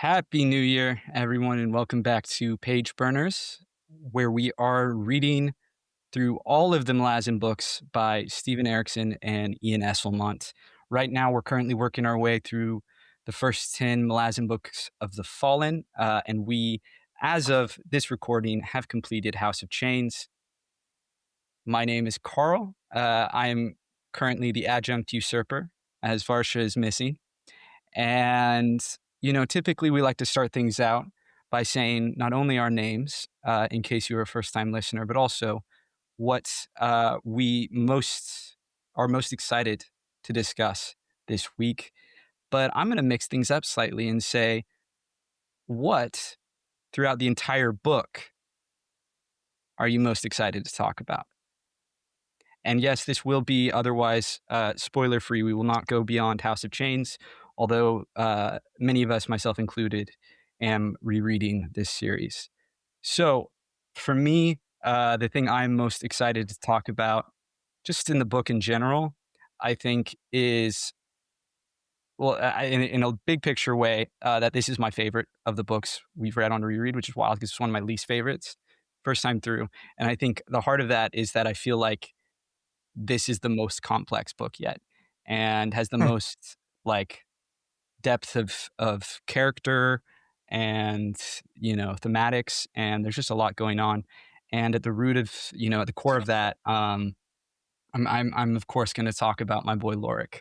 Happy New Year, everyone, and welcome back to Page Burners, where we are reading through all of the Malazan books by Stephen Erikson and Ian Esselmont. Right now, we're currently working our way through the first 10 Malazan books of the Fallen, and we, as of this recording, have completed House of Chains. My name is Carl. I am currently the adjunct usurper, as Varsha is missing. And, typically we like to start things out by saying not only our names, in case you're a first-time listener, but also what we are most excited to discuss this week. But I'm going to mix things up slightly and say what, throughout the entire book, are you most excited to talk about? And yes, this will be otherwise spoiler-free. We will not go beyond House of Chains, although many of us, myself included, am rereading this series. So for me, the thing I'm most excited to talk about, just in the book in general, I think is, well, in a big picture way, that this is my favorite of the books we've read on reread, which is wild because it's one of my least favorites first time through. And I think the heart of that is that I feel like this is the most complex book yet and has the most depth of character and thematics, and there's just a lot going on. And at the root of at the core of that, I'm of course going to talk about my boy Lorik,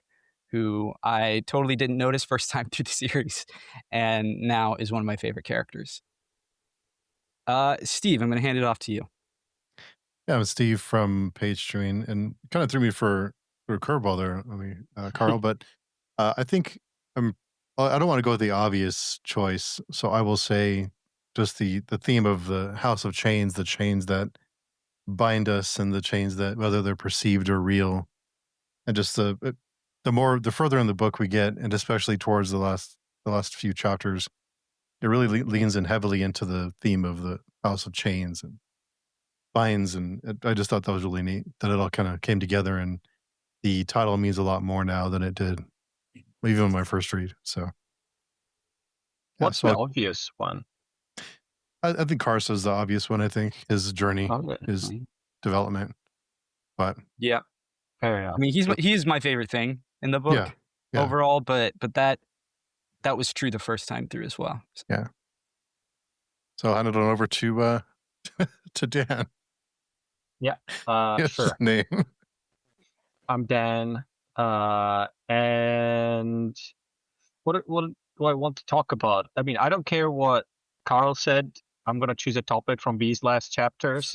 who I totally didn't notice first time through the series and now is one of my favorite characters. Steve, I'm going to hand it off to you. Yeah, I'm Steve from Page Chewing, and kind of threw me for a curveball there, Carl. But I think I don't want to go with the obvious choice, so I will say just the theme of the House of Chains, the chains that bind us, and the chains that whether they're perceived or real, and just the further in the book we get, and especially towards the last few chapters, it really leans in heavily into the theme of the House of Chains and binds, and I just thought that was really neat that it all kind of came together, and the title means a lot more now than it did even in my first read. So what's the obvious one? I think Karsa is the obvious one. I think his journey, his development, but yeah, fair enough. I mean, he's my favorite thing in the book overall, but that was true the first time through as well. So. Yeah. So I'll hand it on over to to Dan. Yeah, sure. Name. I'm Dan, and what do I want to talk about? I mean, I don't care what Carl said. I'm gonna choose a topic from these last chapters,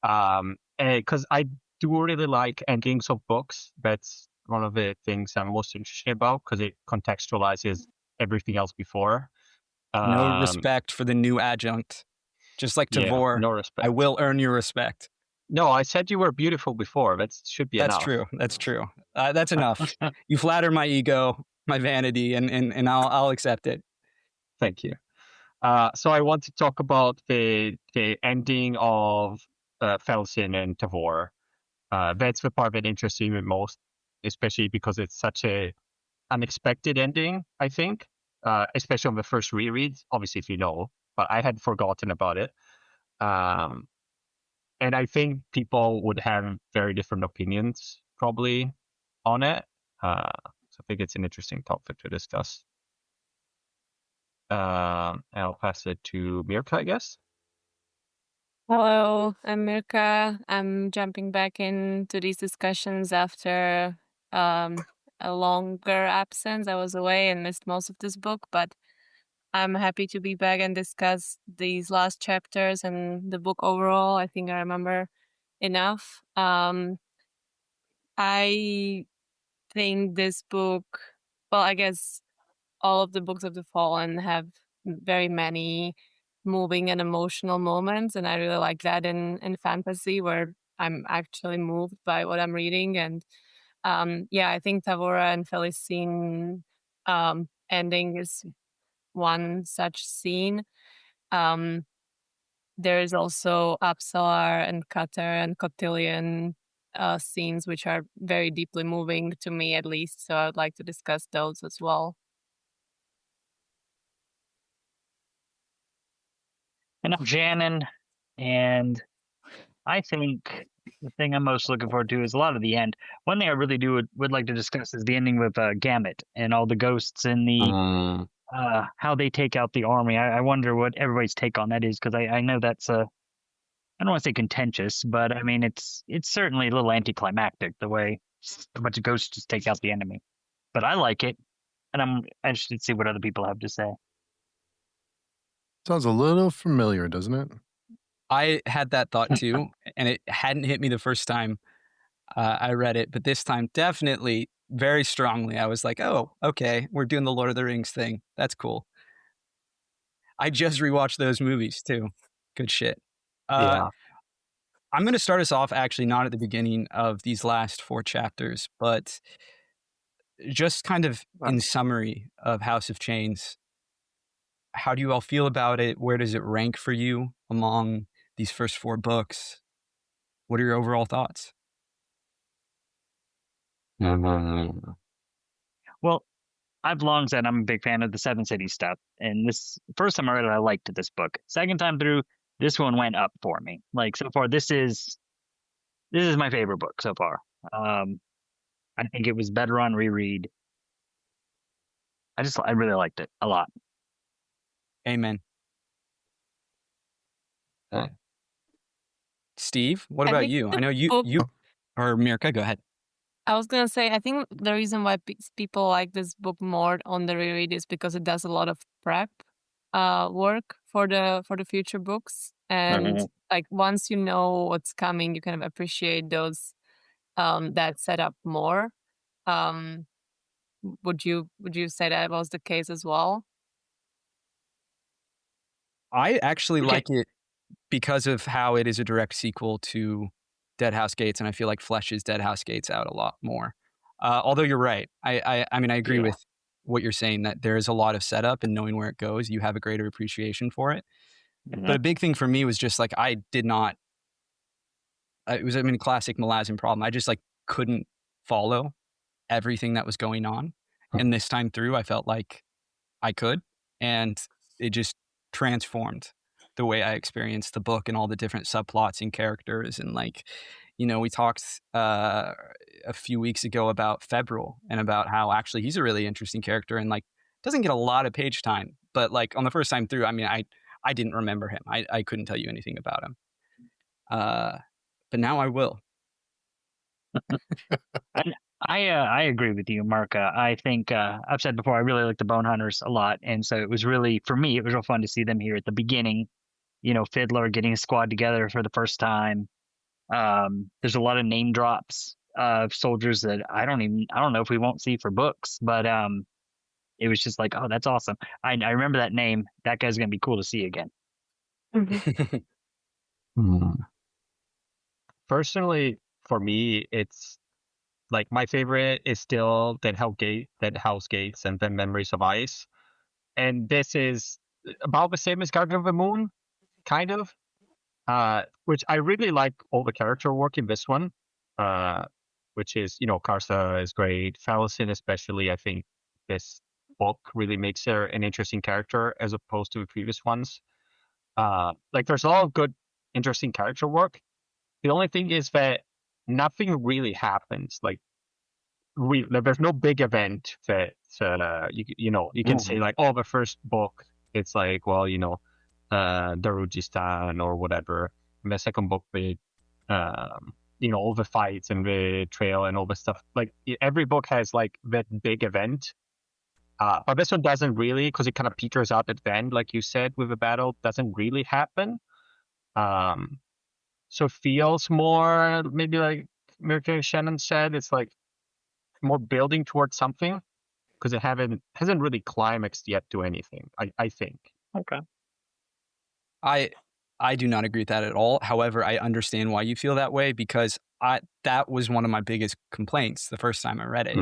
because I do really like endings of books. That's one of the things I'm most interested about because it contextualizes everything else before. No respect for the new adjunct. Just like Tavor, no respect. I will earn your respect. No, I said you were beautiful before. That should be enough. That's true. That's enough. You flatter my ego, my vanity, and I'll accept it. Thank you. So I want to talk about the ending of Felsin and Tavor. That's the part that interests me most, especially because it's such a unexpected ending, I think, especially on the first reread, obviously if you know, but I had forgotten about it. And I think people would have very different opinions probably on it. So I think it's an interesting topic to discuss. I'll pass it to Mirka, I guess. Hello, I'm Mirka. I'm jumping back into these discussions after a longer absence. I was away and missed most of this book, but I'm happy to be back and discuss these last chapters and the book overall. I think I remember enough. I think this book, well, I guess all of the books of the Fallen have very many moving and emotional moments, and I really like that in fantasy where I'm actually moved by what I'm reading. And I think Tavora and Felicine ending is one such scene. There is also Apsalar and Qatar and Cotillion scenes, which are very deeply moving to me, at least. So I would like to discuss those as well. And I'm Shannon, and I think the thing I'm most looking forward to is a lot of the end. One thing I really would like to discuss is the ending with Gamut and all the ghosts and the how they take out the army. I wonder what everybody's take on that is, because I know that's I don't want to say contentious, but I mean it's certainly a little anticlimactic the way a bunch of ghosts just take out the enemy. But I like it, and I'm interested to see what other people have to say. Sounds a little familiar, doesn't it? I had that thought too, and it hadn't hit me the first time I read it, but this time definitely very strongly. I was like, oh, okay, we're doing the Lord of the Rings thing. That's cool. I just rewatched those movies too. Good shit. Yeah. I'm going to start us off actually not at the beginning of these last 4 chapters, but just kind of in summary of House of Chains. How do you all feel about it? Where does it rank for you among these first 4 books? What are your overall thoughts? Well, I've long said I'm a big fan of the Seven Cities stuff, and this first time I read it, I liked this book. Second time through, this one went up for me. Like so far, this is my favorite book so far. I think it was better on reread. I really liked it a lot. Amen. Steve, what about you? I know you or Mirka, go ahead. I was going to say, I think the reason why people like this book more on the reread is because it does a lot of prep work for the future books. And like once you know what's coming, you kind of appreciate those that setup more. Would you say that was the case as well? I actually like it because of how it is a direct sequel to Dead House Gates, and I feel like fleshes Dead House Gates out a lot more. Although you're right. I mean, I agree with what you're saying, that there is a lot of setup, and knowing where it goes, you have a greater appreciation for it. But a big thing for me was just like, I did not, it was, I mean, classic Malazan problem. I just like couldn't follow everything that was going on. And this time through, I felt like I could, and it just transformed the way I experienced the book and all the different subplots and characters. And like, you know, we talked a few weeks ago about Febrile and about how actually he's a really interesting character and like doesn't get a lot of page time, but like on the first time through, I mean, I didn't remember him. I couldn't tell you anything about him. But now I will. I agree with you, Mark. I think I've said before, I really like the Bone Hunters a lot. And so it was really, for me, it was real fun to see them here at the beginning. You know, Fiddler getting a squad together for the first time. There's a lot of name drops of soldiers that I don't know if we won't see for books, but it was just like, oh, that's awesome. I remember that name. That guy's going to be cool to see again. Personally, for me, it's like my favorite is still Dead House Gates, and then Memories of Ice. And this is about the same as Garden of the Moon, kind of. Which I really like all the character work in this one. Which is, you know, Karsa is great. Falcon especially, I think this book really makes her an interesting character as opposed to the previous ones. Like there's a lot of good, interesting character work. The only thing is that nothing really happens. Like there's no big event that you can say like, oh, the first book it's like, well, you know, Darujistan or whatever. And the second book, you know, all the fights and the trail and all the stuff. Like every book has like that big event. But this one doesn't really, because it kind of peters out at the end, like you said, with the battle doesn't really happen. So it feels more maybe like Mirka Shannon said, it's like more building towards something, because it hasn't really climaxed yet to anything, I think. Okay. I do not agree with that at all. However, I understand why you feel that way, because that was one of my biggest complaints the first time I read it.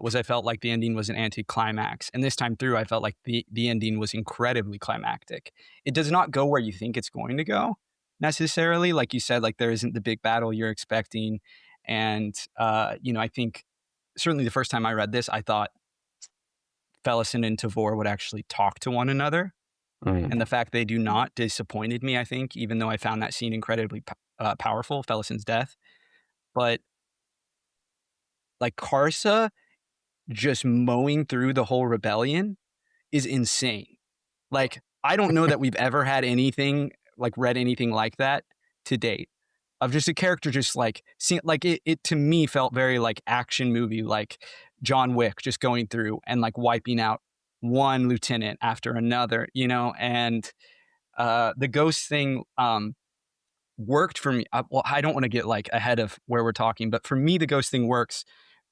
Was I felt like the ending was an anticlimax. And this time through, I felt like the ending was incredibly climactic. It does not go where you think it's going to go necessarily. Like you said, like there isn't the big battle you're expecting. And, you know, I think certainly the first time I read this, I thought Felison and Tavor would actually talk to one another And the fact they do not disappointed me, I think, even though I found that scene incredibly powerful, Fellison's death. But like Karsa just mowing through the whole rebellion is insane. Like, I don't know that we've ever had anything, like read anything like that to date. Of just a character just like, seeing, like it to me felt very like action movie, like John Wick just going through and like wiping out one lieutenant after another, you know, and the ghost thing worked for me. Well, I don't want to get like ahead of where we're talking, but for me, the ghost thing works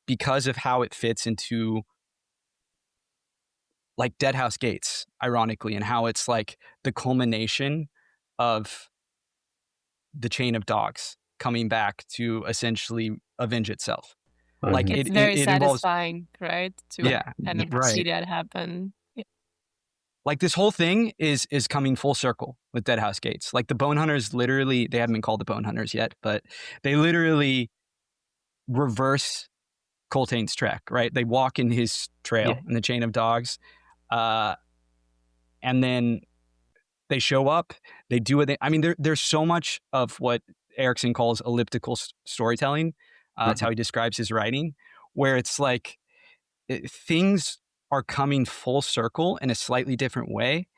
because of how it fits into like Deadhouse Gates, ironically, and how it's like the culmination of the chain of dogs coming back to essentially avenge itself. Like It's it very involves, satisfying, right? To yeah, kind of Right. see that happen. Yeah. like this whole thing is coming full circle with Deadhouse Gates. Like the Bone Hunters literally, they haven't been called the Bone Hunters yet, but they literally reverse Coltane's trek, right? They walk in his trail in the chain of dogs. And then they show up, they do what they, I mean, there's so much of what Erikson calls elliptical storytelling. That's how he describes his writing, where it's like things are coming full circle in a slightly different way.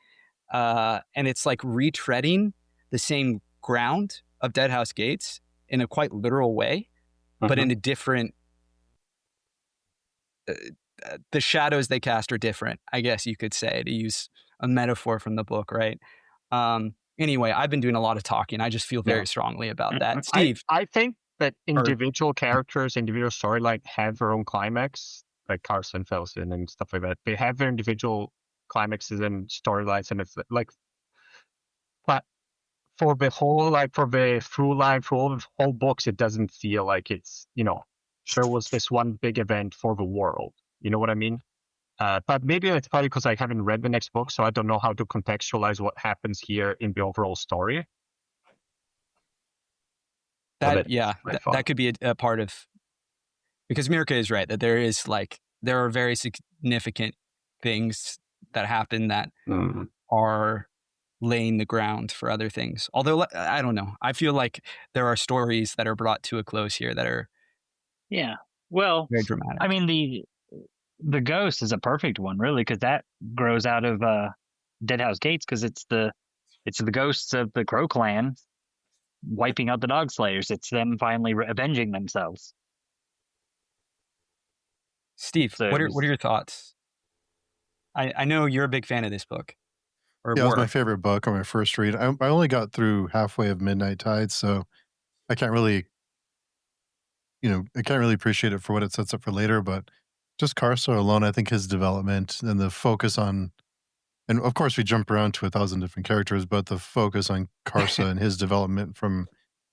And it's like retreading the same ground of Deadhouse Gates in a quite literal way, but in a different, the shadows they cast are different, I guess you could say, to use a metaphor from the book, right? Anyway, I've been doing a lot of talking. I just feel very strongly about that. Steve? I think that individual characters, individual storyline have their own climax, like Carson, Felsen, and stuff like that. They have their individual climaxes and storylines, and it's like, but for the whole, like for the through line, for all the whole books, it doesn't feel like it's, you know, there was this one big event for the world. You know what I mean? But maybe it's probably because I haven't read the next book, so I don't know how to contextualize what happens here in the overall story. That could be a part of, because Mirka is right that there is like, there are very significant things that happen that are laying the ground for other things. Although I don't know, I feel like there are stories that are brought to a close here that are well, very dramatic. I mean, the ghost is a perfect one, really, because that grows out of Deadhouse Gates, because it's the ghosts of the Crow clan wiping out the dog slayers. It's them finally avenging themselves. Steve, So what are your thoughts? I know you're a big fan of this book. It was my favorite book on my first read. I only got through halfway of Midnight Tide, so I can't really appreciate it for what it sets up for later, but just Karsa alone, I think his development and the focus on, and of course we jump around to 1,000 different characters, but the focus on Karsa and his development from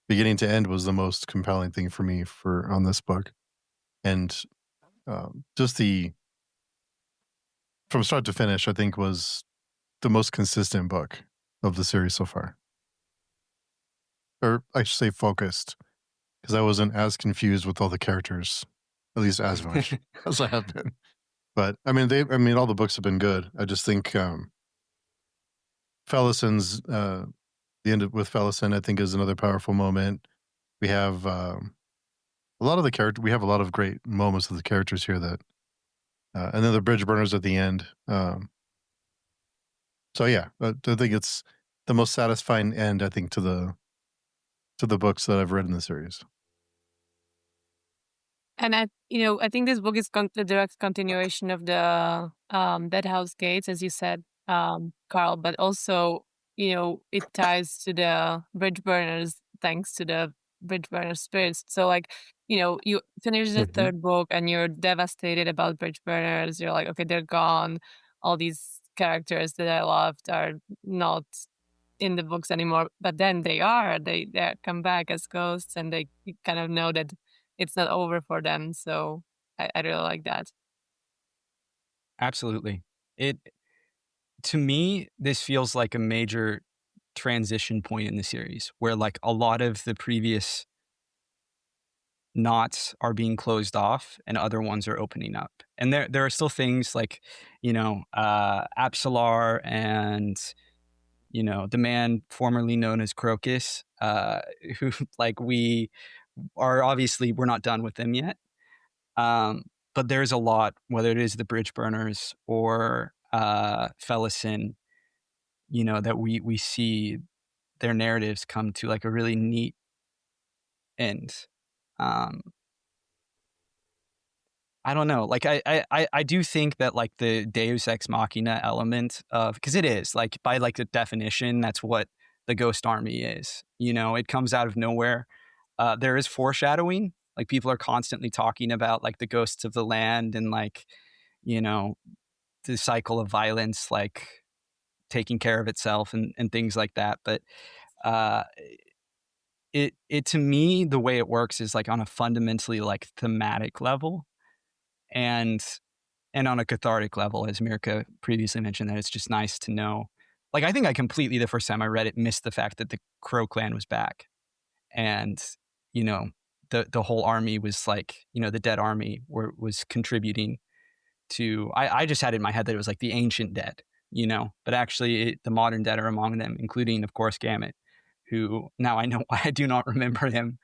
beginning to end was the most compelling thing for me on this book. And just from start to finish, I think was the most consistent book of the series so far. Or I should say focused, because I wasn't as confused with all the characters, at least as much as I have been. But I mean, all the books have been good. I just think Fellison's the end with Fellison, I think, is another powerful moment. We have a lot of the character. We have a lot of great moments with the characters here that, and then the bridge burners at the end. So yeah, I think it's the most satisfying end, I think, to the books that I've read in the series. And I think this book is the direct continuation of the Deadhouse Gates, as you said, Carl, but also, it ties to the bridge burners thanks to the bridge burner spirits. So like, you finish the third book and you're devastated about bridge burners. You're like, okay, they're gone. All these characters that I loved are not in the books anymore, but then they come back as ghosts, and you kind of know that it's not over for them. So I really like that. Absolutely. To me, this feels like a major transition point in the series, where like a lot of the previous knots are being closed off and other ones are opening up. And there are still things like, Apsalar and, the man formerly known as Crocus, who like we're not done with them yet. But there's a lot, whether it is the bridge burners or Fellison, that we see their narratives come to like a really neat end. I don't know. Like I do think that like the Deus Ex Machina element of, because it is like by like the definition, that's what the Ghost Army is. It comes out of nowhere. There is foreshadowing. Like people are constantly talking about like the ghosts of the land and like, the cycle of violence, like taking care of itself and things like that. But it to me, the way it works is like on a fundamentally like thematic level and on a cathartic level, as Mirka previously mentioned, that it's just nice to know. Like I think I completely, the first time I read it, missed the fact that the Crow clan was back. And, the whole army was like, the dead army was contributing to, I just had it in my head that it was like the ancient dead, but actually the modern dead are among them, including, of course, Gamut, who now I know why I do not remember him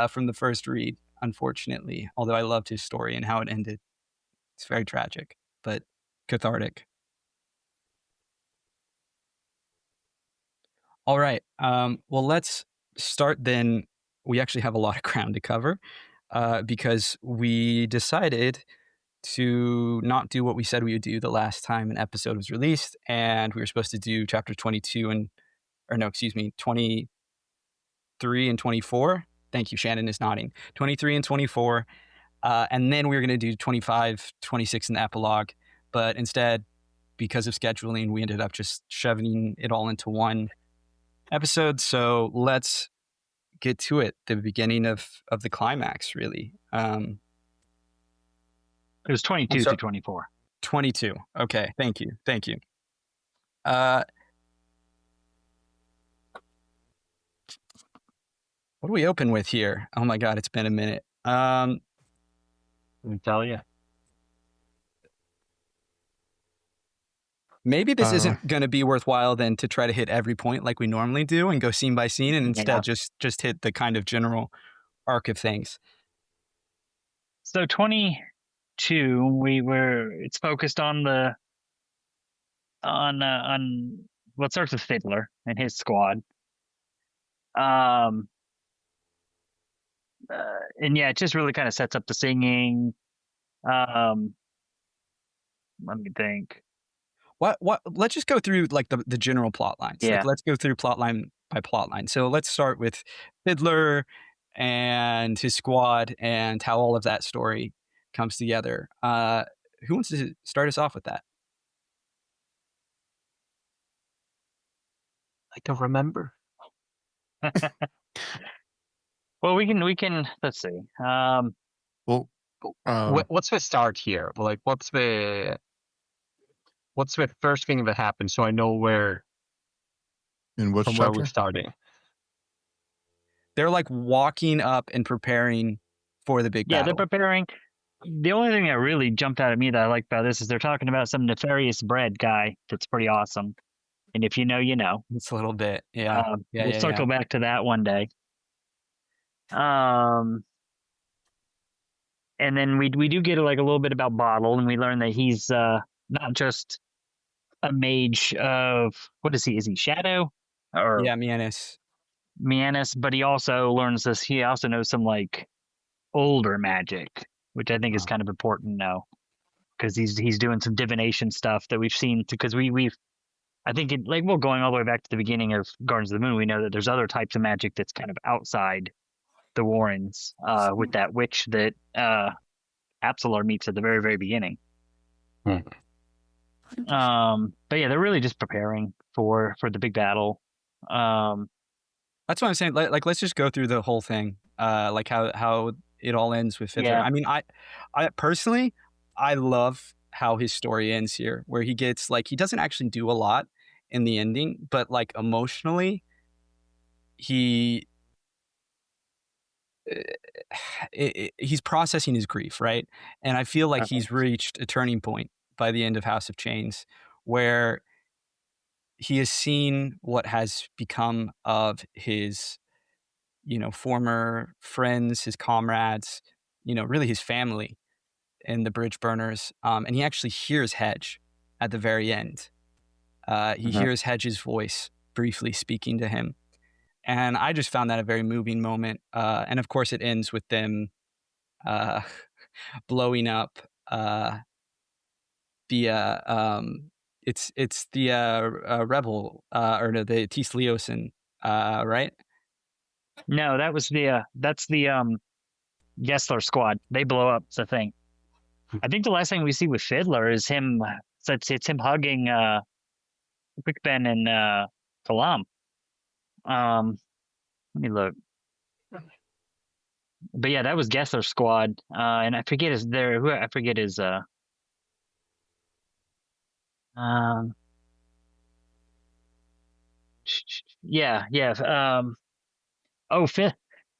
from the first read, unfortunately, although I loved his story and how it ended. It's very tragic, but cathartic. All right. Well, let's start then. We actually have a lot of ground to cover because we decided to not do what we said we would do the last time an episode was released, and we were supposed to do chapter 23 and 24. Thank you, Shannon is nodding. 23 and 24, and then we were going to do 25, 26 in the epilogue, but instead, because of scheduling, we ended up just shoving it all into one episode. So let's get to it. The beginning of the climax, really. It was 22 to 24. 22. Okay. Thank you. What do we open with here? Oh my God, it's been a minute. Let me tell you. Maybe this isn't going to be worthwhile then to try to hit every point like we normally do and go scene by scene, and instead just hit the kind of general arc of things. So 22, it's focused on what starts with Fiddler and his squad. And yeah, it just really kind of sets up the singing. Let me think. What let's just go through like the general plot lines. Yeah. Like, let's go through plot line by plot line. So let's start with Fiddler and his squad and how all of that story comes together. Who wants to start us off with that? I don't remember. Well, we can let's see. What's the start here? Like, what's the first thing that happens, so I know where in which from chapter? where we're starting. They're like walking up and preparing for the big battle. Yeah, they're preparing. The only thing that really jumped out at me that I like about this is they're talking about some nefarious bread guy that's pretty awesome. And if you know, you know. It's a little bit, yeah. We'll circle back to that one day. And then we do get like a little bit about Bottle, and we learn that he's not just a mage of, what is he? Is he Shadow? Or Mianus, but he also learns this. He also knows some like older magic, which I think is kind of important to know, because he's doing some divination stuff that we've seen. Because I think going all the way back to the beginning of Gardens of the Moon, we know that there's other types of magic that's kind of outside the Warrens, with that witch that Apsalar meets at the very, very beginning. But yeah, they're really just preparing for the big battle. That's what I'm saying. Like, let's just go through the whole thing. Like how it all ends with Fiddler. Yeah. I mean, I personally, I love how his story ends here, where he gets like, he doesn't actually do a lot in the ending, but like emotionally, he he's processing his grief, right? And I feel like Okay. he's reached a turning point by the end of House of Chains, where he has seen what has become of his, former friends, his comrades, really his family in the Bridge Burners. And he actually hears Hedge at the very end. He hears Hedge's voice briefly speaking to him. And I just found that a very moving moment. And of course, it ends with them blowing up the it's the rebel or no, the Tis Leosin, right? No, that's the Gessler squad. They blow up the thing. I think the last thing we see with Fiddler is him. So it's him hugging Quick Ben and Kalam. Let me look. But yeah, that was Gessler squad, and I forget his yeah. Oh,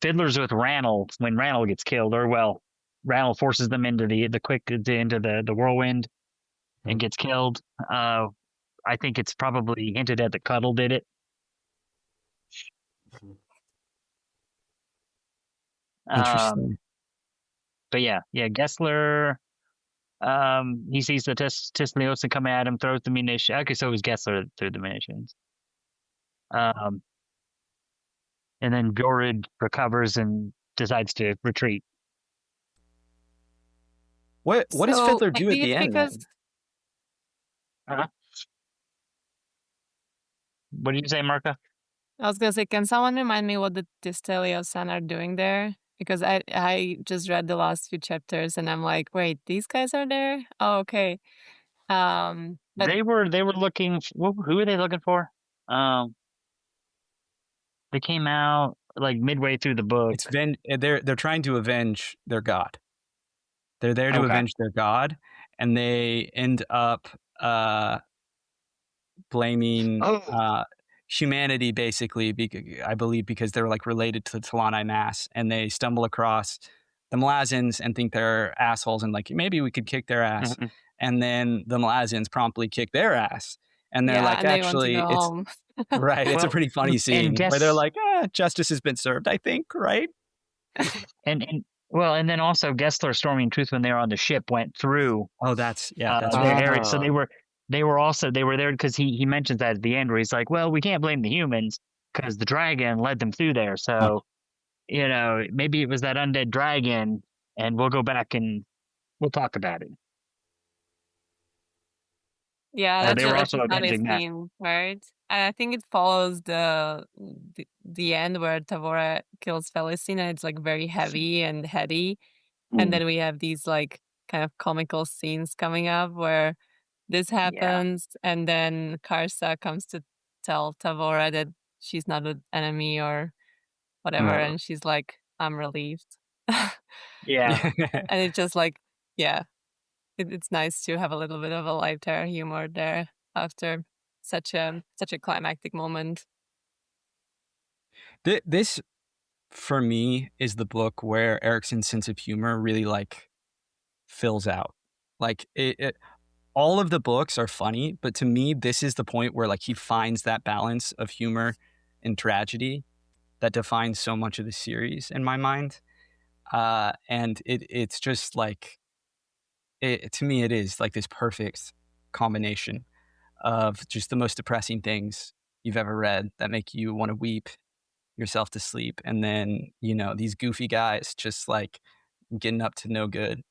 Fiddler's with Rannall when Rannall gets killed, or well, Rannall forces them into the whirlwind and gets killed. I think it's probably hinted at that Cuddle did it. Interesting. But yeah, Gessler. He sees the Tis Leosin come at him, throws the munitions. Okay, so it was Gessler that threw the munitions. And then Jorid recovers and decides to retreat. What does Fiddler do at the end? What did you say, Marka? I was gonna say, can someone remind me what the Tistelios are doing there? Because I just read the last few chapters and I'm like, wait, these guys are there? Oh, okay. But They were looking. Who are they looking for? They came out like midway through the book. They're trying to avenge their god. They're there to avenge their god, and they end up blaming humanity, basically, I believe, because they're like related to the Talani mass, and they stumble across the Malazans and think they're assholes, and like maybe we could kick their ass, and then the Malazans promptly kick their ass, and they're like, and actually, it's home. Right. It's a pretty funny scene where they're like, justice has been served, I think, right? and then also Gessler, Stormy, and Truth, when they were on the ship, went through. Oh, that's their area. So they were there because he mentions that at the end where he's like, well, we can't blame the humans because the dragon led them through there. So, maybe it was that undead dragon, and we'll go back and we'll talk about it. Yeah, that's they were also a funny avenging that. scene, right? And I think it follows the end where Tavora kills Felicity, and it's like very heavy and heady. And then we have these like kind of comical scenes coming up where this happens, and then Karsa comes to tell Tavora that she's not an enemy or whatever, and she's like, I'm relieved. Yeah. And it's just like, it's nice to have a little bit of a lighter humor there after such a climactic moment. This, for me, is the book where Erikson's sense of humor really like fills out. Like all of the books are funny, but to me, this is the point where like he finds that balance of humor and tragedy that defines so much of the series in my mind. And it's just like, to me, it is like this perfect combination of just the most depressing things you've ever read that make you want to weep yourself to sleep. And then, these goofy guys just like getting up to no good.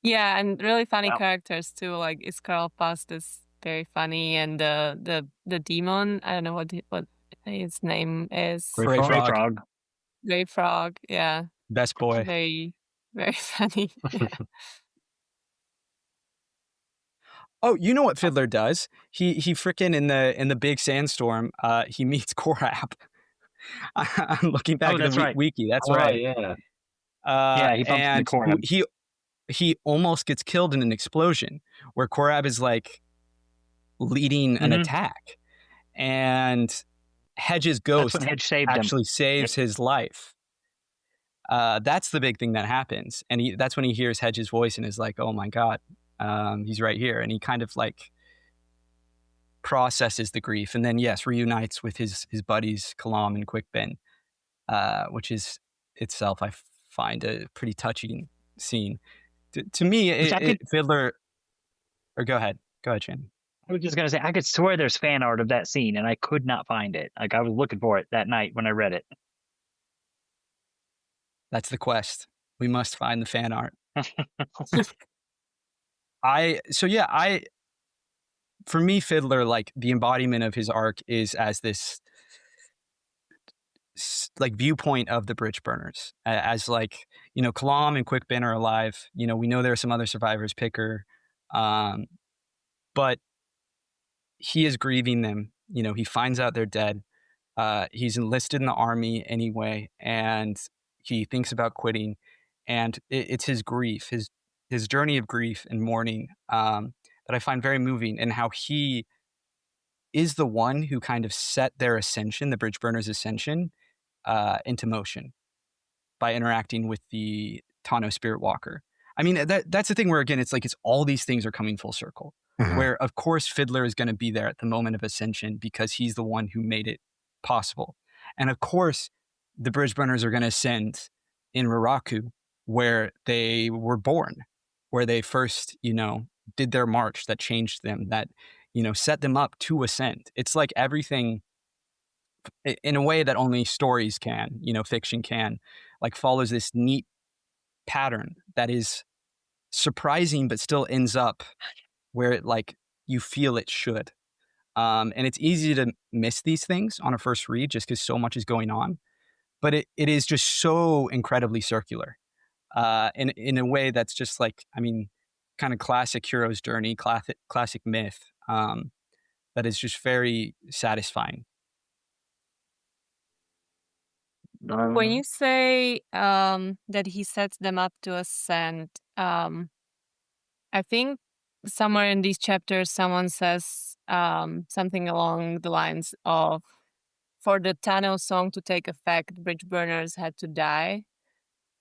Yeah, and really funny characters too. Like Iskral Past is very funny, and the demon, I don't know what his name is. Gray Frog. Gray Frog, yeah. Best boy. Very, very funny. Yeah. Oh, you know what Fiddler does? He freaking in the big sandstorm, he meets Korab. I'm looking back at the wiki. That's right. Yeah. He bumps into Korab. He almost gets killed in an explosion where Korab is like leading an attack, and Hedge's That's ghost when Hedge saved him. actually saves his life. That's the big thing that happens. And that's when he hears Hedge's voice and is like, oh my God, he's right here. And he kind of like processes the grief and then, yes, reunites with his buddies, Kalam and Quickben, which is itself, I find, a pretty touching scene. To me, Fiddler... Or go ahead, Shannon. I was just going to say, I could swear there's fan art of that scene, and I could not find it. Like, I was looking for it that night when I read it. That's the quest. We must find the fan art. For me, Fiddler, like, the embodiment of his arc is as this like viewpoint of the bridge burners, as like, Kalam and Quickben are alive. We know there are some other survivors, Picker, but he is grieving them. He finds out they're dead. He's enlisted in the army anyway, and he thinks about quitting. And it's his grief, his journey of grief and mourning, that I find very moving, and how he is the one who kind of set their ascension, the bridge burners' ascension, into motion by interacting with the Tano Spirit Walker. I mean, that's the thing where, again, it's like it's all these things are coming full circle. Mm-hmm. Where, of course, Fiddler is going to be there at the moment of ascension because he's the one who made it possible. And, of course, the bridge burners are going to ascend in Raraku, where they were born, where they first, did their march that changed them, that, set them up to ascend. It's like everything, in a way that only stories can, fiction can, like follows this neat pattern that is surprising but still ends up where it, like, you feel it should. And it's easy to miss these things on a first read just because so much is going on. But it is just so incredibly circular, in a way that's just like, I mean, kind of classic hero's journey, classic myth, that is just very satisfying. When you say that he sets them up to ascend, I think somewhere in these chapters someone says something along the lines of, for the Tano song to take effect, bridge burners had to die.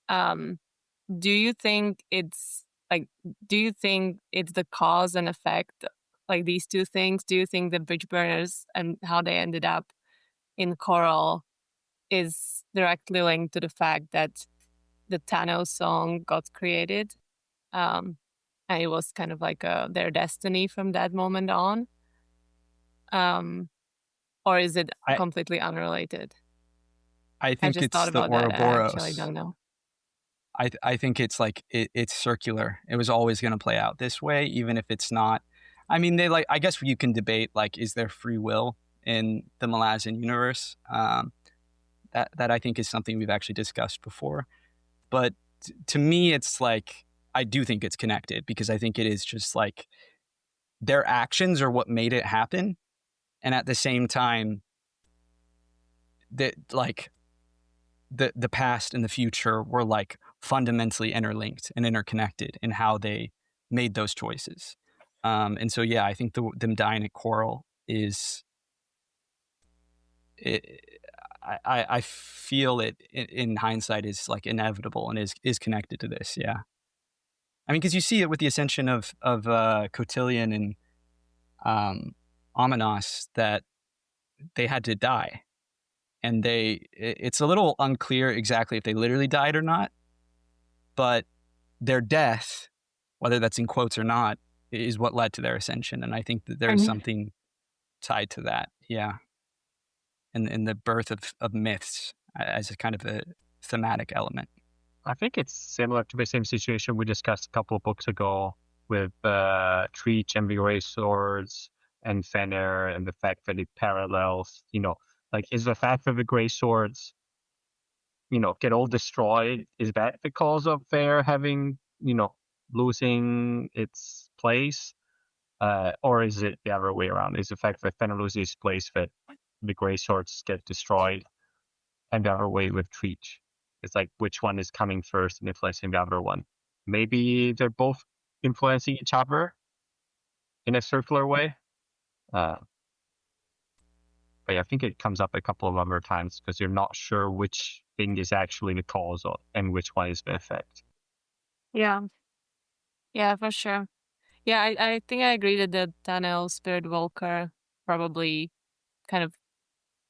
Do you think it's the cause and effect, like these two things? Do you think the bridge burners and how they ended up in Coral is directly linked to the fact that the Tano song got created? And it was kind of like their destiny from that moment on? Or is it completely unrelated? I think it's the Ouroboros. I actually don't know. I think it's like it's circular. It was always going to play out this way, even if it's not. I mean, I guess you can debate, like, is there free will in the Malazan universe? That I think is something we've actually discussed before. But to me, it's like, I do think it's connected, because I think it is just like their actions are what made it happen. And at the same time, that, like, the past and the future were like fundamentally interlinked and interconnected in how they made those choices. And so, yeah, I think them dying at Coral is, I feel it in hindsight is like inevitable and is connected to this. Yeah. I mean, because you see it with the ascension of Cotillion and Amanos, that they had to die. And it's a little unclear exactly if they literally died or not, but their death, whether that's in quotes or not, is what led to their ascension. And I think that there's something tied to that. Yeah. And the birth of myths as a kind of a thematic element. I think it's similar to the same situation we discussed a couple of books ago with Treach and the Grey Swords and Fenner, and the fact that it parallels, like, is the fact that the Grey Swords, get all destroyed, is that the cause of their having, losing its place? Or is it the other way around? Is the fact that Fenner loses its place that the Grey Swords get destroyed, and the other way with Treach? It's like, which one is coming first and influencing the other one? Maybe they're both influencing each other in a circular way. But I think it comes up a couple of other times because you're not sure which thing is actually the cause and which one is the effect. Yeah. Yeah, for sure. Yeah, I think I agree that the Daniel Spirit Walker probably kind of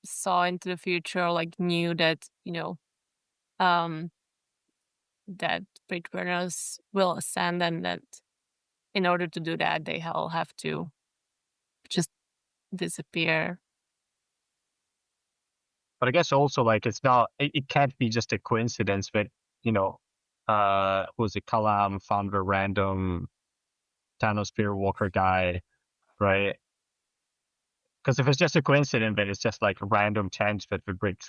saw into the future, like knew that, that bridge burners will ascend, and that in order to do that, they all have to just disappear. But I guess also like it can't be just a coincidence that, was it Kalam found a random Thanos Spear Walker guy, right? Because if it's just a coincidence, then it's just like a random chance that the bridge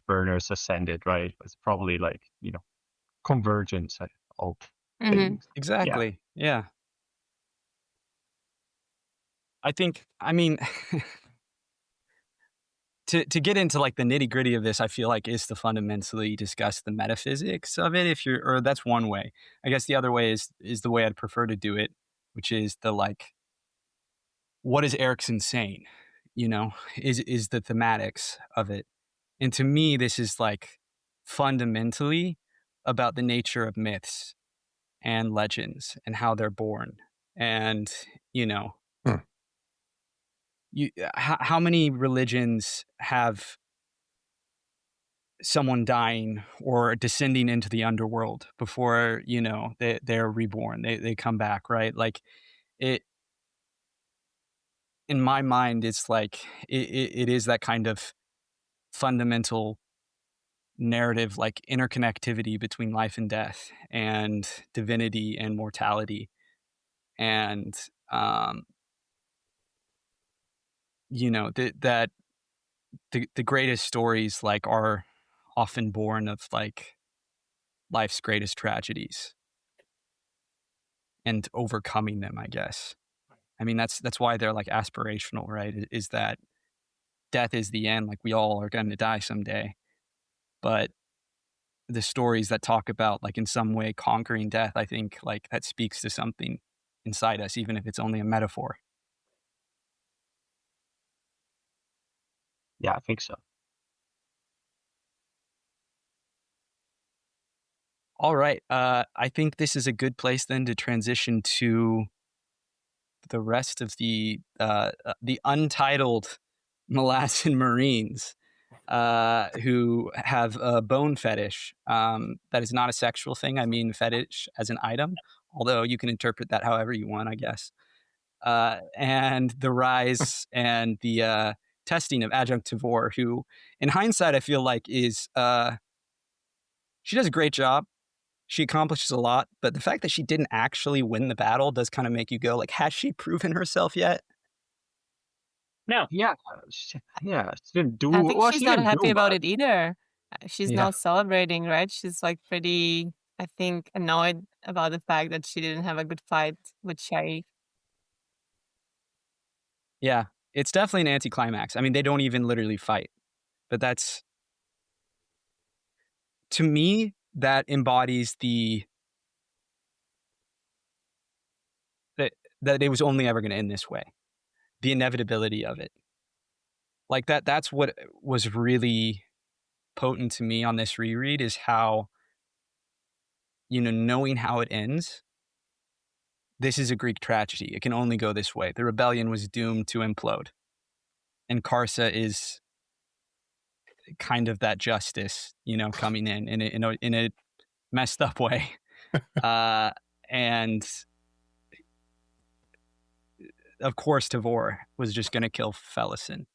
burners ascended, right? It's probably like, convergence of Mhm. things. Exactly. Yeah. I mean, to get into like the nitty gritty of this, I feel like is to fundamentally discuss the metaphysics of it. Or that's one way. I guess the other way is the way I'd prefer to do it, which is the like, what is Erikson saying? Is the thematics of it. And to me, this is like fundamentally about the nature of myths and legends and how they're born. And, how many religions have someone dying or descending into the underworld before, they're reborn, they come back, right? Like it, in my mind, it's like, it is that kind of fundamental narrative, like interconnectivity between life and death and divinity and mortality. And, that the greatest stories like are often born of like life's greatest tragedies and overcoming them, I guess. I mean, that's why they're like aspirational, right? Is that death is the end, like we all are going to die someday. But the stories that talk about like in some way conquering death, I think like that speaks to something inside us, even if it's only a metaphor. Yeah, I think so. All right. I think this is a good place then to transition to the rest of the untitled Malazan Marines, who have a bone fetish. That is not a sexual thing. I mean fetish as an item, although you can interpret that however you want, I guess. And the rise and the testing of Adjunct Tavor, who, in hindsight, I feel like is she does a great job. She accomplishes a lot, but the fact that she didn't actually win the battle does kind of make you go, like, has she proven herself yet? No. Yeah, she didn't do. I think Well, she's she not didn't happy do about much. it either. She's Yeah. not celebrating, right? She's like pretty, I think, annoyed about the fact that she didn't have a good fight with Sharif. Yeah, it's definitely an anticlimax. I mean, they don't even literally fight, but that's, to me, that embodies that it was only ever going to end this way, the inevitability of it. Like that's what was really potent to me on this reread, is how, knowing how it ends, this is a Greek tragedy. It can only go this way. The rebellion was doomed to implode. And Karsa is kind of that justice, coming in a messed up way. And of course, Tavor was just going to kill Felison,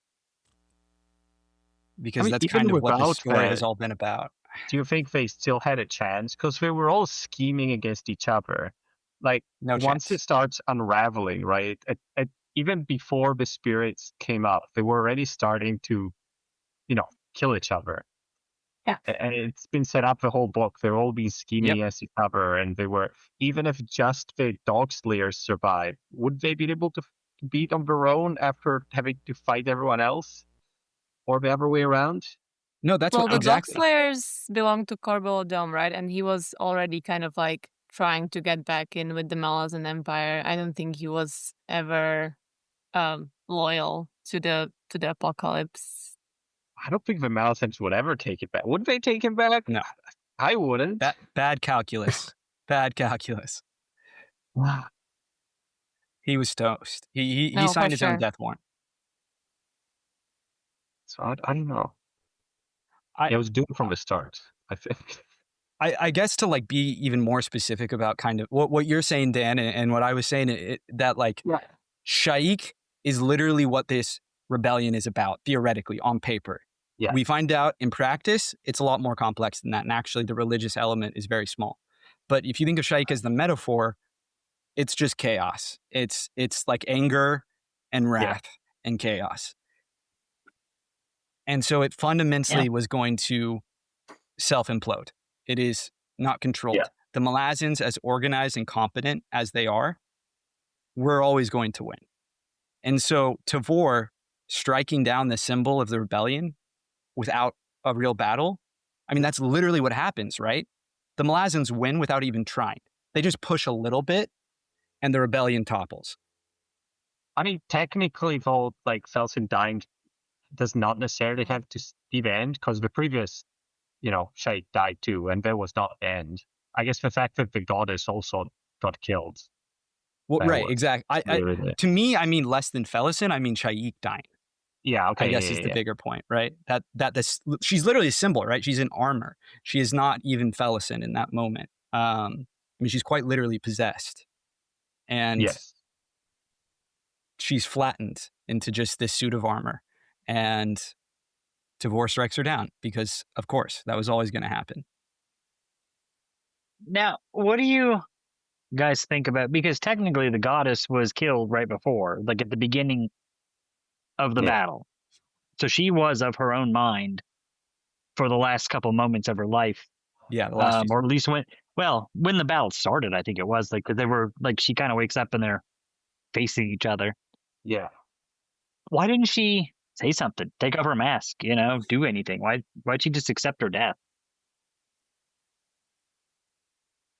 because that's even kind of what the without story has that, all been about. do you think they still had a chance? Because they were all scheming against each other. Like, No once chance. it starts unraveling, right? Even before the spirits came up, they were already starting to, kill each other. Yeah. And it's been set up the whole book. They're all been scheming against each other, and they were, even if just the dog slayers survived, would they be able to beat on their own after having to fight everyone else, or the other way around? No, that's Well, what the exactly. Dog Slayers belong to Corbeau-Dom, right? And he was already kind of like trying to get back in with the Malazan Empire. I don't think he was ever loyal to the apocalypse. I don't think the Malazans would ever take it back. Would they take him back? No. I wouldn't. Bad calculus. Bad calculus. He was toast. He No, signed for his own sure. death warrant. So I don't know. I- It was doomed from the start, I think. I guess to like be even more specific about kind of what you're saying, Dan, and what I was saying, that like Shaikh is literally what this rebellion is about, theoretically, on paper. Yeah. We find out in practice, it's a lot more complex than that. And actually, the religious element is very small. But if you think of Shaikh as the metaphor, it's just chaos. It's like anger and wrath and chaos. And so it fundamentally was going to self-implode. It is not controlled. Yeah. The Malazans, as organized and competent as they are, we're always going to win. And so Tavor striking down the symbol of the rebellion without a real battle, I mean, that's literally what happens, right? The Malazans win without even trying. They just push a little bit and the rebellion topples. I mean, technically, though, like Felsin dying does not necessarily have to be the end, because the previous, Shaikh died too, and that was not the end. I guess the fact that the goddess also got killed. Well, right, exactly. To me, I mean less than Felsin, I mean Shaikh dying. Yeah, okay. I guess is the bigger point, right? She's literally a symbol, right? She's in armor. She is not even Felsin in that moment. I mean, she's quite literally possessed. And she's flattened into just this suit of armor. And Tavor strikes her down because, of course, that was always going to happen. Now, what do you guys think about, because technically the goddess was killed right before, like at the beginning of the battle. So she was of her own mind for the last couple moments of her life. Yeah, the last or at least when the battle started, I think it was, like, they were like, she kind of wakes up and they're facing each other. Yeah. Why didn't she say something? Take off her mask, do anything? Why'd she just accept her death?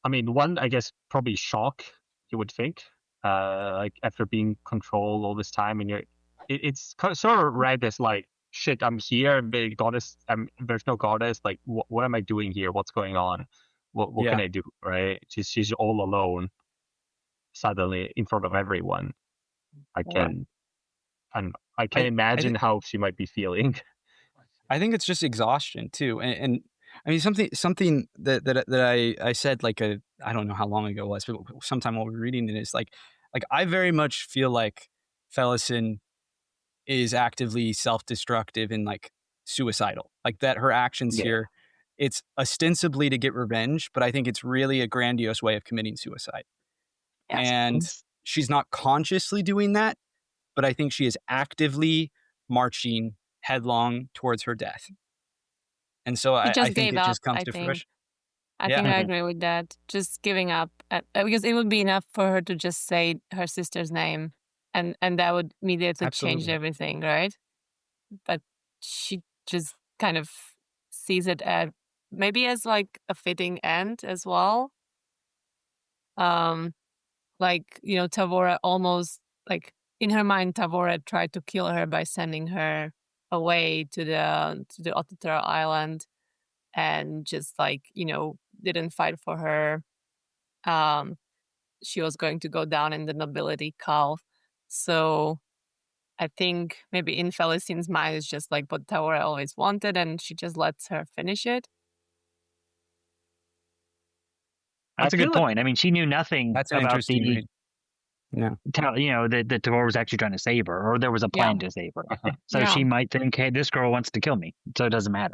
I mean, one, I guess, probably shock, you would think. Like, after being controlled all this time, and it's sort of read as like, shit, I'm here, and the goddess, there's no goddess, like, what am I doing here? What's going on? What can I do, right? She's all alone, suddenly, in front of everyone. I can imagine how she might be feeling. I think it's just exhaustion too, and I mean something that I said, like, I don't know how long ago it was, but sometime while we were reading it, is like I very much feel like Felsin is actively self-destructive and like suicidal, like that her actions here, it's ostensibly to get revenge, but I think it's really a grandiose way of committing suicide. And she's not consciously doing that, but I think she is actively marching headlong towards her death. And so I think it just comes to fruition. I think I agree with that. Just giving up, because it would be enough for her to just say her sister's name, and that would immediately change everything, right? But she just kind of sees it maybe as like a fitting end as well. Like, Tavora almost, like, in her mind, Tavora tried to kill her by sending her away to the Otiter Island, and just like, didn't fight for her. She was going to go down in the nobility cult. So I think maybe in Felicin's mind, it's just like what Tavora always wanted, and she just lets her finish it. That's a good point. I mean, she knew nothing about the that Tavor was actually trying to save her, or there was a plan to save her. So she might think, hey, this girl wants to kill me, so it doesn't matter.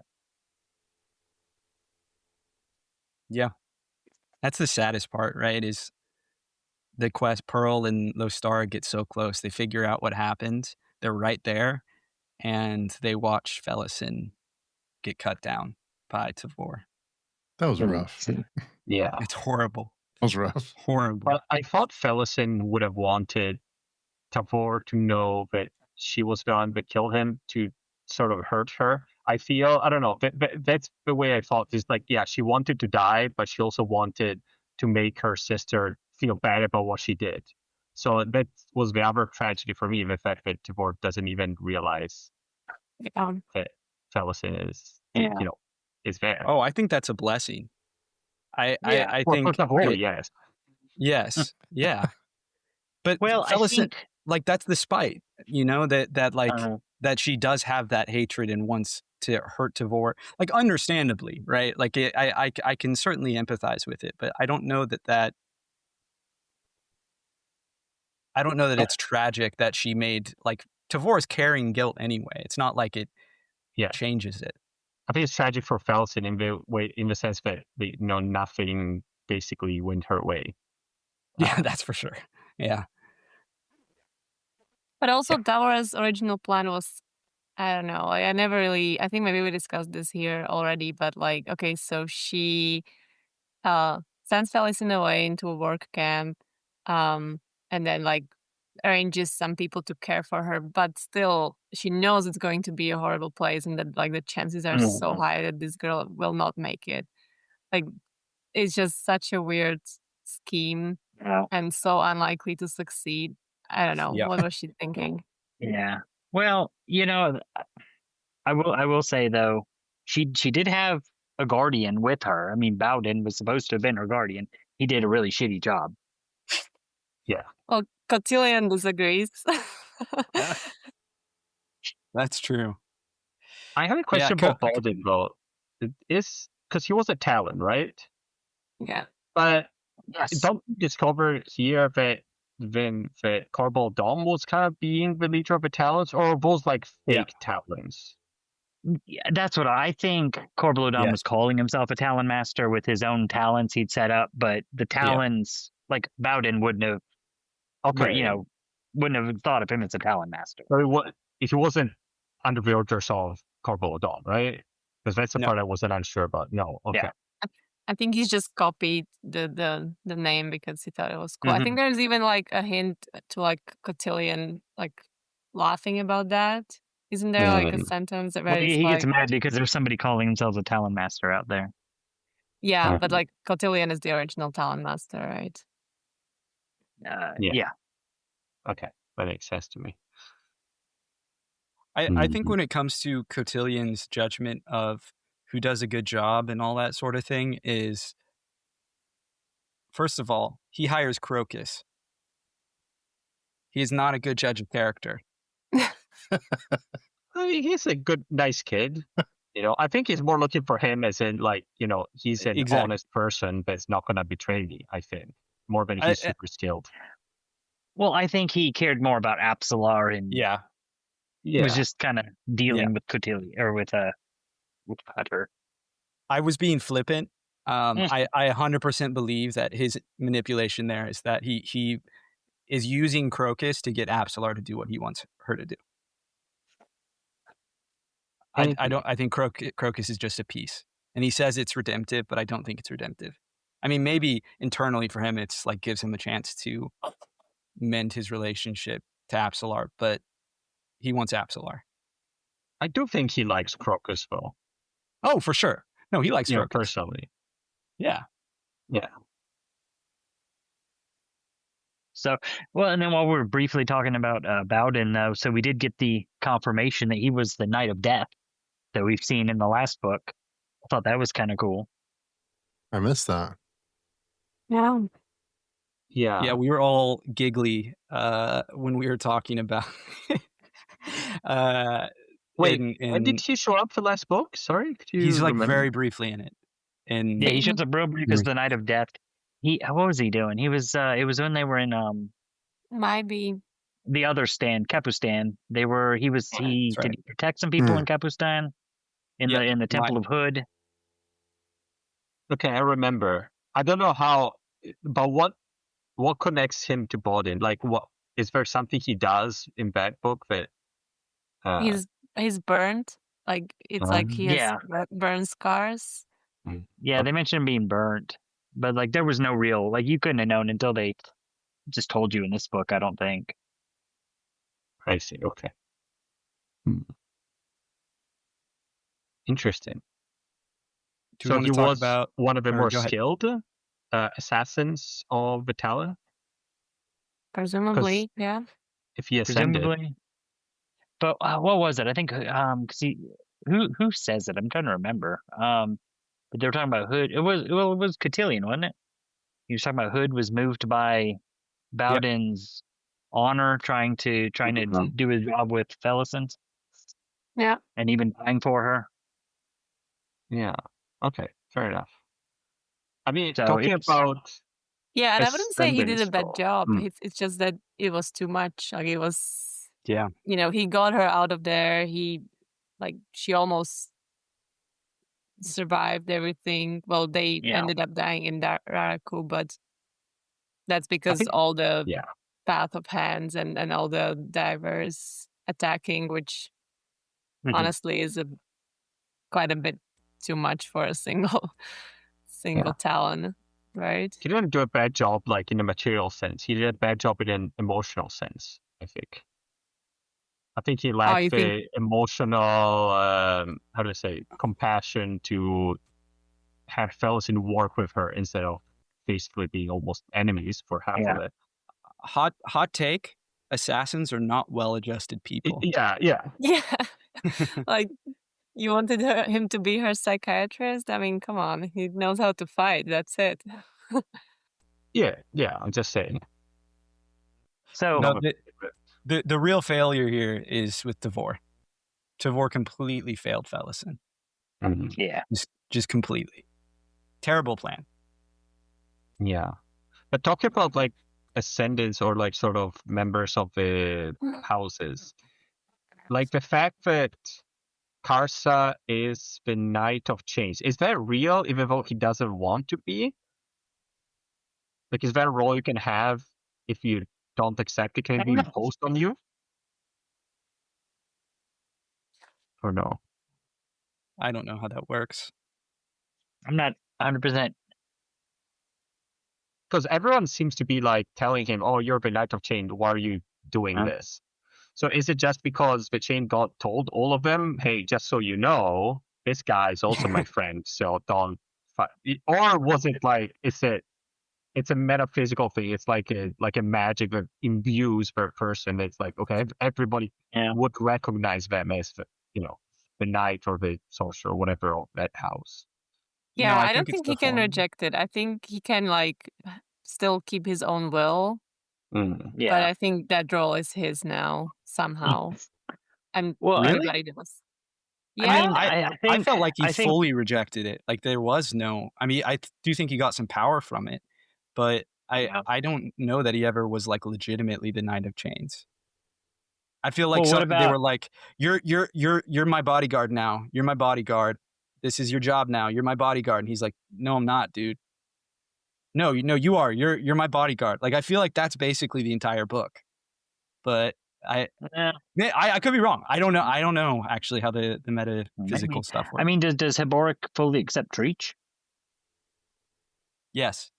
Yeah. That's the saddest part, right? Is the quest. Pearl and Lostar get so close. They figure out what happened. They're right there, and they watch Felsin get cut down by Tavor. That was rough. Yeah. It's horrible. That was rough. Horrible. Well, I thought Felsin would have wanted Tavor to know that she was the one that killed him, to sort of hurt her. I don't know, that's the way I thought. Is like, she wanted to die, but she also wanted to make her sister feel bad about what she did. So that was the other tragedy for me, the fact that Tavor doesn't even realize Yeah. that Felicin is, Yeah. is there. Oh, I think that's a blessing. I For think Tavor, yes. yes, yeah. But Well, I Felicin, think like that's the spite, that she does have that hatred and wants to hurt Tavor, like understandably, right? Like I can certainly empathize with it, but I don't know that it's tragic that she made, like, Tavor is carrying guilt anyway. It's not like it changes it. I think it's tragic for Felicin in the sense that nothing basically went her way. Yeah, that's for sure. Yeah. But also Tavor's original plan was, I don't know, I think maybe we discussed this here already, but like, okay, so she sends Felicin away into a work camp, and then like arranges some people to care for her, but still she knows it's going to be a horrible place and that like the chances are so high that this girl will not make it. Like, it's just such a weird scheme and so unlikely to succeed. I don't know. Yeah. What was she thinking? Yeah. Well, I will say though, she did have a guardian with her. I mean, Bowden was supposed to have been her guardian. He did a really shitty job. Yeah. Well, Cotillion disagrees. That's true. I have a question about Bowden though. Is because he was a Talon, right? Yeah. But Yes. don't we discover here that Corporal Dom was kind of being the leader of the Talons, or were those like fake Talons? Yeah, that's what I think. Corporal Dom was calling himself a Talon Master with his own talents he'd set up, but the Talons, like Bowden, wouldn't have. Wouldn't have thought of him as a Talon Master. If he wasn't under the orders of Corporal Dom, right? Because that's the part I wasn't unsure about. No, okay. Yeah. I think he's just copied the name because he thought it was cool. I think there's even like a hint to like Cotillion like laughing about that. Isn't there like a sentence where he gets mad because there's somebody calling themselves a Talon Master out there. Yeah, but like Cotillion is the original Talon Master, right? Yeah. Okay, that makes sense to me. I think when it comes to Cotillion's judgment of who does a good job and all that sort of thing is, first of all, he hires Crocus. He is not a good judge of character. I mean, he's a good, nice kid. I think he's more looking for him as in like, he's an honest person that's not going to betray me, I think. More than he's super skilled. Well, I think he cared more about Apsalar and was just kind of dealing with Cotillion or with Putter. I was being flippant. I 100% believe that his manipulation there is that he is using Crocus to get Apsalar to do what he wants her to do. I think Crocus is just a piece, and he says it's redemptive, but I don't think it's redemptive. I mean, maybe internally for him, it's like gives him a chance to mend his relationship to Apsalar, but he wants Apsalar. I do think he likes Crocus, though. Oh, for sure. No, he likes Crocus personally. Yeah. So, well, and then while we were briefly talking about Bowden, though, so we did get the confirmation that he was the Knight of Death that we've seen in the last book. I thought that was kind of cool. I missed that. Yeah. Yeah, we were all giggly when we were talking about. Wait, when did he show up for last book? Sorry, he's like very briefly in it. And he shows up real brief as the Knight of Death. What was he doing? He was. It was when they were in might be the other stand, Capustan. Did he protect some people in Capustan in the Temple of Hood? Okay, I remember. I don't know how, but what connects him to Bowden? Like, what is there something he does in that book that he's burnt? Like it's like he has burn scars. Yeah, they mentioned him being burnt, but like there was no real, like you couldn't have known until they just told you in this book. I don't think. I see. Okay. Interesting. So he was one of the more skilled assassins of the Talon? Presumably, yeah. if he ascended. Presumably. But what was it? I think because who says it? I'm trying to remember. But they were talking about Hood. It was Cotillion, wasn't it? He was talking about Hood was moved by Bowden's honor, trying to do his job with Felicent. Yeah. And even dying for her. Yeah. Okay. Fair enough. I mean, So talking about Yeah, and I wouldn't say he did a ascendance, bad though. job. It's just that it was too much. Like it was, Yeah. he got her out of there. She almost survived everything. Well, they ended up dying in Raraku, but that's because all the path of hands and all the divers attacking, which honestly is quite a bit too much for a single talon, right? He didn't do a bad job like in a material sense. He did a bad job in an emotional sense, I think. I think he lacked the emotional, how do I say, compassion to have Felicent work with her instead of basically being almost enemies for half of it. Hot take: assassins are not well-adjusted people. Yeah. Like, you wanted him to be her psychiatrist? I mean, come on, he knows how to fight. That's it. Yeah. I'm just saying. So no, the real failure here is with Tavor. Tavor completely failed Felicent. Yeah, just completely. Terrible plan. Yeah, but talking about like ascendants or like sort of members of the houses, like the fact that Karsa is the Knight of Change, is that real even though he doesn't want to be? Like, is that a role you can have if you don't accept it? Can it be imposed on you? Or no? I don't know how that works. I'm not 100%. Because everyone seems to be like telling him, "Oh, you're the Knight of Change. Why are you doing this?" So is it just because the Chain God told all of them, "Hey, just so you know, this guy is also my friend, so don't fight"? Or was it like it's a metaphysical thing? It's like a magic that imbues the person. It's like, okay, everybody would recognize them as the knight or the sorcerer or whatever of that house. Yeah, I don't think he can reject it. I think he can like still keep his own will. Yeah, but I think that role is his now somehow, and everybody does. Yeah, I mean, I felt like he fully rejected it. Like there was no. I mean, I do think he got some power from it, but I don't know that he ever was like legitimately the Knight of Chains. I feel like they were like, you're my bodyguard now. You're my bodyguard. This is your job now. You're my bodyguard. And he's like, no, I'm not, dude. No, you are. You're my bodyguard. Like I feel like that's basically the entire book. But I could be wrong. I don't know. I don't know actually how the metaphysical stuff works. I mean, does Heboric fully accept Treach? Yes,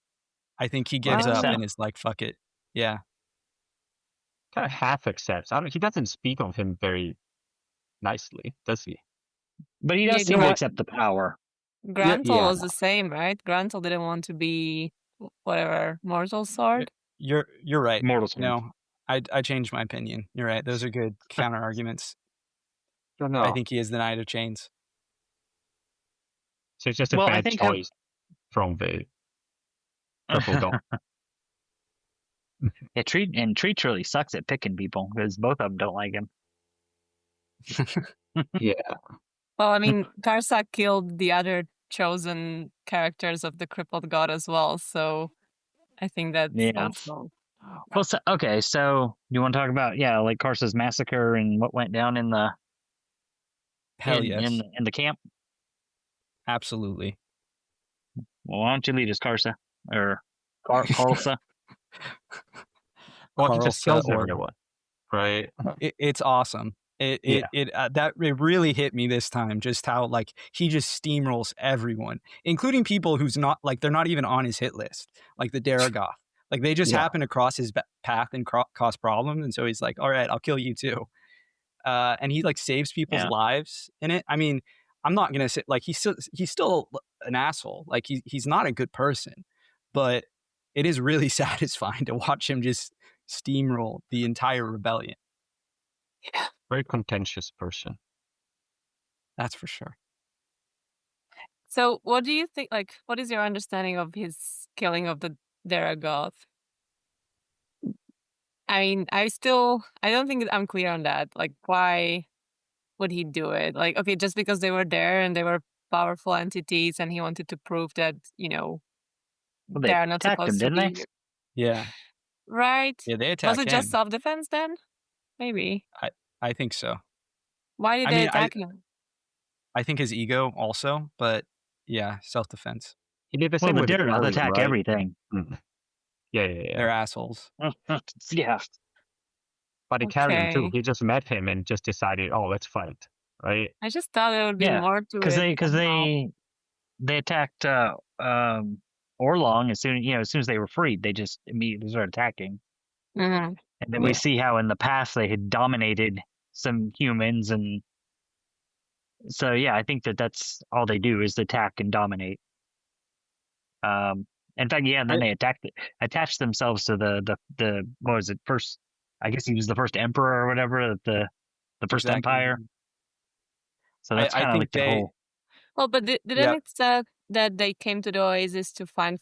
I think he gives up and is like, fuck it. Yeah. Kind of half accepts. He doesn't speak of him very nicely, does he? But he does seem to accept the power. Grantel was the same, right? Grantel didn't want to be whatever mortal sword. You're right. Mortal sword. No, I changed my opinion. You're right. Those are good counter arguments. No. I think he is the Knight of Chains. So it's just a bad choice from the Purple Dog. Yeah, Treach really sucks at picking people because both of them don't like him. Yeah. Well, I mean, Karsa killed the other chosen characters of the crippled god as well, so I think that's also... Well, so you want to talk about like Karsa's massacre and what went down in the in the camp? Absolutely. Well, why don't you lead us, Karsa or Karlsa? Well, he just kills everyone, right? It's awesome. It really hit me this time, just how like he just steamrolls everyone, including people who's not like they're not even on his hit list, like the Daragoth. Like they just happen to cross his path and cause problems, and so he's like, "All right, I'll kill you too." And he like saves people's lives in it. I mean, I'm not gonna say like he's still an asshole. Like he's not a good person, but it is really satisfying to watch him just steamroll the entire rebellion. Very contentious person. That's for sure. So what do you think, like, what is your understanding of his killing of the Daragoth? I mean, I don't think I'm clear on that. Like, why would he do it? Like, okay, just because they were there and they were powerful entities and he wanted to prove that, Well, they are not attacked him, supposed to didn't be. they? Yeah. Right? Yeah, they Was attack it just him. self-defense then? Maybe. I think so. Why did I they mean, attack him? I think his ego also, but yeah, self-defense. He did the Well, same the with Daredevil Ikarian, attack right? everything. Yeah. They're assholes. Yeah. But Ikarian too. Okay. He just met him and just decided, oh, let's fight, right? I just thought there would be Yeah, more to it. because somehow. they attacked Orlong as soon as they were freed, they just immediately started attacking. Mhm. And then we Yeah. see how in the past they had dominated some humans, and so yeah, I think that's all they do is attack and dominate. In fact, yeah, and then they attached themselves to the what was it, first? I guess he was the first emperor or whatever, the first Exactly. empire. So that's I kind of think like the whole. Well, but didn't Yep. it say that they came to the Oasis to find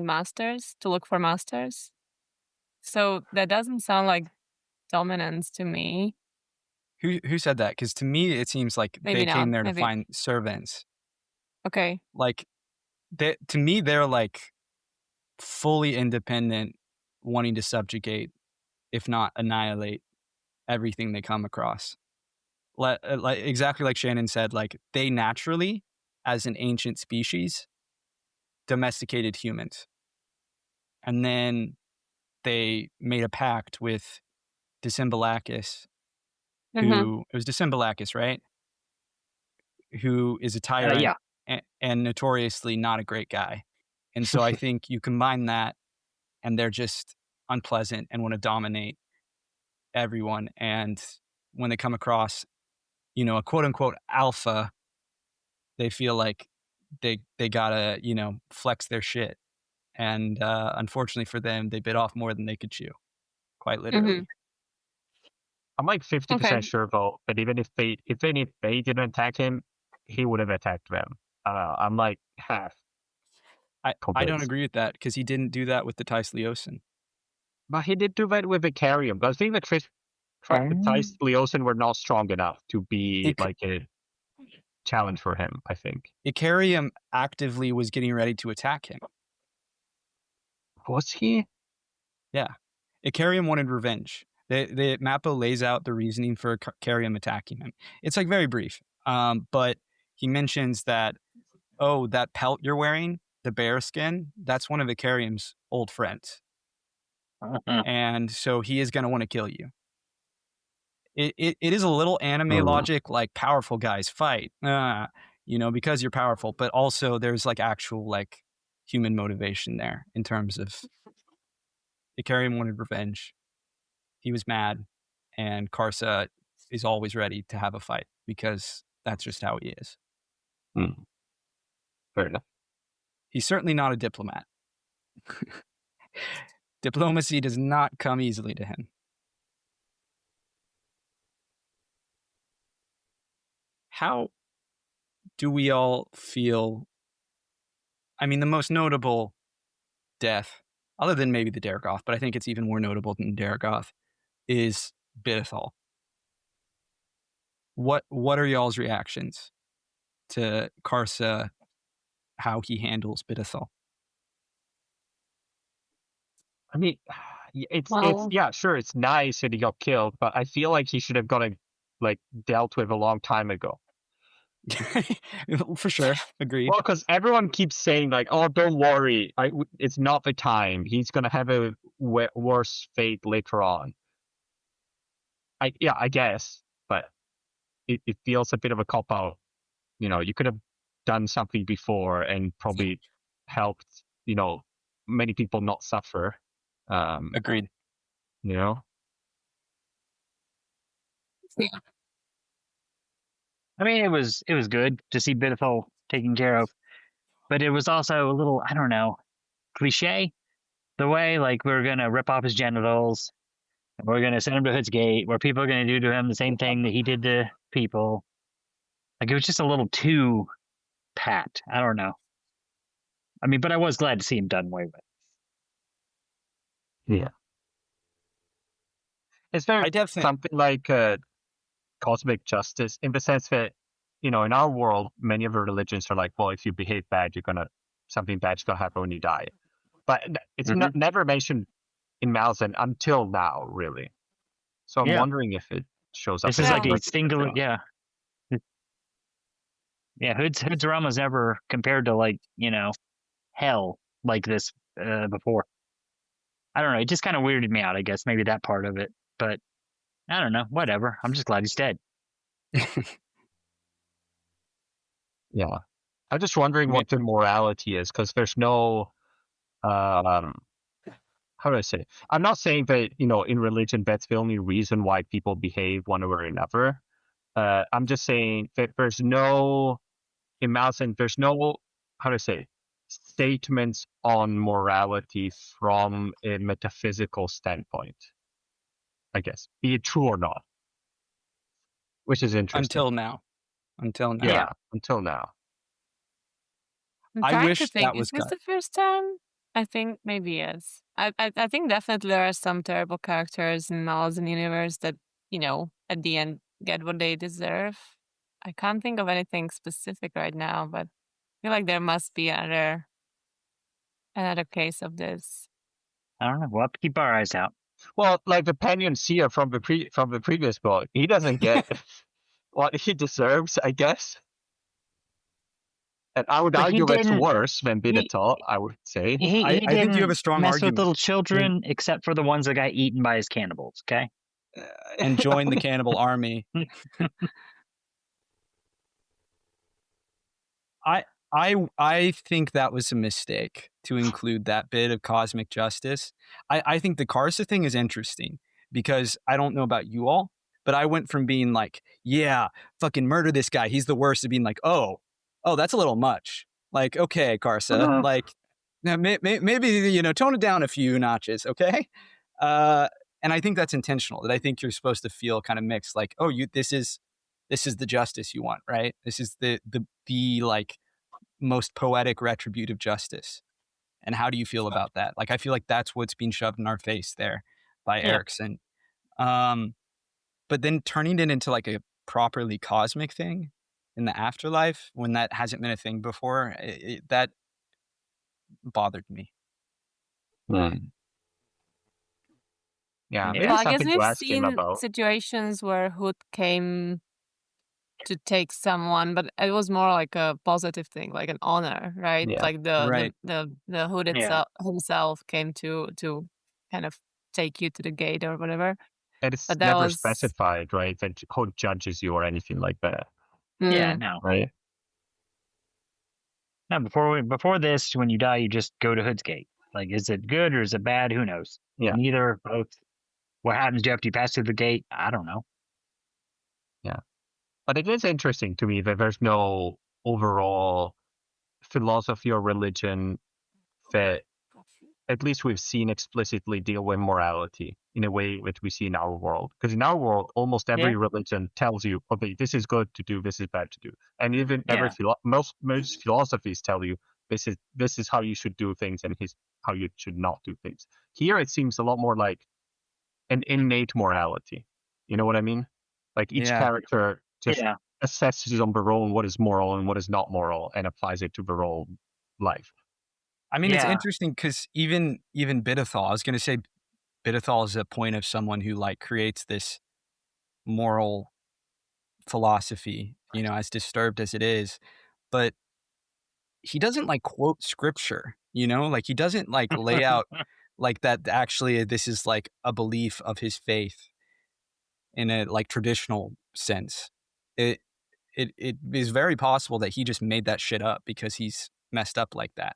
masters, to look for masters? So that doesn't sound like dominance to me. Who said that? Because to me, it seems like Maybe they came not. there to Maybe. find servants. Okay. Like, to me, they're like fully independent, wanting to subjugate, if not annihilate, everything they come across. Like exactly like Shannon said, like they naturally, as an ancient species, domesticated humans, and then they made a pact with Decembalakis, who it was Decembalakis, right? Who is a tyrant Yeah. and notoriously not a great guy. And so I think you combine that, and they're just unpleasant and want to dominate everyone. And when they come across, a quote unquote alpha, they feel like they gotta, flex their shit. And unfortunately for them, they bit off more than they could chew, quite literally. I'm like 50% sure though that even if they didn't attack him, he would have attacked them. I'm like half. I don't convinced. agree with that because he didn't do that with the Thais Leosin. But he did do that with Vicarium. I think the Thais Leosin were not strong enough to be like a challenge for him, I think. Ikarium actively was getting ready to attack him. Was he? Yeah. Ikarium wanted revenge. The Mappo lays out the reasoning for Ikarium attacking him. It's like very brief. But he mentions that, that pelt you're wearing, the bear skin, that's one of Ikarium's old friends. And so he is going to want to kill you. It is a little anime logic, like powerful guys fight, because you're powerful, but also there's like actual like human motivation there in terms of Ikarium wanted revenge. He was mad, and Karsa is always ready to have a fight because that's just how he is. Fair enough. He's certainly not a diplomat. Diplomacy does not come easily to him. How do we all feel? I mean, the most notable death, other than maybe the Daragoth, but I think it's even more notable than Daragoth, is Bidethal. What are y'all's reactions to Karsa, how he handles Bidethal? I mean, it's sure, it's nice that he got killed, but I feel like he should have gotten like dealt with a long time ago. For sure, agreed. Well, because everyone keeps saying like, "Oh, don't worry, it's not the time. He's gonna have a worse fate later on." I guess, but it feels a bit of a cop out. You could have done something before and probably helped many people not suffer. Agreed. I mean, it was good to see Bidethal taken care of, but it was also a little, I don't know, cliche. the way like we're gonna rip off his genitals, and we're gonna send him to Hood's Gate, where people are gonna do to him the same thing that he did to people. Like it was just a little too pat. I don't know. I mean, but I was glad to see him done away with. Yeah. It's very I definitely something like cosmic justice in the sense that, in our world, many of the religions are like, well, if you behave bad, something bad's gonna happen when you die. But it's never mentioned in Malazan until now, really. So I'm wondering if it shows up. This is like a literature single, now. yeah. Yeah, Hood's realm was never compared to like, hell like this before. I don't know. It just kind of weirded me out, I guess. Maybe that part of it. But I don't know. Whatever. I'm just glad he's dead. Yeah. I'm just wondering what the morality is, because there's no how do I say it? I'm not saying that, in religion that's the only reason why people behave one way or another. I'm just saying that there's no, in Malazan, there's no, how do I say it? Statements on morality from a metaphysical standpoint, I guess, be it true or not, which is interesting. Until now. Yeah, until now. I'm I trying wish to think, that was is this cut. the first time? I think maybe yes. I think definitely there are some terrible characters in Malazan universe that, at the end get what they deserve. I can't think of anything specific right now, but I feel like there must be another case of this. I don't know. We'll have to keep our eyes out. Well, like the Penyon Seer from the previous book, he doesn't get what he deserves, I guess. And I would But he argue that's didn't- worse than Binatal, I would say. I think you have a strong mess argument. with little children, except for the ones that got eaten by his cannibals. Okay. And join the cannibal army. I think that was a mistake to include that bit of cosmic justice. I think the Karsa thing is interesting because I don't know about you all, but I went from being like, yeah, fucking murder this guy, he's the worst, to being like, oh, that's a little much. Like, okay, Karsa, like, maybe, tone it down a few notches, okay? And I think that's intentional, that I think you're supposed to feel kind of mixed, like, oh, this is the justice you want, right? This is the like most poetic retributive justice. And how do you feel about that? Like, I feel like that's what's being shoved in our face there by Erikson. But then turning it into like a properly cosmic thing in the afterlife, when that hasn't been a thing before, that bothered me. Yeah, maybe Well, I guess something to we've ask him seen about. situations where Hood came to take someone, but it was more like a positive thing, like an honor, right? Yeah. Like Right. the Hood itself himself came to kind of take you to the gate or whatever. And it's But that never was specified, right? That who judges you or anything like that, Yeah, no. right? No, before this, when you die, you just go to Hood's Gate. Like, is it good or is it bad? Who knows? Yeah. Neither, both. What happens after you pass through the gate? I don't know. Yeah. But it is interesting to me that there's no overall philosophy or religion that at least we've seen explicitly deal with morality in a way that we see in our world. Because in our world, almost every religion tells you, okay, this is good to do, this is bad to do. And even most philosophies tell you this is how you should do things and how you should not do things. Here it seems a lot more like an innate morality. You know what I mean? Like each character just assesses on their own what is moral and what is not moral and applies it to their own life. I mean, it's interesting because even Bitathal, I was going to say Bitathal is a point of someone who like creates this moral philosophy, as disturbed as it is, but he doesn't like quote scripture, like he doesn't like lay out like that actually this is like a belief of his faith in a like traditional sense. It is very possible that he just made that shit up because he's messed up like that.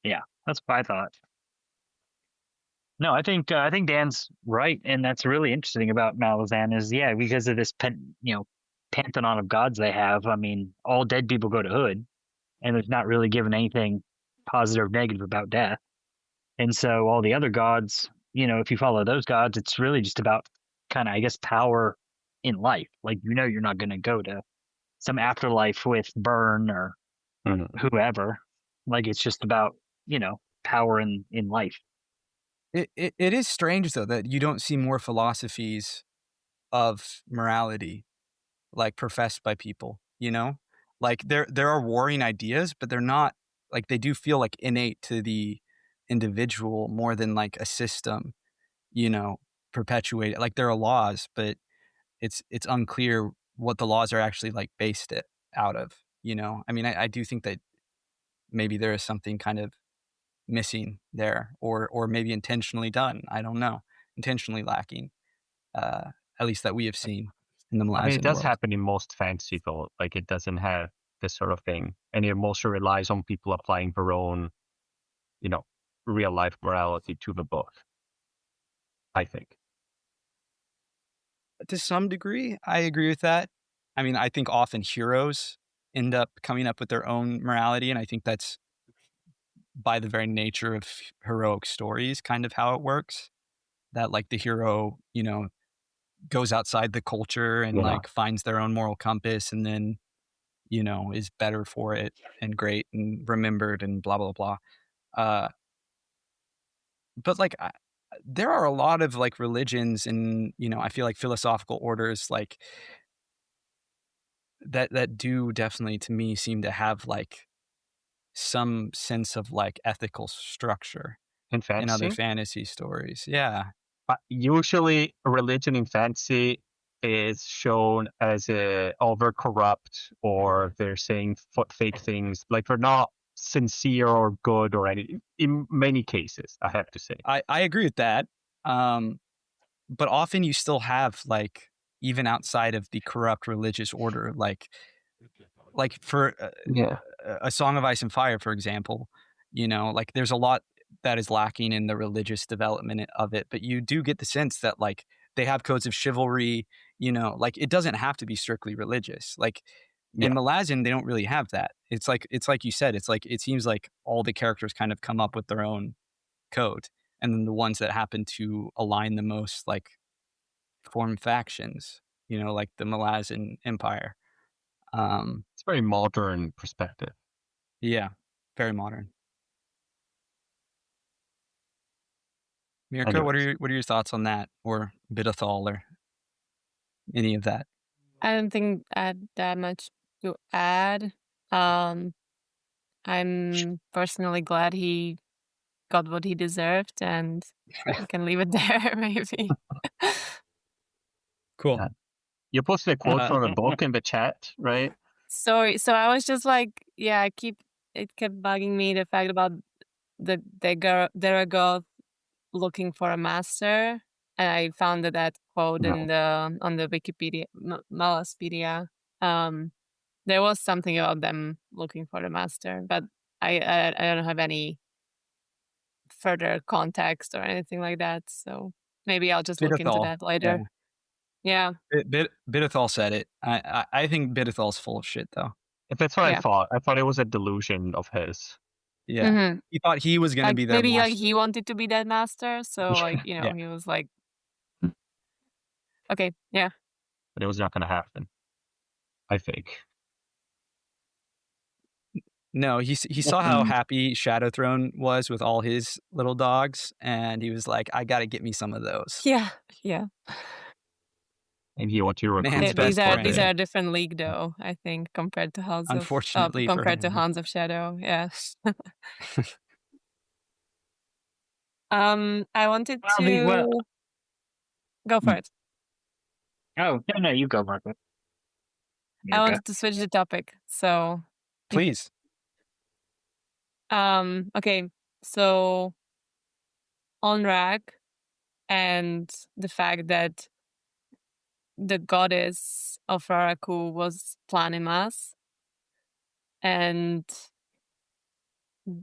Yeah, that's what I thought. No, I think Dan's right, and that's really interesting about Malazan is because of this pantheon of gods they have. I mean, all dead people go to Hood, and there's not really given anything positive or negative about death. And so all the other gods, if you follow those gods, it's really just about kind of, I guess, power in life. Like, you're not going to go to some afterlife with Burn or whoever. Like, it's just about, power in life. It is strange though that you don't see more philosophies of morality like professed by people, like there are warring ideas, but they're not like, they do feel like innate to the individual more than like a system, perpetuated. Like there are laws, but it's unclear what the laws are actually like based it out of, I mean, I do think that maybe there is something kind of missing there, or maybe intentionally done. I don't know, intentionally lacking, at least that we have seen in the Malazan I mean, it does world. happen in most fantasy, though. Like, it doesn't have this sort of thing, and it mostly relies on people applying their own, real life morality to the book, I think. To some degree, I agree with that. I mean, I think often heroes end up coming up with their own morality, and I think that's by the very nature of heroic stories kind of how it works. That like the hero, goes outside the culture and like finds their own moral compass, and then, is better for it and great and remembered and blah blah blah. But like there are a lot of like religions and, I feel like philosophical orders like that do definitely to me seem to have like some sense of like ethical structure In in other fantasy, fantasy stories. Yeah. usually religion in fantasy is shown as over corrupt, or they're saying fake things. Like, they're not sincere or good or any. In many cases, I have to say. I agree with that. But often you still have like, even outside of the corrupt religious order, like for a Song of Ice and Fire, for example, like there's a lot that is lacking in the religious development of it, but you do get the sense that like they have codes of chivalry, like it doesn't have to be strictly religious. Like in Malazan, they don't really have that. It's like you said, it's like, it seems like all the characters kind of come up with their own code, and then the ones that happen to align the most like form factions, like the Malazan Empire. It's a very modern perspective. Yeah, very modern. Mirko, what are your thoughts on that, or Bidethal, or any of that? I don't think I had that much to add. I'm personally glad he got what he deserved, and we can leave it there, maybe. Cool. You posted a quote from a book in the chat, right? So I was just like, yeah, it kept bugging me, the fact about there are girls looking for a master, and I found that quote on the Wikipedia, Malaspedia. There was something about them looking for the master, but I don't have any further context or anything like that. So maybe I'll just look into that later. Yeah. Bidethal said it. I think Bidethal's full of shit, though. If that's what I thought. I thought it was a delusion of his. Yeah. Mm-hmm. He thought he was going to be their maybe master. like he wanted to be that master, so like, he was like, okay, yeah. But it was not going to happen, I think. No, he saw how happy Shadow Throne was with all his little dogs, and he was like, I got to get me some of those. Yeah. And he wanted to recruit. These are a different league, though, I think, compared to Hounds Unfortunately, compared to Hounds of Shadow. Yeah. I wanted to go for it. Oh, no, you go, Margaret. I wanted to switch the topic, so please. Okay, so Onrag and the fact that the goddess of Raraku was Planimas, and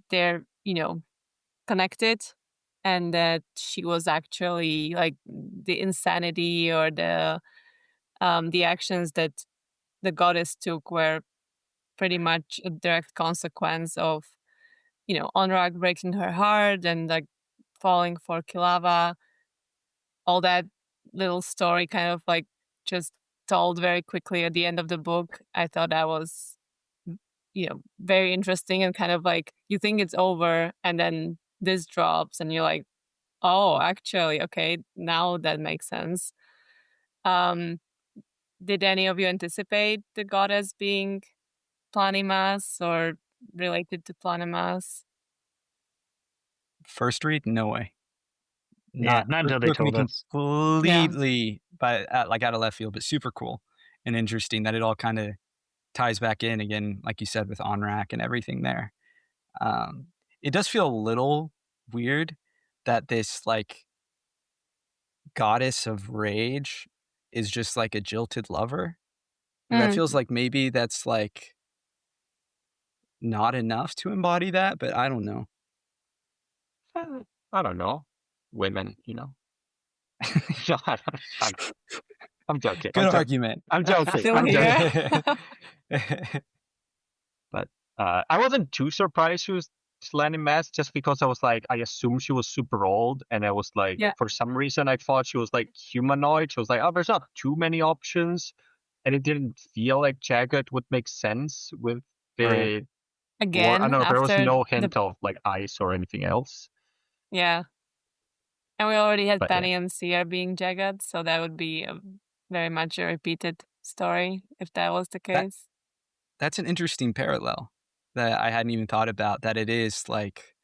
they're, connected, and that she was actually like the insanity or the actions that the goddess took were pretty much a direct consequence of, Onrag breaking her heart and like falling for Kilava, all that little story kind of like just told very quickly at the end of the book. I thought that was, very interesting, and kind of like you think it's over and then this drops and you're like, oh, actually, okay, now that makes sense. Did any of you anticipate the goddess being Planimas or related to Planimas? First read, no way. Not until they took me told us. completely by like out of left field, but super cool and interesting that it all kind of ties back in again, like you said, with Onrak and everything there. It does feel a little weird that this like goddess of rage is just like a jilted lover. That feels like maybe that's like not enough to embody that, but I don't know. I don't know. Women, No, I'm joking. Good argument. I'm joking. Still I'm here. joking. But I wasn't too surprised she was landing mass, just because I was like, I assumed she was super old, and I was like, Yeah. for some reason I thought she was like humanoid. She was like, oh, there's not too many options, and it didn't feel like Jagged would make sense with the Right. Again, I don't know. There was after no hint of like ice or anything else. Yeah. And we already had But, Penny and Seer being Jagged, so that would be very much a repeated story if that was the case. That's an interesting parallel that I hadn't even thought about, that it is like,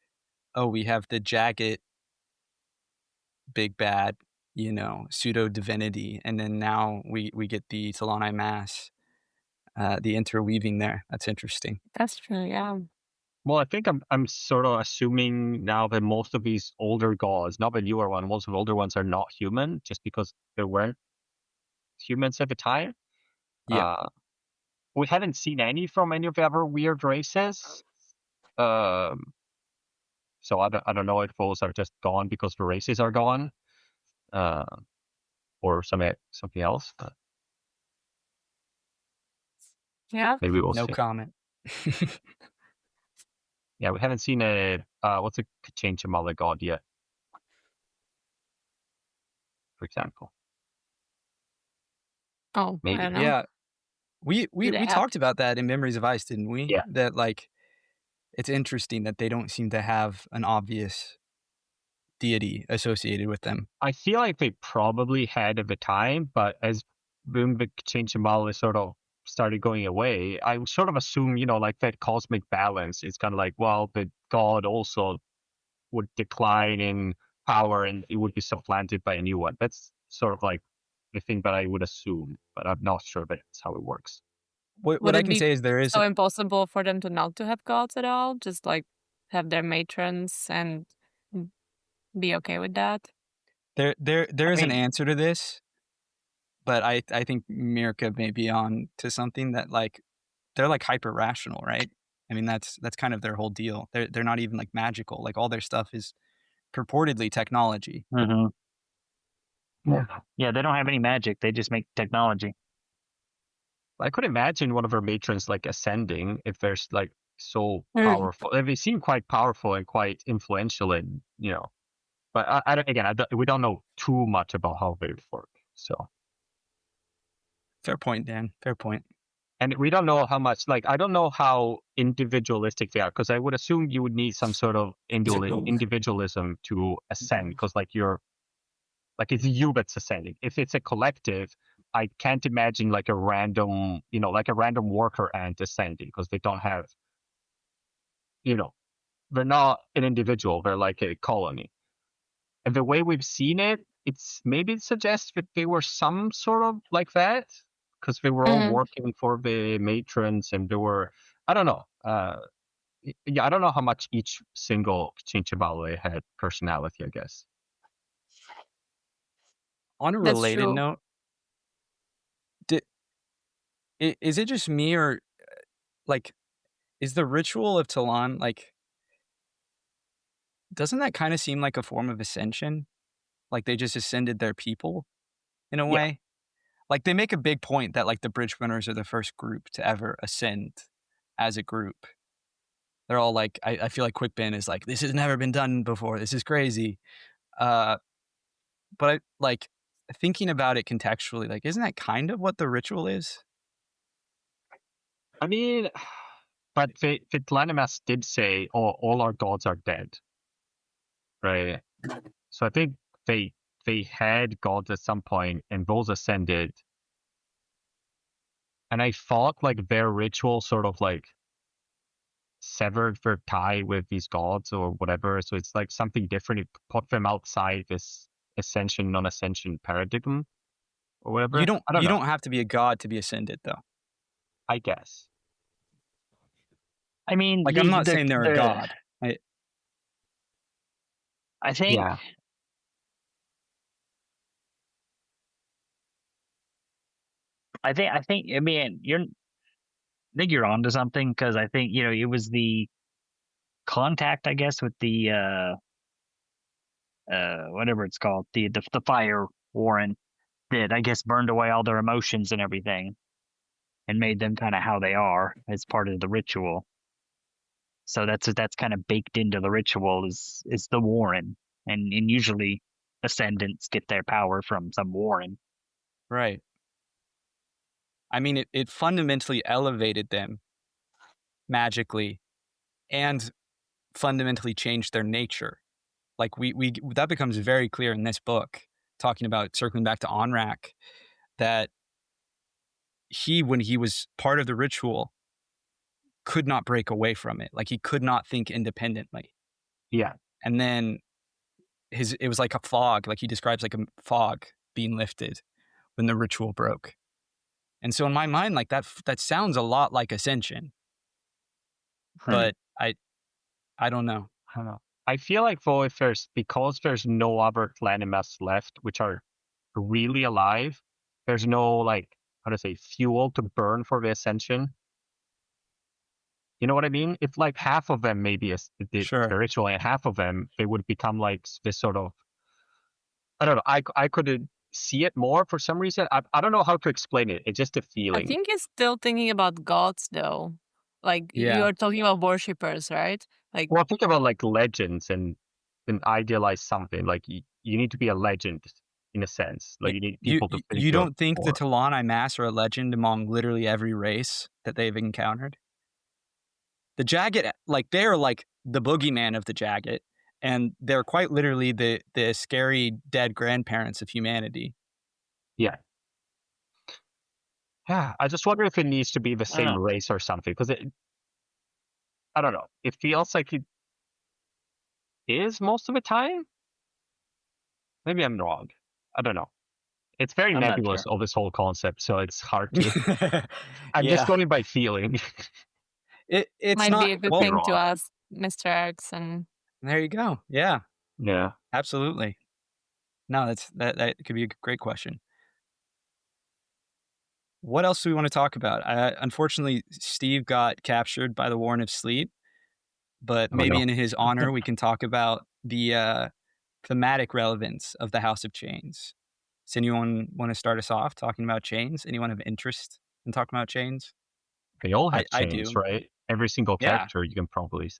oh, we have the Jagged big bad, pseudo divinity, and then now we get the Talani Mass, the interweaving there. That's interesting. That's true, yeah. Well, I think I'm sort of assuming now that most of these older gods, not the newer one, most of the older ones are not human, just because there weren't humans at the time. Yeah. We haven't seen any from any of the other weird races. So I don't know if those are just gone because the races are gone, or something else. But Yeah. maybe we'll No see. comment. Yeah, we haven't seen what's a change of mother god yet, for example. Oh, Maybe. I don't know. Yeah. We they have? talked about that in Memories of Ice, didn't we? Yeah. That like it's interesting that they don't seem to have an obvious deity associated with them. I feel like they probably had at the time, but as the change of model is sort of started going away, I sort of assume, like that cosmic balance is kind of like, well, the god also would decline in power and it would be supplanted by a new one. That's sort of like the thing that I would assume, but I'm not sure that's how it works. What Would I it can be say is there is so impossible for them to not to have gods at all? Just like have their matrons and be okay with that? there is an mean- answer to this, but I think Mirka may be on to something that like they're like hyper rational, right? I mean that's kind of their whole deal. They're not even like magical. Like all their stuff is purportedly technology. Mhm. Yeah. Yeah, they don't have any magic. They just make technology. I could imagine one of her matrons like ascending if there's like so Mm. powerful. They seem quite powerful and quite influential, and But we don't know too much about how they work. So Fair point, Dan. Fair point. and we don't know how much. Like I don't know how individualistic they are, because I would assume you would need some sort of individualism to ascend, because it's you that's ascending. If it's a collective, I can't imagine like a random worker ant ascending, because they don't have, they're not an individual. They're like a colony. And the way we've seen it, it suggests that they were some sort of like that, because they were all working for the matrons, and they were, I don't know. I don't know how much each single Chinchabale had personality, I guess. On a That's related true. note, is it just me, or like is the ritual of Talon like, doesn't that kind of seem like a form of ascension? Like they just ascended their people in a Yeah. way? Like they make a big point that like the Bridge Runners are the first group to ever ascend as a group. they're all like, I feel like Quickbin is like, this has never been done before. This is crazy. But I, like, thinking about it contextually, like, isn't that kind of what the ritual is? I mean, but Vitlanemas did say, all our gods are dead, right? So I think they had gods at some point, and those ascended. And I thought like their ritual sort of like severed their tie with these gods or whatever. So it's like something different. It put them outside this ascension, non-ascension paradigm or whatever. You don't I don't you know. don't have to be a god to be ascended, though. I guess. I mean, Like, I'm not saying they're a god. I think. Yeah. I think. I mean, I think you're onto something, because I think, it was the contact, I guess, with the whatever it's called, the fire warren, that I guess burned away all their emotions and everything, and made them kind of how they are as part of the ritual. So that's kind of baked into the ritual is the warren, and usually ascendants get their power from some warren. Right. I mean, it fundamentally elevated them magically and fundamentally changed their nature. Like, we that becomes very clear in this book, talking about, circling back to Onrak, that when he was part of the ritual, could not break away from it. Like, he could not think independently. Yeah. And then it was like a fog, like he describes, like a fog being lifted when the ritual broke. And so in my mind, like, that sounds a lot like ascension. But I don't know. I don't know. I feel like though, because there's no other Clanimas left which are really alive, there's no like, how to say, fuel to burn for the ascension. You know what I mean? If like half of them maybe did Sure. the ritual, and half of them, they would become like this sort of, I don't know. I could see it more for some reason. I don't know how to explain it. It's just a feeling. I think he's still thinking about gods, though. Like, Yeah. you're talking about worshippers, right? Like, Well, think about like legends and idealize something. Like you need to be a legend in a sense. Like you need people to think you don't think the for. Talani Mass are a legend among literally every race that they've encountered? The Jagged, like, they're like the boogeyman of the Jagged, and they're quite literally the scary dead grandparents of humanity. Yeah. Yeah, I just wonder if it needs to be the same know. race or something, because I don't know. It feels like it is most of the time. Maybe I'm wrong. I don't know. It's very I'm not nebulous, sure. all this whole concept, so it's hard to. I'm Yeah. just going by feeling. It's might not. be a good Well, thing to wrong. ask Mr. Erikson. there you go. Yeah, Yeah. absolutely. No, that could be a great question. What else do we want to talk about? Unfortunately, Steve got captured by the Warren of Sleep, but Oh, maybe no. in his honor, we can talk about the thematic relevance of the House of Chains. Does anyone want to start us off talking about chains? Anyone have interest in talking about chains? They all have I chains, do. right? Every single Yeah. character, you can probably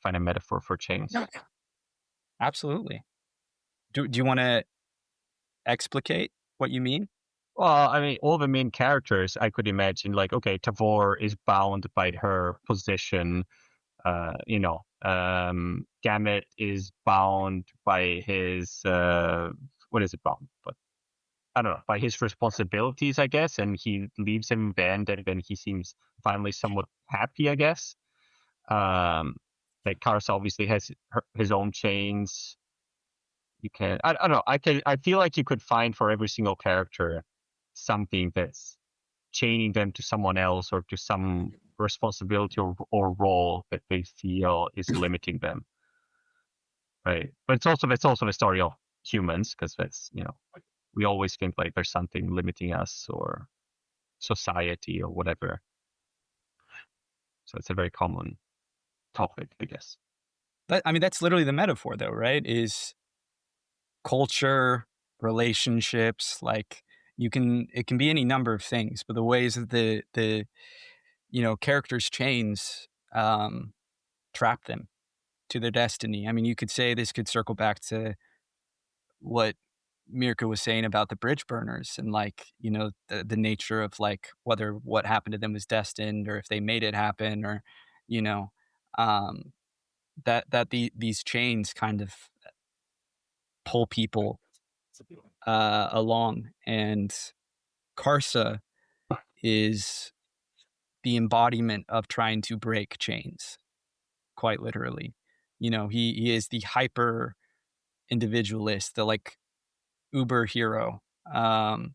find a metaphor for chains. Absolutely. Do you want to explicate what you mean? Well, I mean, all the main characters, I could imagine, like, okay, Tavor is bound by her position. Gamut is bound by his, what is it bound? But I don't know, by his responsibilities, I guess, and he leaves him banned, and then he seems finally somewhat happy, I guess. Like Kars obviously has his own chains. You can, I don't know, I feel like you could find for every single character something that's chaining them to someone else or to some responsibility or role that they feel is limiting them, right? But it's also the story of humans, because that's we always think like there's something limiting us or society or whatever. So it's a very common topic, I guess. I mean, that's literally the metaphor, though, right? Is culture, relationships, like it can be any number of things, but the ways that the characters chains trap them to their destiny. I mean, you could say this could circle back to what Mirka was saying about the bridge burners and like, you know, the nature of like whether what happened to them was destined or if they made it happen or, you know, um, these chains kind of pull people along. And Karsa is the embodiment of trying to break chains, quite literally. You know, he is the hyper individualist, the like uber hero. And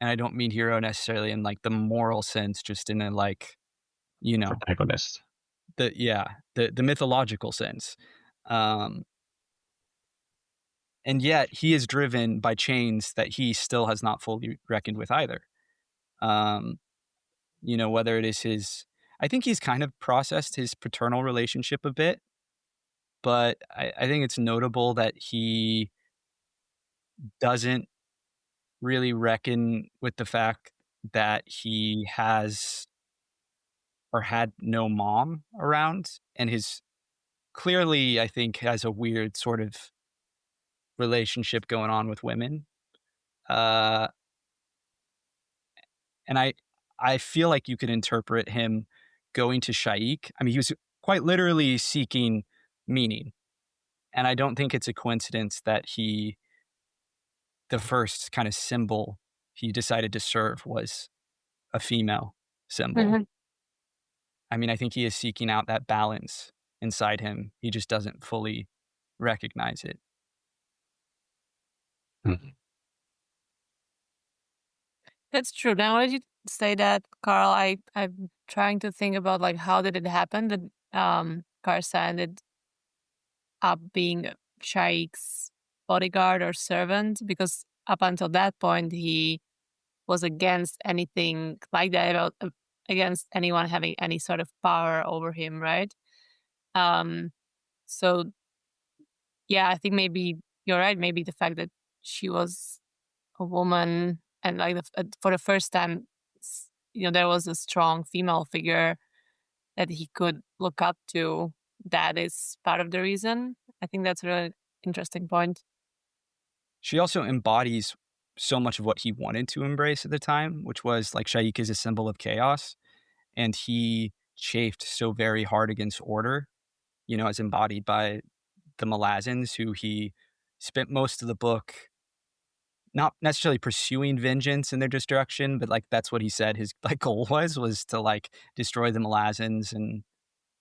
I don't mean hero necessarily in like the moral sense, just in a like, you know, Protagonist. the mythological sense. And yet he is driven by chains that he still has not fully reckoned with either. You know, whether it is I think he's kind of processed his paternal relationship a bit, but I think it's notable that he doesn't really reckon with the fact that he has or had no mom around, and his clearly, I think, has a weird sort of relationship going on with women. And I feel like you could interpret him going to Shaikh. I mean, he was quite literally seeking meaning. And I don't think it's a coincidence that the first kind of symbol he decided to serve was a female symbol. Mhm. I mean, I think he is seeking out that balance inside him. He just doesn't fully recognize it. That's true. Now that you say that, Carl, I'm trying to think about like how did it happen that Karsa ended up being Shaikh's bodyguard or servant, because up until that point he was against anything like that, against anyone having any sort of power over him, right? So yeah, I think maybe you're right. Maybe the fact that she was a woman and like for the first time, you know, there was a strong female figure that he could look up to. That is part of the reason. I think that's a really interesting point. She also embodies so much of what he wanted to embrace at the time, which was like Shaikh is a symbol of chaos. And he chafed so very hard against order, you know, as embodied by the Malazans, who he spent most of the book not necessarily pursuing vengeance in their destruction, but like that's what he said his like goal was to like destroy the Malazans and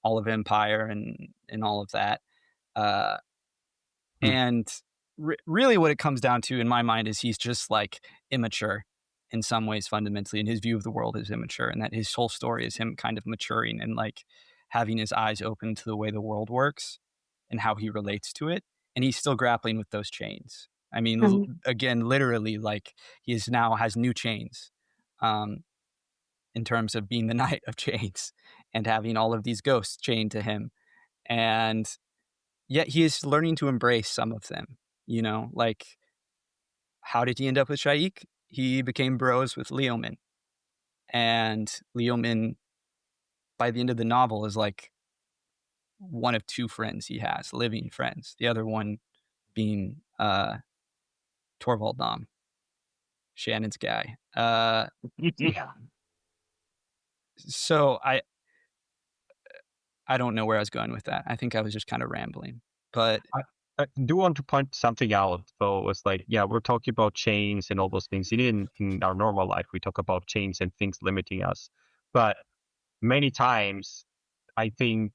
all of Empire and all of that. And really what it comes down to in my mind is he's just like immature in some ways fundamentally, and his view of the world is immature, and that his whole story is him kind of maturing and like having his eyes open to the way the world works and how he relates to it. And he's still grappling with those chains. I mean, again, literally, like he is now has new chains in terms of being the Knight of Chains and having all of these ghosts chained to him. And yet he is learning to embrace some of them, you know, like how did he end up with Shaikh? He became bros with Leomin. And Leomin, by the end of the novel, is like one of two friends he has, living friends. The other one being Torvald Dom, Shannon's guy. So I don't know where I was going with that. I think I was just kind of rambling. But I do want to point something out, though. It's like, yeah, we're talking about chains and all those things. In our normal life, we talk about chains and things limiting us. But many times, I think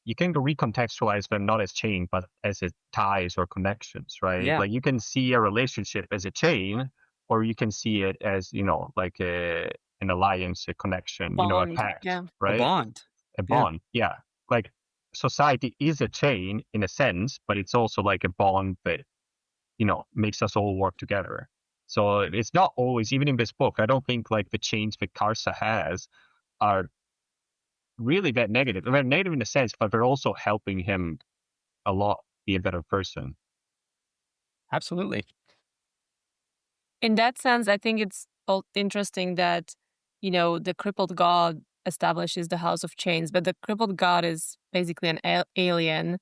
you can recontextualize them not as chain, but as ties or connections, right? Yeah. Like you can see a relationship as a chain, or you can see it as, you know, like an alliance, a connection, you know, a Bond, pact, yeah. right? A bond. A bond, yeah. Like society is a chain in a sense, but it's also like a bond that, you know, makes us all work together. So it's not always, even in this book, I don't think like the chains that Karsa has are really that negative. They're negative in a sense, but they're also helping him a lot be a better person. Absolutely. In that sense, I think it's interesting that, you know, the crippled god establishes the House of Chains, but the crippled god is basically an alien.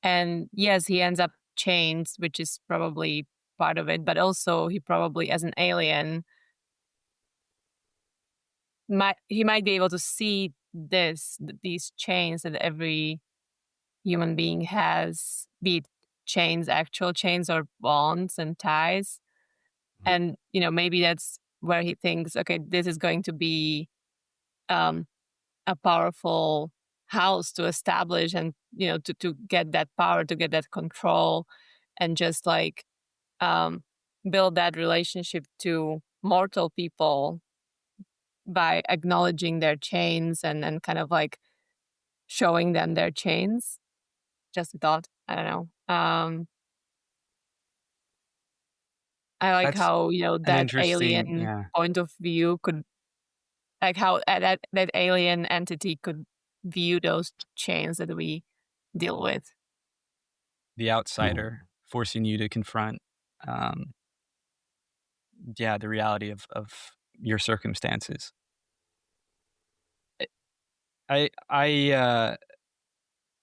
And yes, he ends up chained, which is probably part of it, but also he probably, as an alien, might be able to see these chains that every human being has, be it chains, actual chains, or bonds and ties. And, maybe that's where he thinks, okay, this is going to be a powerful house to establish, and, to get that power, to get that control, and just like build that relationship to mortal people by acknowledging their chains and kind of like showing them their chains. Just a thought. I don't know. I like That's how, an that interesting, alien yeah. point of view could, like how that alien entity could view those chains that we deal with. The outsider forcing you to confront, the reality of your circumstances. I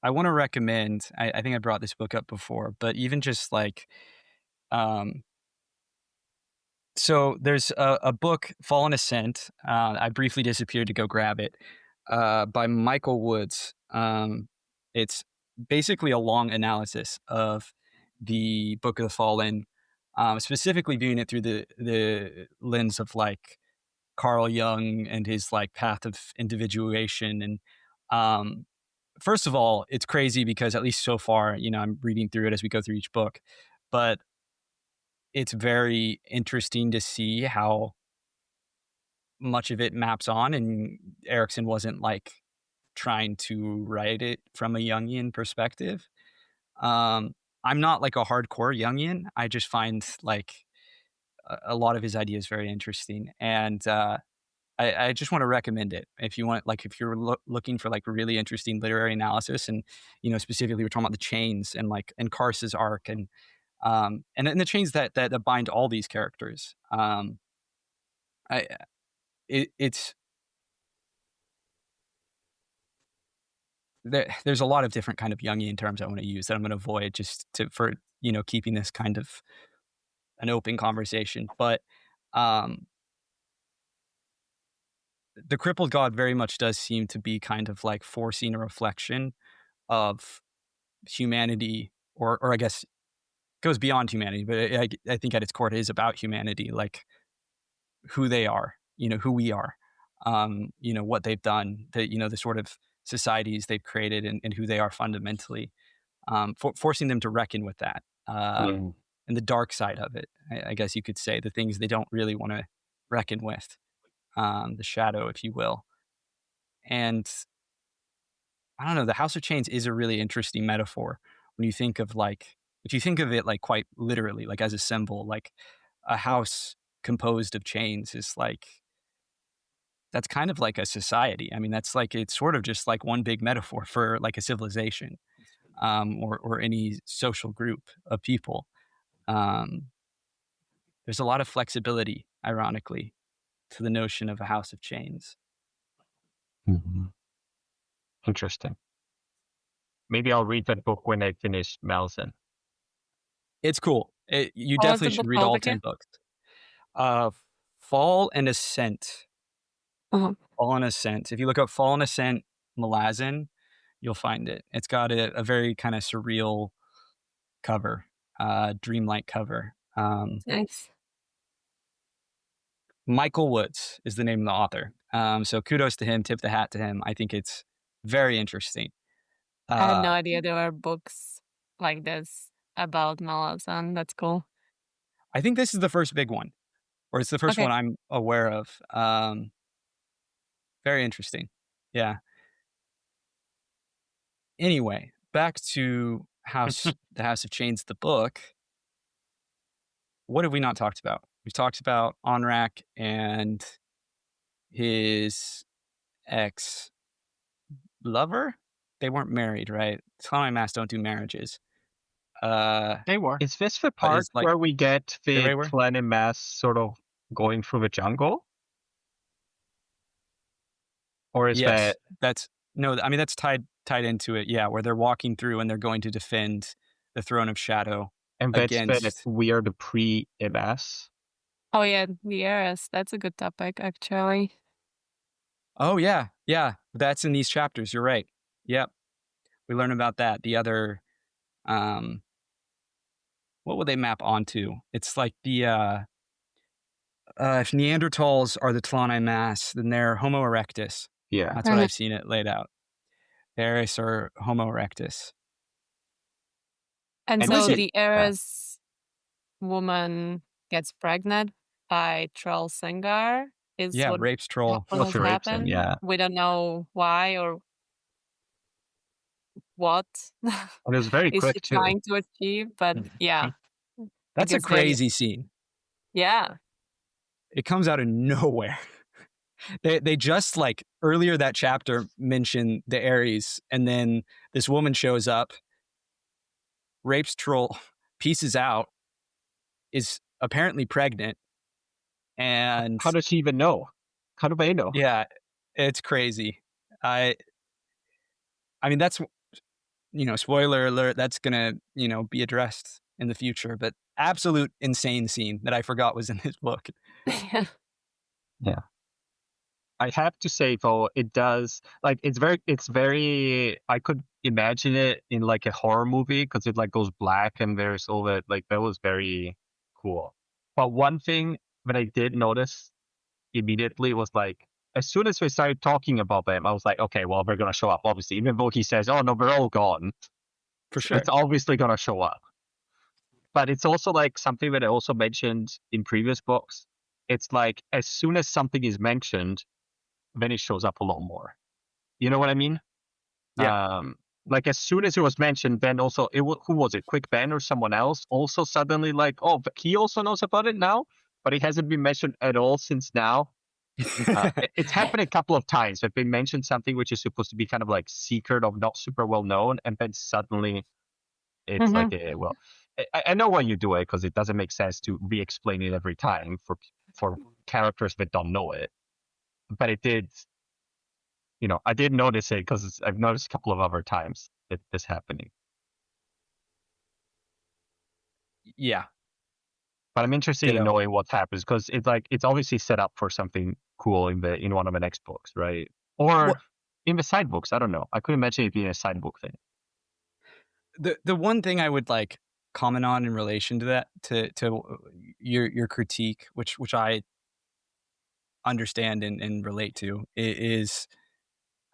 want to recommend. I think I brought this book up before, but even just like, so there's a book, Fallen Ascent. I briefly disappeared to go grab it, by Michael Woods. It's basically a long analysis of the Book of the Fallen, specifically viewing it through the lens of like Carl Jung and his like path of individuation. And first of all, it's crazy because at least so far, I'm reading through it as we go through each book, but it's very interesting to see how much of it maps on, and Erikson wasn't like trying to write it from a Jungian perspective. I'm not like a hardcore Jungian. I just find like a lot of his ideas very interesting, and I just want to recommend it if you want, like if you're looking for like really interesting literary analysis, and specifically we're talking about the chains and like and Kars's arc, and the chains that bind all these characters. It's there's a lot of different kind of Jungian terms I want to use that I'm going to avoid just for keeping this kind of an open conversation. But the crippled god very much does seem to be kind of like forcing a reflection of humanity, or I guess goes beyond humanity, but I think at its core it is about humanity, like who they are, who we are, what they've done, the sort of societies they've created, and who they are fundamentally, forcing them to reckon with that, and the dark side of it, I guess you could say, the things they don't really want to reckon with, the shadow, if you will. And I don't know, the House of Chains is a really interesting metaphor when you think of like, if you think of it like quite literally, like as a symbol, like a house composed of chains is like, that's kind of like a society. I mean, that's like, it's sort of just like one big metaphor for like a civilization, or any social group of people. There's a lot of flexibility, ironically, to the notion of a house of chains. Interesting. Maybe I'll read that book when I finish Malazan. It's cool. You What was definitely the should book read called all again? 10 books. Fall and Ascent. Uh-huh. Fall and Ascent. If you look up Fall and Ascent Malazan, you'll find it. It's got a very kind of surreal cover, dreamlike cover. Nice. Michael Woods is the name of the author. So kudos to him, tip the hat to him. I think it's very interesting. I had no idea there were books like this about Malazan. That's cool. I think this is the first big one, or it's the first Okay. one I'm aware of. Very interesting. Yeah. Anyway, back to the House of Chains, the book. What have we not talked about? We've talked about Onrak and his ex-lover. They weren't married, right? Climaxes don't do marriages. They were. Is this the But part it's like, where we get the they were? clan and mass sort of going through the jungle? Or is Yes, that that's tied into it. Yeah, where they're walking through and they're going to defend the throne of shadow and that's that against. we are the pre-MS? Oh yeah, the eras. That's a good topic, actually. Oh yeah, that's in these chapters. You're right. Yep, we learn about that. The other, what would they map onto? It's like the if Neanderthals are the Tlani mass, then they're Homo erectus. Yeah. That's what I've seen it laid out. Eris are Homo erectus. And And so is it- the Eris woman gets pregnant by Troll Sengar. Is Yeah, what rapes troll. what Well, has she rapes him, happened. yeah. We don't know why or what And it was very is she quick too. trying to achieve, but yeah. That's a guess they- crazy scene. Yeah. It comes out of nowhere. They just like earlier that chapter mentioned the Ares, and then this woman shows up, rapes troll, pieces out, is apparently pregnant, and How does she even know? How do they know? yeah, it's crazy. I mean that's, spoiler alert, that's gonna be addressed in the future, but absolute insane scene that I forgot was in his book. I have to say though, it does like it's very I could imagine it in like a horror movie because it like goes black and there's all that, like that was very cool. But one thing that I did notice immediately was like as soon as we started talking about them, I was like, okay, well they're gonna show up obviously. Even though he says, oh no, they're all gone. For So sure. it's obviously gonna show up. But it's also like something that I also mentioned in previous books. It's like as soon as something is mentioned, then it shows up a lot more. You know what I mean? Yeah. Like as soon as it was mentioned, then also who was it? Quick Ben or someone else? Also suddenly like, oh, but he also knows about it now, but it hasn't been mentioned at all since now. It's happened a couple of times. They've been mentioned something which is supposed to be kind of like secret or not super well known, and then suddenly it's like, well, I know why you do it because it doesn't make sense to re-explain it every time for characters that don't know it. But it did, I did notice it because I've noticed a couple of other times this happening. Yeah. But I'm interested in knowing what happens because it's obviously set up for something cool in one of the next books, right? Or in the side books. I don't know. I could imagine it being a side book thing. The one thing I would like comment on in relation to that, to your critique, which I understand and relate to, is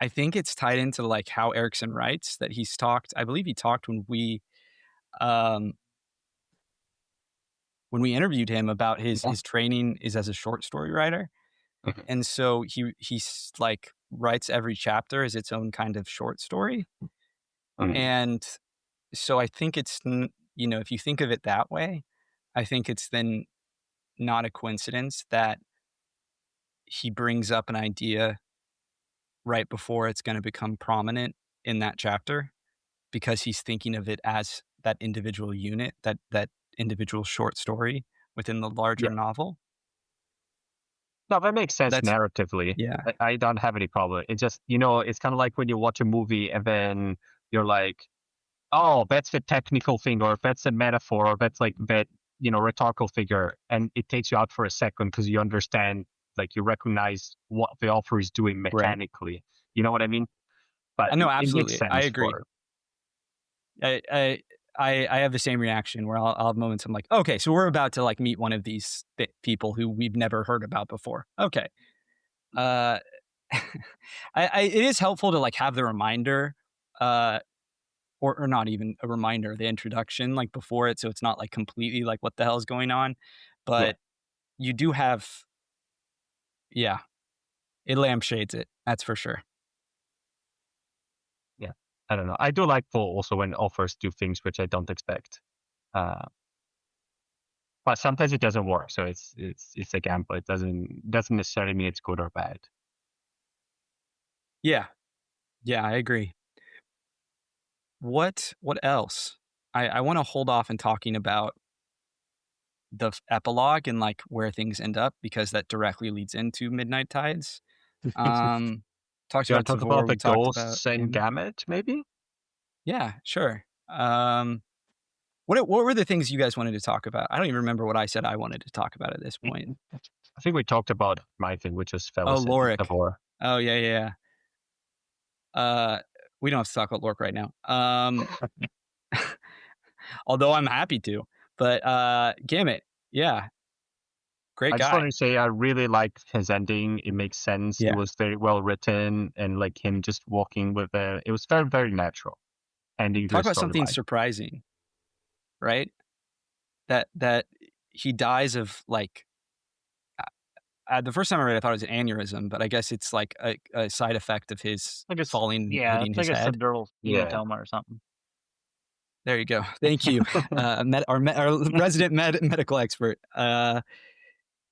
I think it's tied into like how Erikson writes, that he's talked. I believe he talked when we interviewed him about his training is as a short story writer. Mhm. And so he's like writes every chapter as its own kind of short story. And so I think it's, if you think of it that way, I think it's then not a coincidence that he brings up an idea right before it's going to become prominent in that chapter, because he's thinking of it as that individual unit, that individual short story within the larger novel. No, that makes sense narratively. Yeah. I don't have any problem. It's just, it's kind of like when you watch a movie and then you're like, oh, that's the technical thing, or that's a metaphor, or that's like that, rhetorical figure. And it takes you out for a second because you understand, like you recognize what the author is doing mechanically. Right. You know what I mean? But no, it absolutely. makes sense. I agree. I have the same reaction where I'll have moments I'm like, okay, so we're about to like meet one of these people who we've never heard about before. Okay. It is helpful to like have the reminder, or not even a reminder, the introduction like before it, so it's not like completely like what the hell is going on. But you do have, it lampshades it, that's for sure. Yeah, I don't know. I do like also when authors do things which I don't expect. But sometimes it doesn't work, so it's a gamble. It doesn't necessarily mean it's good or bad. Yeah, I agree. What else? I want to hold off in talking about the epilogue and like where things end up, because that directly leads into Midnight Tides. talked You about want to talk Tavor. about We the talked about ghosts and Gamut, maybe? Yeah, sure. What were the things you guys wanted to talk about? I don't even remember what I said I wanted to talk about at this point. I think we talked about my thing, which is Oh, Felsin and Lorik. Tavor. Oh, yeah. We don't have to talk about Lorik right now. Although I'm happy to. But Gamut, yeah. Great I just guy. wanted to say I really liked his ending. It makes sense. Yeah. It was very well written, and like him just walking with it was very, very natural. Ending to Talk a about something storyline. surprising, right? That he dies of like the first time I read it, I thought it was an aneurysm, but I guess it's like a side effect of his Like a falling, yeah, hitting it's like his a head. subdural Yeah. hematoma or something. There you go. Thank you, our resident medical expert.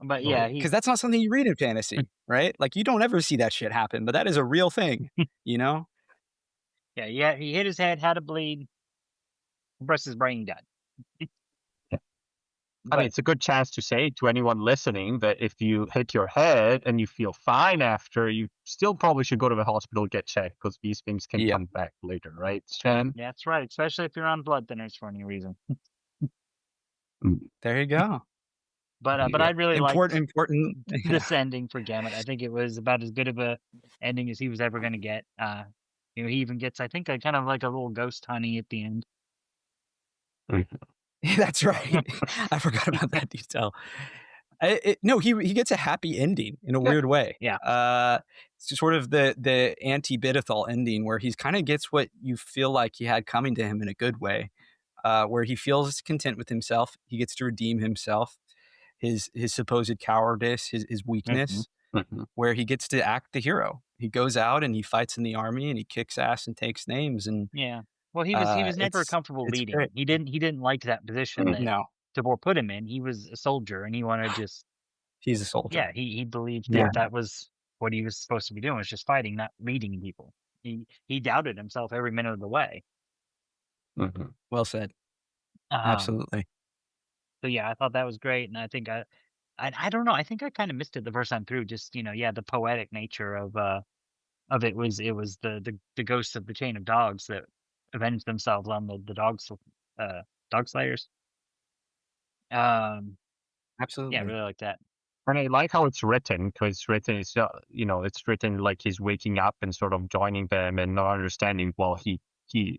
But yeah, Because that's not something you read in fantasy, right? Like you don't ever see that shit happen, but that is a real thing, you know? yeah, he hit his head, had a bleed, compressed his brain, died. I mean, it's a good chance to say to anyone listening that if you hit your head and you feel fine after, you still probably should go to the hospital, get checked, because these things can come back later, right, Stan? Yeah, that's right. Especially if you're on blood thinners for any reason. There you go. But Yeah. I really liked important. this ending for Gamut. I think it was about as good of a ending as he was ever going to get. He even gets, I think, a kind of like a little ghost honey at the end. That's right. I forgot about that detail. No, he gets a happy ending in a weird way. Yeah. It's sort of the anti-Bidethal ending where he's kind of gets what you feel like he had coming to him in a good way, where he feels content with himself. He gets to redeem himself, his supposed cowardice, his weakness, where he gets to act the hero. He goes out and he fights in the army and he kicks ass and takes names. And yeah. Well, he was never comfortable leading. Great. He didn't like that position that No, Tabor put him in. He was a soldier, and he wanted to just he's a soldier. yeah. He believed that was what he was supposed to be doing, was just fighting, not leading people. He doubted himself every minute of the way. Well said. Absolutely. So yeah, I thought that was great, and I think I don't know. I think I kind of missed it the first time through. Just the poetic nature of it was the ghosts of the chain of dogs that avenged themselves on the dog slayers. Absolutely. Yeah, I really like that. And I like how it's written, because it's written like he's waking up and sort of joining them and not understanding. Well, he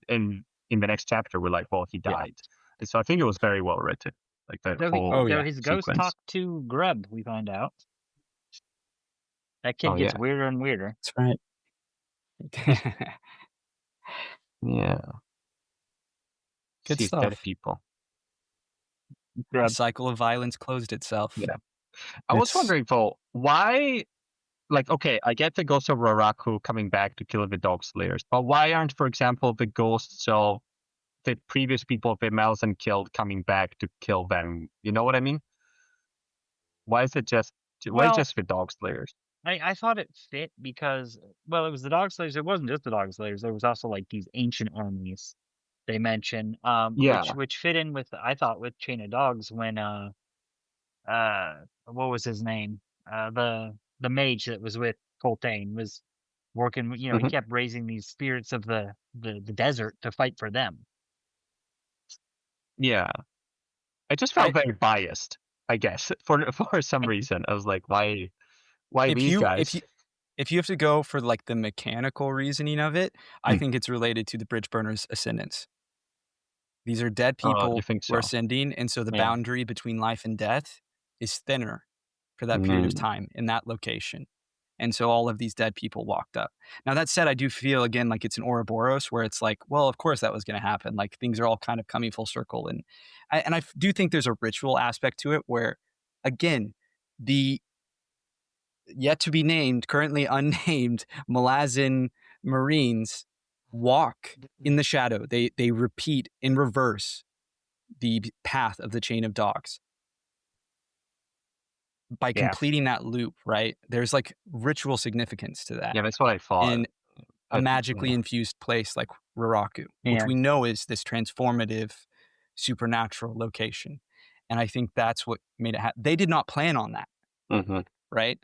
in the next chapter we're like, well, he died. And so I think it was very well written. Like that whole his ghost sequence. talked to Grub. We find out that kid gets weirder and weirder. That's right. Yeah. Good Sees stuff. dead people. The cycle of violence closed itself. Yeah. I was wondering though, why? Like, okay, I get the ghosts of Raraku coming back to kill the dog slayers, but why aren't, for example, the ghosts of the previous people that Malazan killed coming back to kill them? You know what I mean? Why is it just the dog slayers? I thought it fit because, well, it was the dog slayers. It wasn't just the dog slayers. There was also like these ancient armies they mentioned, which fit in with, I thought, with Chain of Dogs when what was his name? The mage that was with Coltane was working. He kept raising these spirits of the desert to fight for them. Yeah, I just felt very biased, I guess, for some reason. I was like, why these guys? If you have to go for like the mechanical reasoning of it, I think it's related to the Bridgeburners' ascendance. These are dead people who are ascending, and so the boundary between life and death is thinner for that period of time in that location. And so all of these dead people walked up. Now, that said, I do feel, again, like it's an Ouroboros where it's like, well, of course that was going to happen. Like things are all kind of coming full circle. And I do think there's a ritual aspect to it where, again, the yet to be named, currently unnamed Malazan Marines walk in the shadow. They repeat in reverse the path of the chain of dogs. By completing that loop, right? There's like ritual significance to that. Yeah, that's what I thought. In a magically infused place like Raraku, which we know is this transformative, supernatural location. And I think that's what made it happen. They did not plan on that, right?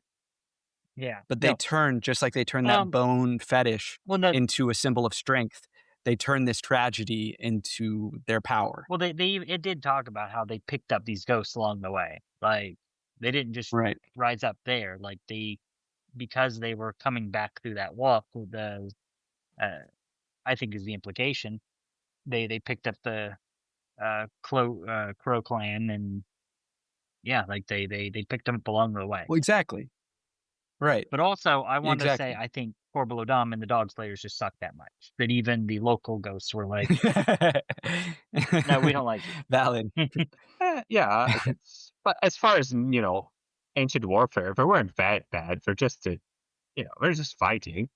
Yeah. But they No. turn, just like they turn that bone fetish Well, no, into a symbol of strength, they turn this tragedy into their power. well, it did talk about how they picked up these ghosts along the way. Like, they didn't just Right. rise up there. Like, because they were coming back through that walk, I think is the implication. They picked up the Crow clan, and yeah, like they picked them up along the way. Well, exactly. Right. But also, I want to say, Exactly. I think Corbeau Dom and the Dog Slayers just suck that much that even the local ghosts were like, "No, we don't like you." Valid. Yeah, I guess. But as far as ancient warfare, they weren't bad. They're just they're just fighting.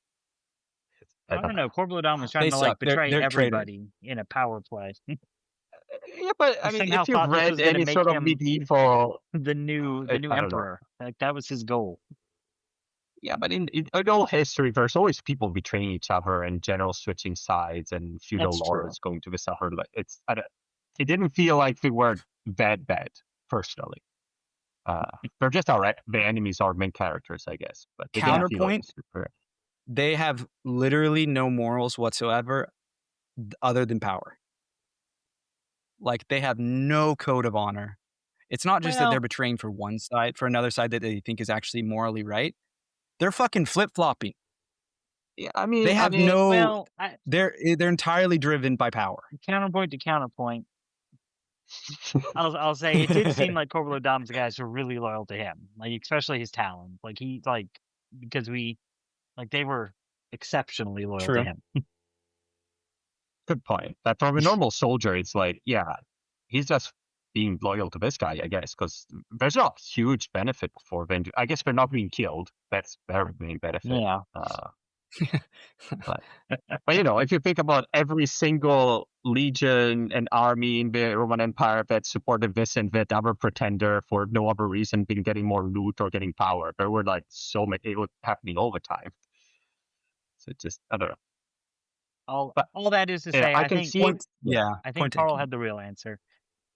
I don't know. Corbeau Dom was trying They to like suck. They're betray traitors. everybody in a power play. Yeah, but I He mean, somehow if you've thought this read was gonna any make sort of him medieval, the new I don't know. emperor. Like that was his goal. Yeah, but in all history, there's always people betraying each other and generals switching sides and feudal That's true. lords going to the south. Like it didn't feel like they were that bad personally. They're just the enemies are main characters, I guess. But they didn't feel like Counterpoint, super. they have literally no morals whatsoever other than power. Like, they have no code of honor. It's not just that they're betraying for one side, for another side that they think is actually morally right. They're fucking flip-flopping. Yeah, I mean, They have no. I, They're entirely driven by power. counterpoint to counterpoint. I'll say it did seem like Corbeau Dom's guys were really loyal to him, like especially his Talon. Like because they were exceptionally loyal True. to him. Good point. That from a normal soldier, it's like, yeah, he's just being loyal to this guy, I guess, because there's not huge benefit for them. I guess they're not being killed. That's their main benefit. Yeah. But if you think about every single legion and army in the Roman Empire that supported this and that other pretender for no other reason than getting more loot or getting power, there were like so many, it was happening all the time. So just, I don't know. All that is to say, I can think see it. Yeah, I think Carl had the real answer.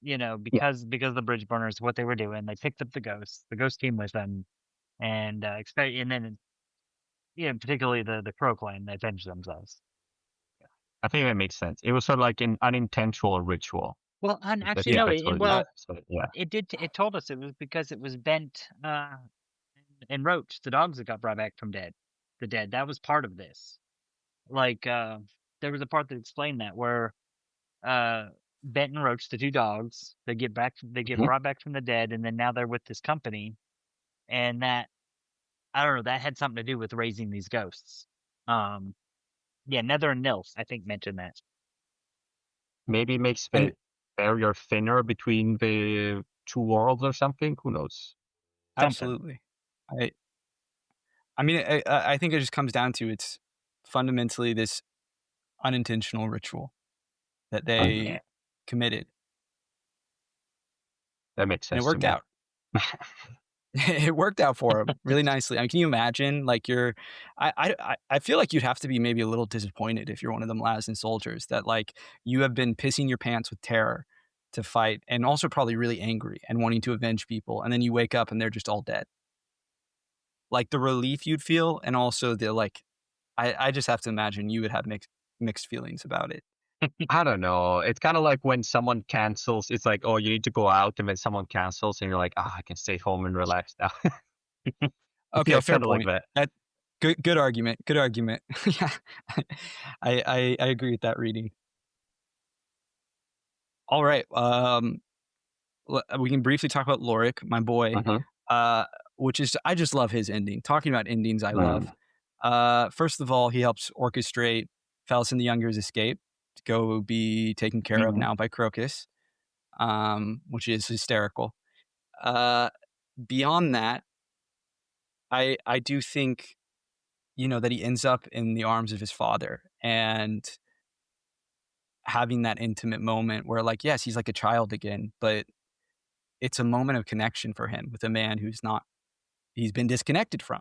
Because the bridge burners, what they were doing, they picked up the ghosts. The ghost came with them, and then particularly the Crow clan, they avenged themselves. I think that makes sense. It was sort of like an unintentional ritual. Well, and actually, it told us it was because it was Bent and Roach, the dogs that got brought back from the dead. That was part of this. Like, there was a part that explained that where Bent and Roach, the two dogs, they get brought back from the dead, and then now they're with this company, and that, I don't know, that had something to do with raising these ghosts. Nether and Nilf, I think, mentioned that. Maybe it makes the barrier thinner between the two worlds or something. Who knows? Absolutely. I mean, I think it just comes down to it's fundamentally this unintentional ritual that they committed. That makes sense. And it worked out. It worked out for him really nicely. I mean, can you imagine? Like I feel like you'd have to be maybe a little disappointed if you're one of them Malazan soldiers that like you have been pissing your pants with terror to fight, and also probably really angry and wanting to avenge people, and then you wake up and they're just all dead. Like the relief you'd feel, and also the like, I just have to imagine you would have mixed feelings about it. I don't know. It's kind of like when someone cancels. It's like, oh, you need to go out, and then someone cancels, and you're like, I can stay home and relax now. Okay, fair point. Like that. Good argument. Good argument. Yeah, I agree with that reading. All right. We can briefly talk about Lorik, my boy, which is, I just love his ending. Talking about endings, I love. First of all, he helps orchestrate Felson the Younger's escape to go be taken care of now by Crocus, which is hysterical. Beyond that, I do think, that he ends up in the arms of his father and having that intimate moment where, like, yes, he's like a child again, but it's a moment of connection for him with a man he's been disconnected from.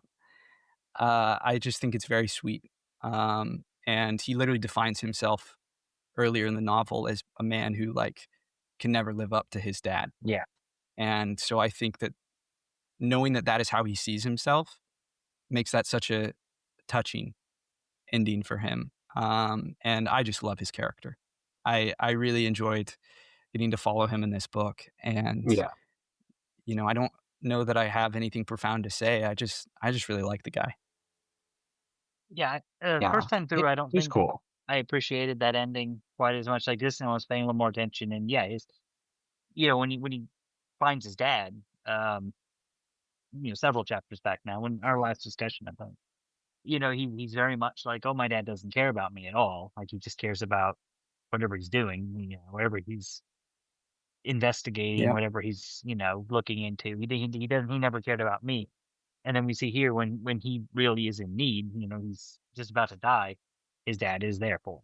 I just think it's very sweet. And he literally defines himself earlier in the novel as a man who like can never live up to his dad. Yeah. And so I think that knowing that is how he sees himself makes that such a touching ending for him. And I just love his character. I really enjoyed getting to follow him in this book. And, Yeah. I don't know that I have anything profound to say. I just really like the guy. Yeah, Yeah. first time through, I don't He's think cool. I appreciated that ending quite as much. Like this, and I was paying a little more attention. And yeah, when he finds his dad, several chapters back now, when our last discussion about, he's very much like, oh, my dad doesn't care about me at all. Like he just cares about whatever he's doing, whatever he's investigating, Yeah. whatever he's looking into. He never cared about me. And then we see here when he really is in need, he's just about to die, his dad is there for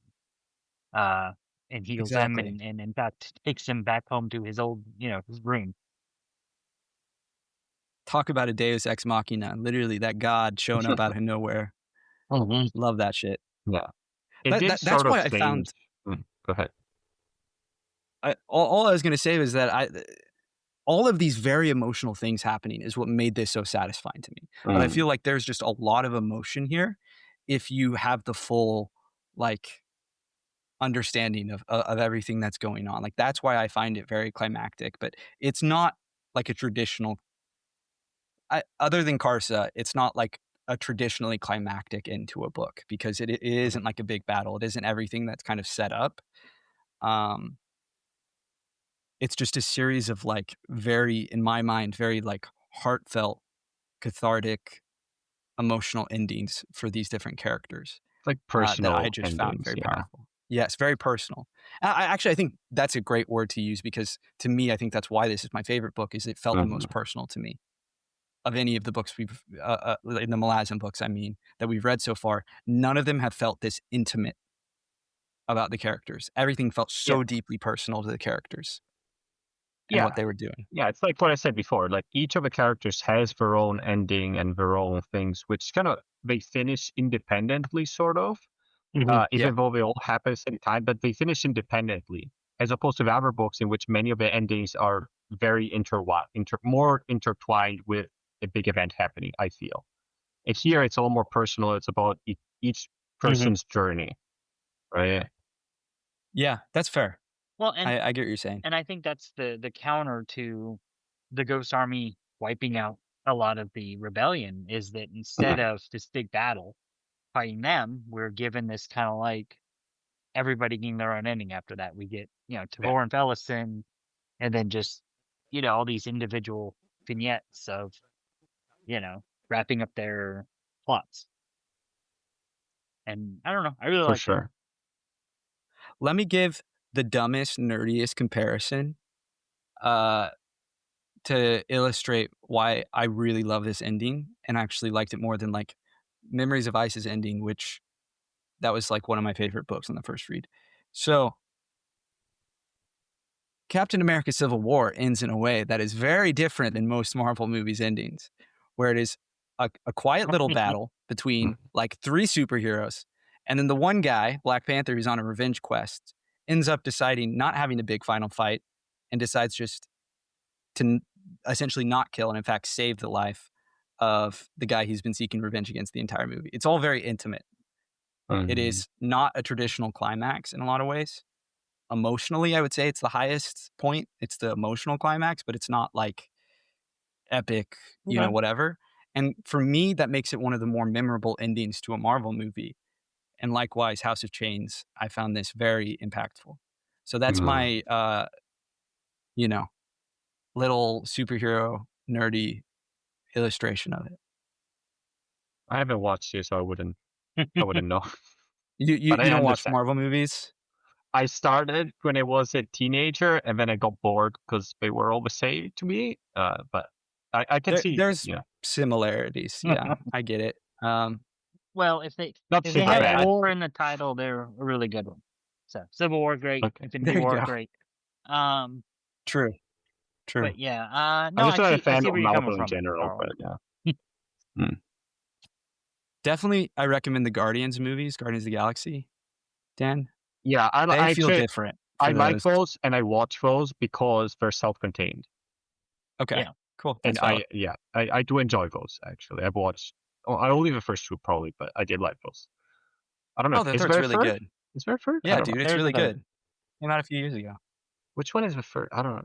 him. And heals Exactly. him and in fact takes him back home to his old, his room. Talk about a Deus Ex Machina. Literally, that God showing up out of nowhere. Love that shit. Yeah. That's sort of why I change- found. Go ahead. All I was going to say was that all of these very emotional things happening is what made this so satisfying to me. But I feel like there's just a lot of emotion here if you have the full understanding of everything that's going on. Like that's why I find it very climactic. But it's not like a traditional. Other than Karsa, it's not like a traditionally climactic end to a book because it isn't like a big battle. It isn't everything that's kind of set up. It's just a series of in my mind, very heartfelt, cathartic, emotional endings for these different characters. Like personal that I just found very powerful. Yes, very personal. I think that's a great word to use because to me, I think that's why this is my favorite book. Is it felt the most personal to me of any of the books we've in the Malazan books. I mean that we've read so far. None of them have felt this intimate about the characters. Everything felt so deeply personal to the characters. And what they were doing. Yeah, it's like what I said before. Like each of the characters has their own ending and their own things, which kind of they finish independently, sort of. Even though they all happen at the same time, but they finish independently, as opposed to the other books in which many of the endings are very more intertwined with a big event happening. I feel, and here it's all more personal. It's about each person's journey, right? Yeah, that's fair. Well, and I get what you're saying. And I think that's the counter to the Ghost Army wiping out a lot of the rebellion is that instead of this big battle fighting them, we're given this kind of like everybody getting their own ending after that. We get, Tavor and Felison, and then just, all these individual vignettes of, wrapping up their plots. And I don't know. I really like it. Let me give the dumbest, nerdiest comparison to illustrate why I really love this ending and actually liked it more than Memories of Ice's ending, which that was one of my favorite books on the first read. So Captain America Civil War ends in a way that is very different than most Marvel movies endings, where it is a quiet little battle between 3 superheroes. And then the one guy, Black Panther, who's on a revenge quest, ends up deciding not having a big final fight and decides just to essentially not kill and in fact save the life of the guy he's been seeking revenge against the entire movie. It's all very intimate. It is not a traditional climax in a lot of ways. Emotionally, I would say it's the highest point. It's the emotional climax, but it's not epic, whatever. And for me, that makes it one of the more memorable endings to a Marvel movie. And likewise, House of Chains, I found this very impactful. So that's my, little superhero nerdy illustration of it. I haven't watched it, so I wouldn't know. You don't watch Marvel movies? I started when I was a teenager, and then I got bored because they were all the same to me. But I can see there's similarities. Yeah, I get it. Well, if they have bad. War in the title, they're a really good one. So Civil War, great. Infinity War, great. True. But yeah, I'm just not a fan of Marvel in general. But yeah. Definitely, I recommend the Guardians movies, Guardians of the Galaxy. Dan? Yeah, I feel different. I like those, and I watch those because they're self-contained. Okay, cool. And I do enjoy those, actually. I've watched I only the first two probably, but I did like those. I don't know. Oh, the Is third's there a really third? good. Is there a third? I Yeah, don't dude, know. it's There's really a third. good. Came out a few years ago. Which one is the third? I don't know.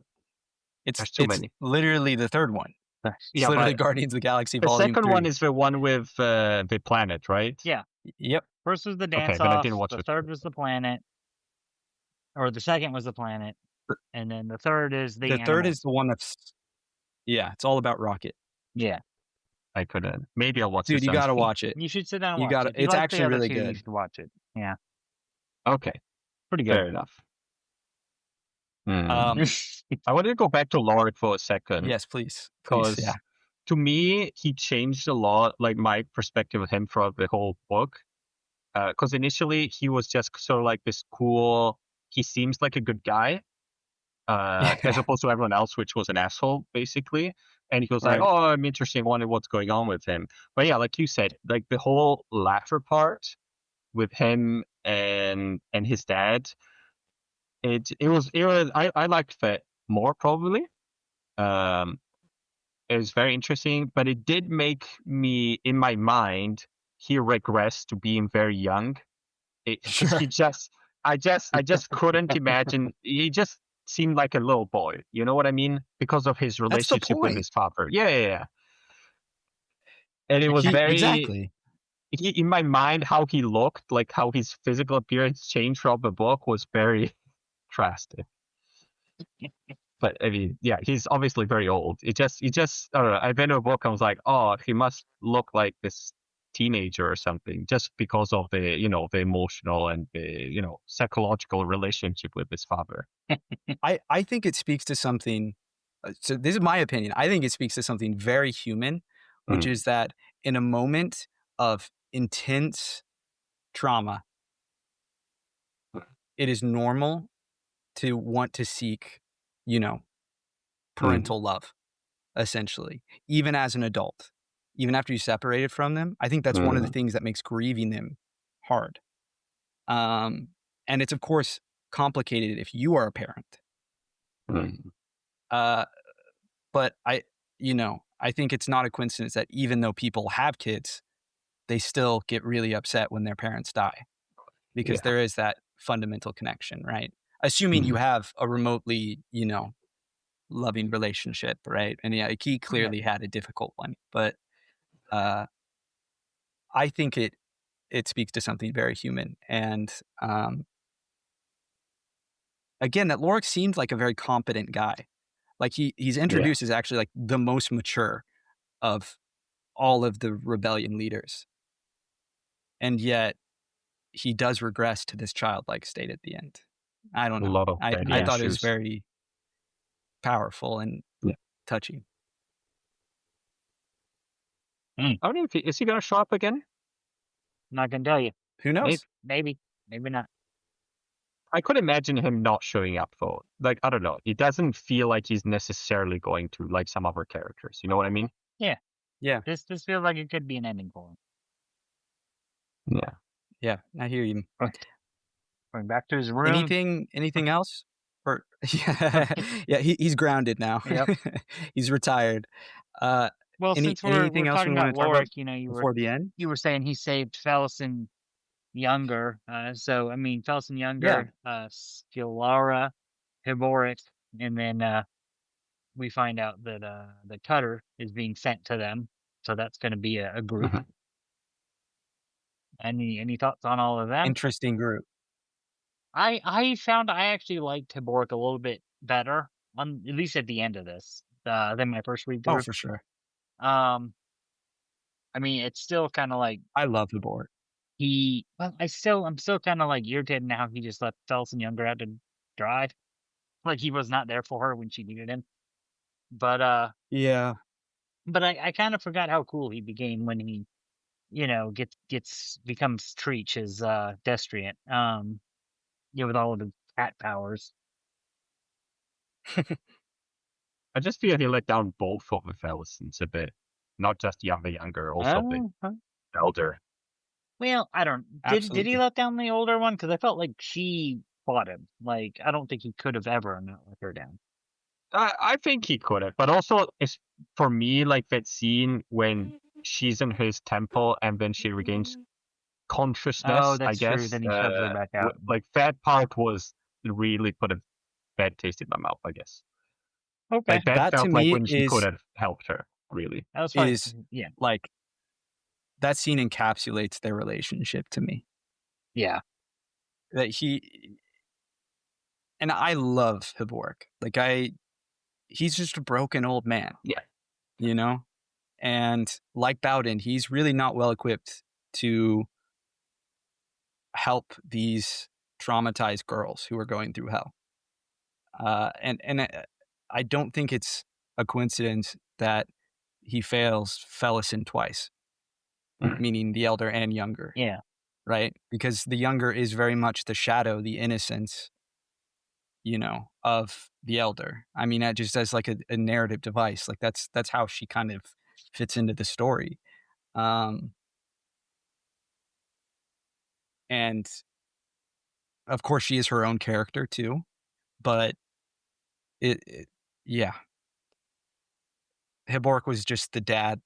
It's There's too it's many. literally the third one. It's Yeah, literally but Guardians of the Galaxy the Volume second 3. one is the one with the planet, right? Yeah. Yep. First was the dance then I off. didn't watch The it. third was the planet, or the second was the planet, and then the third is the The third animals. is the one that's it's all about Rocket. Yeah, I couldn't. Maybe I'll watch Dude, this. you gotta watch it. you should sit down and You watch gotta. it. If you It's like actually the other really two, you good. should watch it. Yeah, Okay, pretty good. fair enough. Um, I wanted to go back to Lorik for a second. yes, please. Because Yeah. to me, he changed a lot, like my perspective of him throughout the whole book. Because initially he was just sort of like this cool, he seems like a good guy, as opposed to everyone else, which was an asshole, basically. And he was like, Right. oh, I'm interested in wondering what's going on with him. But yeah, like you said, like the whole latter part with him and his dad, I liked that more probably. It was very interesting, but it did make me, in my mind, he regressed to being very young. Sure. I just couldn't imagine. He just seemed like a little boy. You know what I mean? Because of his relationship with point. his father. Yeah. And it was exactly. in my mind, how he looked, like how his physical appearance changed throughout the book was very drastic. But I mean, yeah, he's obviously very old. It just, I don't know. I read a book and was like, oh, he must look like this teenager or something, just because of the, the emotional and the, psychological relationship with his father. I think it speaks to something. So this is my opinion. I think it speaks to something very human, which is that in a moment of intense trauma, it is normal to want to seek, parental love, essentially, even as an adult, even after you separated from them. I think that's one of the things that makes grieving them hard. And it's, of course, complicated if you are a parent. But I think it's not a coincidence that even though people have kids, they still get really upset when their parents die, because there is that fundamental connection, right? Assuming you have a remotely, loving relationship, right? And yeah, he clearly had a difficult one, but I think it speaks to something very human. And again, that Lorik seemed like a very competent guy. Like he's introduced as actually like the most mature of all of the rebellion leaders. And yet he does regress to this childlike state at the end. I don't know. A lot of I daddy thought it was issues. very powerful and touching. I don't know is he going to show up again? Not gonna tell you. Who knows? Maybe not. I could imagine him not showing up though. Like, I don't know. It doesn't feel like he's necessarily going to, like some other characters. You know what I mean? Yeah. Yeah. This feels like it could be an ending for him. Yeah. Yeah, I hear you. Going back to his room. Anything else? Or he's grounded now. Yep. He's retired. Well, since we're anything else talking we want about to talk Lorik, about you before the end? were saying he saved Felsen Younger. So I mean, Felsen Younger, Skilara, Hiborik, and then we find out that the cutter is being sent to them. So that's going to be a group. Any thoughts on all of them? Interesting group. I found I actually liked Hiborik a little bit better, at least at the end of this, than my first read through. Oh, for sure. I mean, it's still kind of like I love Hiborik. I'm still kind of like irritated now. He just let Felsen Younger out to dry, like he was not there for her when she needed him. But yeah. But I kind of forgot how cool he became when he, becomes Treach as Destriant. With all of his cat powers. I just feel he let down both of the Felsens a bit. Not just Younger, also the elder. Well, I don't. Did he let down the older one? Because I felt like she fought him. Like, I don't think he could have ever not let her down. I think he could have, but also it's for me like that scene when she's in his temple and then she regains consciousness. Oh, that's I guess. true. Then he shoves her back out. Like that part was really put a bad taste in my mouth, I guess. Okay, Like that That to felt like me when she could is have helped her. Really. that was fine. is Yeah, like that scene encapsulates their relationship to me. yeah. That he and I love Hibork. Like he's just a broken old man. Yeah. You know? And like Bowden, he's really not well equipped to help these traumatized girls who are going through hell. And I don't think it's a coincidence that he fails Fellison twice, meaning the elder and younger. Yeah. Right? Because the younger is very much the shadow, the innocence, of the elder. I mean, that just as like a narrative device. Like that's how she kind of fits into the story. And of course she is her own character too, but yeah. Hibork was just the dad.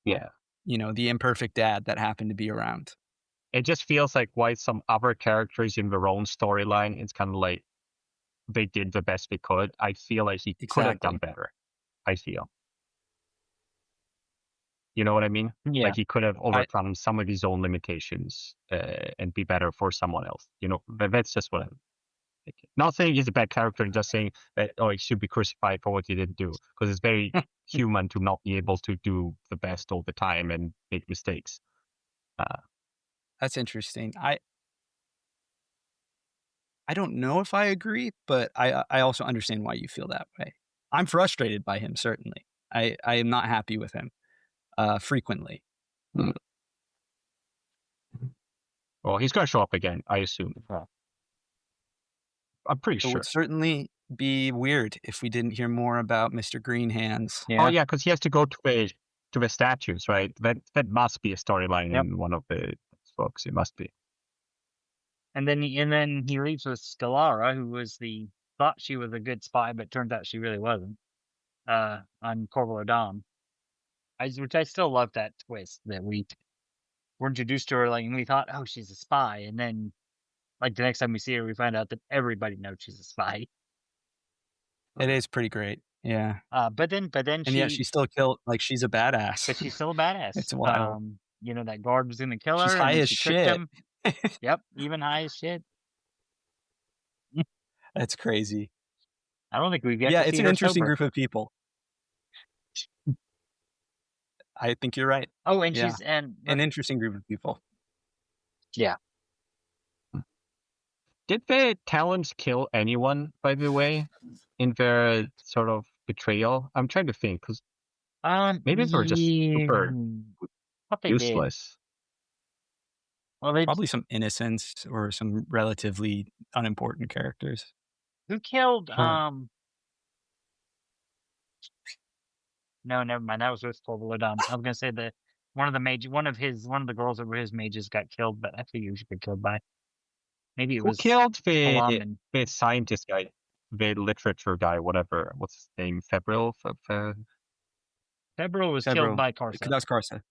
Yeah. The imperfect dad that happened to be around. It just feels like why some other characters in their own storyline, it's kind of like they did the best they could. I feel like he could have done better. I feel. You know what I mean? Yeah. Like he could have overcome some of his own limitations and be better for someone else. That's just what I'm thinking. Not saying he's a bad character, just saying that he should be crucified for what he didn't do. Because it's very human to not be able to do the best all the time and make mistakes. That's interesting. I don't know if I agree, but I also understand why you feel that way. I'm frustrated by him, certainly. I am not happy with him frequently. Well, he's going to show up again, I assume. I'm pretty It sure. would certainly be weird if we didn't hear more about Mr. Green Hands. Yeah. Oh, yeah, because he has to go to the statues, right? That must be a storyline in one of the books. It must be. And then he leaves with Stellara, who thought she was a good spy, but turned out she really wasn't. On Corval Adam, which I still love that twist that we were introduced to her, like, and we thought, oh, she's a spy, and then like the next time we see her, we find out that everybody knows she's a spy. It is pretty great, yeah. But then and yet she's still killed. Like she's a badass. But she's still a badass. It's wild. That guard was gonna kill her. She's high and as she tricked shit. him. Yep, even high as shit. That's crazy. I don't think we've yet. Yeah, to it's see an her interesting sober. group of people. I think you're right. Oh, and Yeah. she's an interesting group of people. Yeah. Did the Talons kill anyone, by the way, in their sort of betrayal? I'm trying to think, because maybe they were just super useless. Well, they Probably some innocents or some relatively unimportant characters. who killed Huh. No, never mind. That was with Corval Adam. I was gonna say that one of the girls that were his mages got killed, but I figure she got killed by. Maybe it Who was killed the Falaman. scientist guy, the literature guy, whatever? What's his name? Febril? Febril was killed by Karsa. That's Karsa.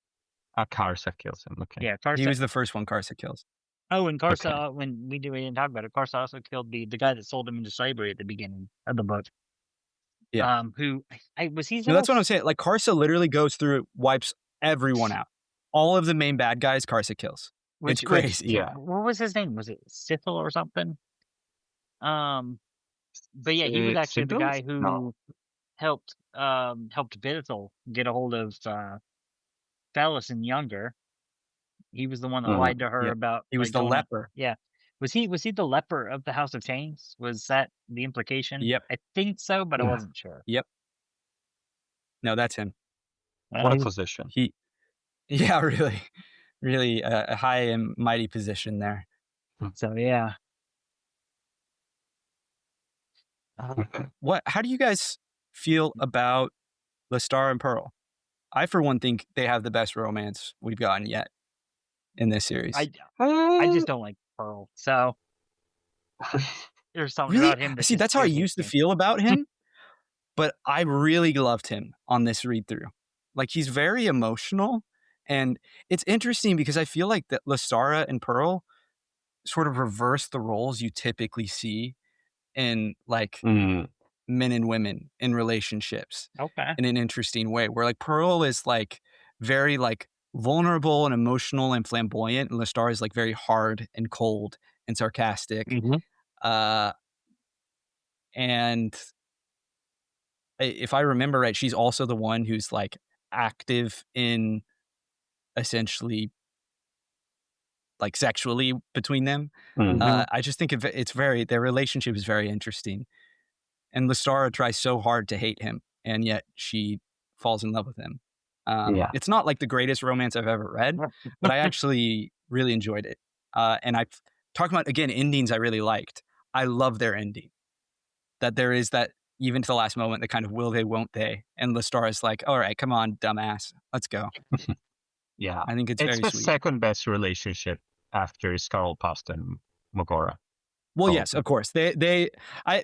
Karsa kills him. Okay. Yeah, Karsa. He was the first one Karsa kills. Oh, and Karsa, when we didn't talk about it, Karsa also killed the guy that sold him into slavery at the beginning of the book. Yeah. Who was he? No, that's what I'm saying. Like Karsa literally goes through, wipes everyone out. All of the main bad guys, Karsa kills. It's crazy. Yeah. What was his name? Was it Sithel or something? But yeah, he was actually the guy who helped Bithel get a hold of Fallison Younger. He was the one that lied to her about. He was the leper. Yeah. Was he the leper of the House of Chains? Was that the implication? Yep. I think so, but I wasn't sure. Yep. No, that's him. What a position. Yeah, really, really a high and mighty position there. So yeah. How do you guys feel about Lestar and Pearl? I, for one, think they have the best romance we've gotten yet in this series. I just don't like Pearl. So there's something really? about him. That's how I used to feel about him. But I really loved him on this read through. Like, he's very emotional, and it's interesting because I feel like that Lestara and Pearl sort of reverse the roles you typically see in like Mm. men and women in relationships Okay. in an interesting way, where like Pearl is like very like vulnerable and emotional and flamboyant, and Lestar is like very hard and cold and sarcastic. Mhm. And if I remember right, she's also the one who's like active in essentially like sexually between them. Mhm. I just think it's very, their relationship is very interesting. And Lestara tries so hard to hate him, and yet she falls in love with him. Yeah. It's not like the greatest romance I've ever read, but I actually really enjoyed it. And I talking about, again, endings I really liked. I love their ending. That there is that, even to the last moment, the kind of will they, won't they. And Lestara is like, all right, come on, dumbass. Let's go. Yeah. I think it's It's very the sweet. second best relationship after Scarlpast and Mogora. Well, yes, of course. They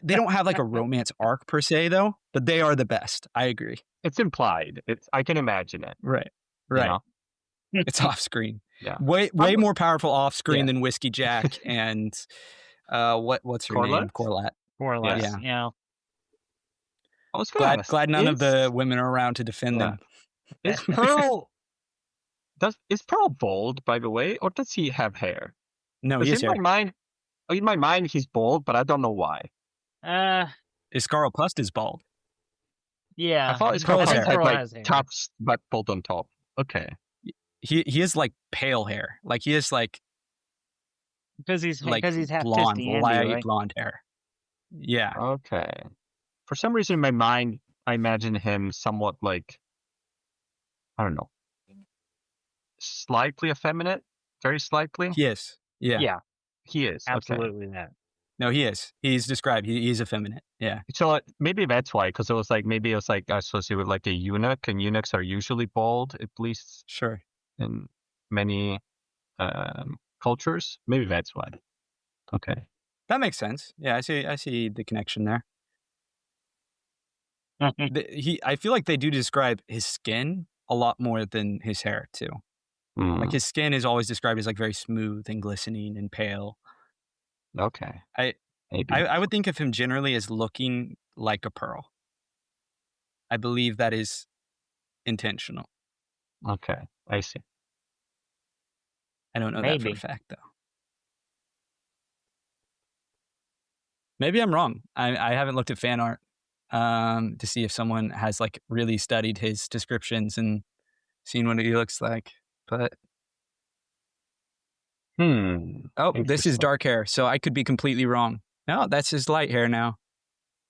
don't have like a romance arc per se, though, but they are the best. I agree. It's implied. I can imagine it. Right. you Right. know? It's off screen. Yeah. Way more powerful off screen Yeah. than Whiskey Jack and what's her name? Corlett. More or less. Yeah. Yeah. I was gonna ask, Glad none of the women are around to defend them. Is Pearl is Pearl bald, by the way, or does he have hair? No, he has hair. In my mind he's bald, but I don't know why. Is Scarlpust is bald? Yeah. I thought Pearl has Scarlpast hair. had like tufts but bald on top. Okay. He has like pale hair. Like he has like because he's half blonde, Andy, light right? blonde hair. Yeah. Okay. For some reason in my mind I imagine him somewhat like, I don't know, slightly effeminate, very slightly. He is. Yeah. Yeah. He is. Absolutely that. No, he is. He's described. He's effeminate. Yeah. So maybe that's why, because it was like associated with like a eunuch, and eunuchs are usually bald, at least Sure. in many cultures. Maybe that's why. Okay. That makes sense. Yeah, I see the connection there. I feel like they do describe his skin a lot more than his hair too. Like his skin is always described as like very smooth and glistening and pale. Okay. I would think of him generally as looking like a pearl. I believe that is intentional. Okay, I see. I don't know that for a fact though. Maybe I'm wrong. I haven't looked at fan art to see if someone has like really studied his descriptions and seen what he looks like. But oh, this is dark hair, so I could be completely wrong. No, that's his light hair now.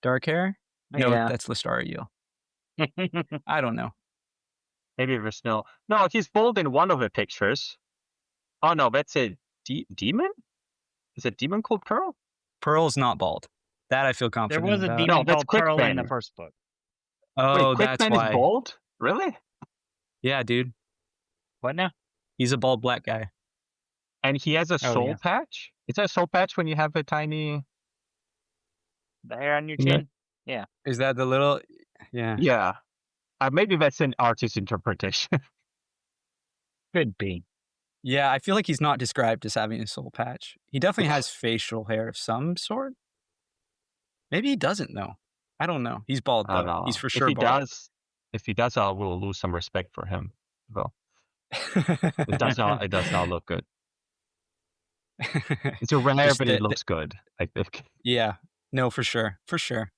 Dark hair? No, that's Lestara Eel. I don't know. Maybe there's no, he's bald in one of the pictures. Oh no, that's a demon? Is it a demon called Pearl? Pearl's not bald. That I feel confident There was a about. demon called Pearl in the first book. Oh, wait, that's Quickman why. is bald? Really? Yeah, dude. What now? He's a bald black guy. And he has a soul patch? Is that a soul patch when you have a tiny... The hair on your chin? Yeah. Is that the little... Yeah. Yeah. Maybe that's an artist's interpretation. Could be. Yeah, I feel like he's not described as having a soul patch. He definitely has facial hair of some sort. Maybe he doesn't, though. I don't know. He's bald, though. He's for sure bald. If he does, I will lose some respect for him. Well, it does not look good. It's a rare, but it looks good, I think. Yeah. No, for sure. For sure.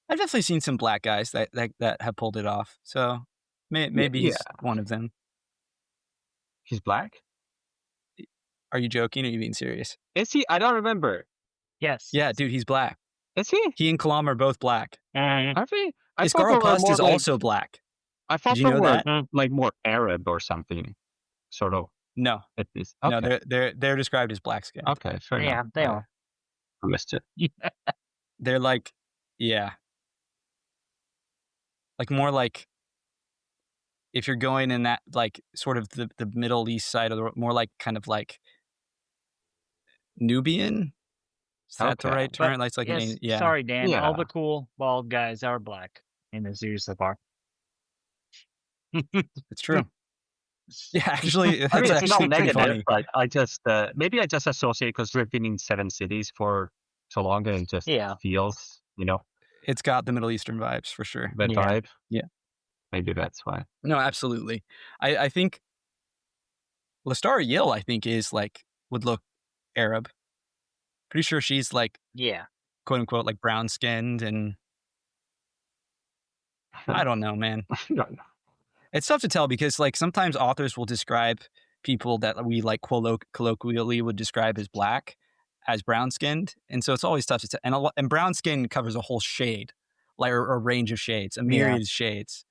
I've definitely seen some black guys that have pulled it off. So maybe he's one of them. He's black? Are you joking or are you being serious? Is he? I don't remember. Yes. Yeah, dude, he's black. Is he? He and Kalam are both black. Are they? Scarlpust is also black. I thought they were like more Arab or something. Sort of. No. At least. Okay. No, they're described as black skin. Okay, fair enough. Yeah, they are. I missed it. They're like, yeah. Like more like, if you're going in that, like, sort of the Middle East side of the world, more like kind of like Nubian? Is that the right term? Like, yes, sorry, Dan. Yeah. All the cool bald guys are black in the series so far. It's true. Yeah, actually, I that's mean, it's not actually pretty negative, funny. but I just maybe I just associate because we've been in 7 cities for so long, and it just Yeah. feels, It's got the Middle Eastern vibes for sure. that Yeah. vibe. Yeah. Maybe that's why. No, absolutely. I think Lestara Yill, I think, would look Arab. Pretty sure she's like, Yeah. quote unquote, like brown skinned, and I don't know, man. It's tough to tell because like sometimes authors will describe people that we like colloquially would describe as black as brown skinned, and so it's always tough to tell. And brown skin covers a whole shade, like a range of shades, a myriad of shades.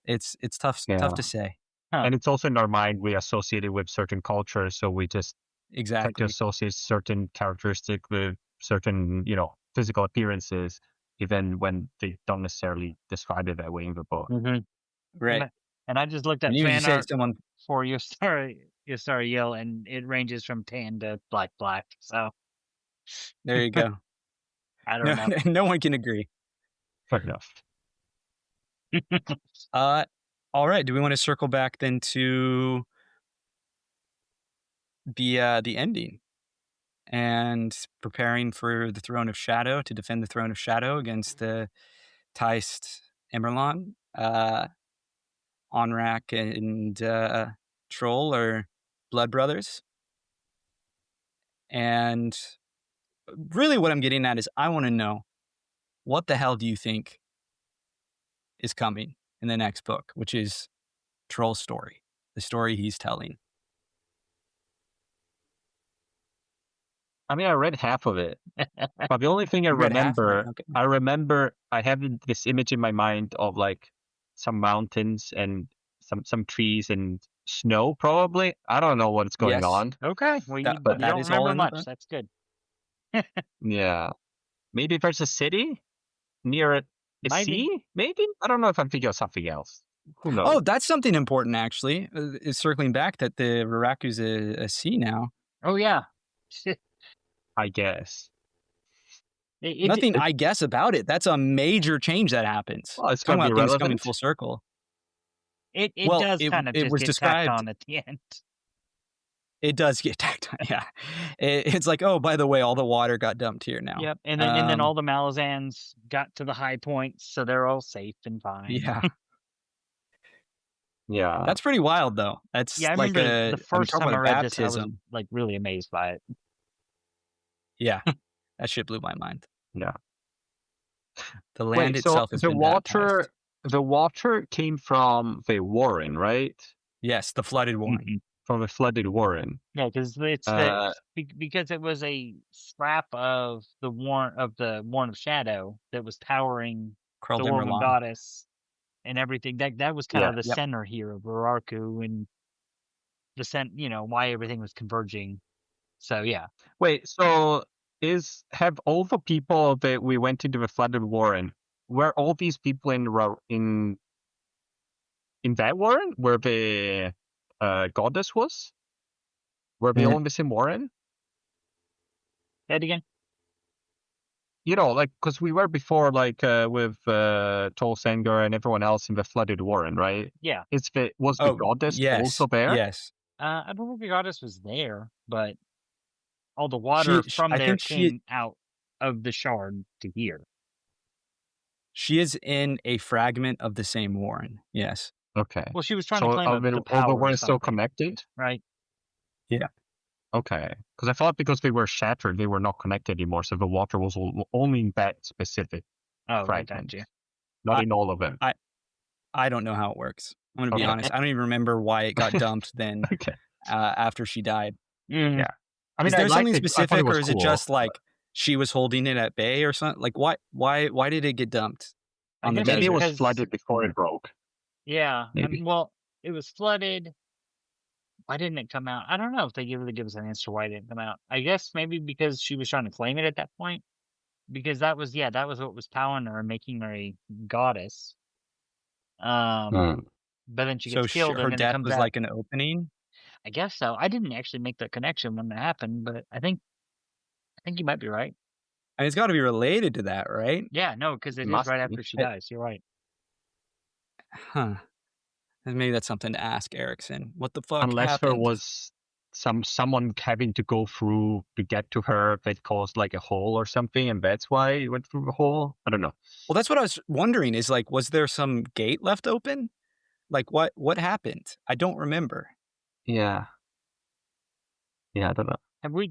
It's tough to say. Huh. And it's also in our mind we associate it with certain cultures, so we just tend to Exactly. associate certain characteristics with certain, physical appearances, even when they don't necessarily describe it that way in the book. Mm-hmm. Right. And I just looked at And you fan say art someone. for Lestara Yill, and it ranges from tan to black. So There you go. I don't know. No one can agree. Fair enough. All right. Do we want to circle back then to the ending and preparing for the Throne of Shadow to defend the Throne of Shadow against the Teist Emerlon? Onrak and Troll are blood brothers. And really what I'm getting at is I want to know, what the hell do you think is coming in the next book, which is Troll's story, the story he's telling? I mean, I read half of it, but the only thing I You read half of it? remember, Okay. I have this image in my mind of like some mountains and some trees and snow, probably. I don't know what's going Yes. on. Okay. Well, you That don't is all remember in the much. book? That's good. Yeah. Maybe there's a city near a Maybe. sea, maybe? I don't know if I'm thinking of something else. Who knows? Oh, that's something important, actually. Is circling back that the Raraku's a sea now. Oh yeah. I guess. Nothing, I guess, about it. That's a major change that happens. Well, it's Talking going to about be things coming relevant. full circle. It Well, does it- kind of it just was get described- tacked on at the end. It does get tacked on, yeah. It's like, oh, by the way, all the water got dumped here now. Yep. And then all the Malazans got to the high points, so they're all safe and fine. Yeah. Yeah. That's pretty wild, though. That's Yeah, I like remember the first talking time I about read baptism. this, I was like really amazed by it. Yeah. That shit blew my mind. Yeah. The land Wait, itself so has the been water, baptized. the water came from the warren, right? Yes, the flooded warren. Mhm. From the flooded warren. Yeah, because it's because it was a scrap of the Warren of Shadow that was powering Curled the woman Emerlon. goddess and everything. That was kind of the Yep. center here of Urarku and why everything was converging. So yeah. Wait, so have all the people that we went into the flooded warren, were all these people in that warren where the goddess was? Were they all in the same warren? Say it again. Like, because we were before, like, with Tol Sengar and everyone else in the flooded warren, right? Yeah. Was the goddess also there? Yes. I don't think the goddess was there, but all the water from I there think came out of the shard to here. She is in a fragment of the same warren. Yes. Okay. Well, she was trying So to claim all the the power or warrens still something, connected? right? Yeah. Okay. Because I thought because they were shattered, they were not connected anymore. So the water was only in that specific fragment. Gotcha. Not in all of them. I don't know how it works. I'm going to be Okay. honest. I don't even remember why it got dumped then Okay. after she died. Mm. Yeah. I mean, Is there I something liked it. I thought specific, was or is it cool, just like but she was holding it at bay or something? Like, why did it get dumped I on the guess maybe it desert? was because- flooded before it broke. Yeah. Maybe. Well, it was flooded. Why didn't it come out? I don't know if they really give us an answer why it didn't come out. I guess maybe because she was trying to claim it at that point. Because that was what was powering her and making her a goddess. But then she So gets killed her and then it death comes was out. like an opening. I guess so. I didn't actually make the connection when it happened, but I think you might be right. I mean, it's got to be related to that, right? Yeah, no, because it is Must right be. after she dies. You're right. Huh. And maybe that's something to ask Erikson. What the fuck Unless happened? there was someone having to go through to get to her that caused like a hole or something, and that's why it went through the hole. I don't know. Well, that's what I was wondering. Is like, was there some gate left open? Like, what happened? I don't remember. Yeah, I don't know.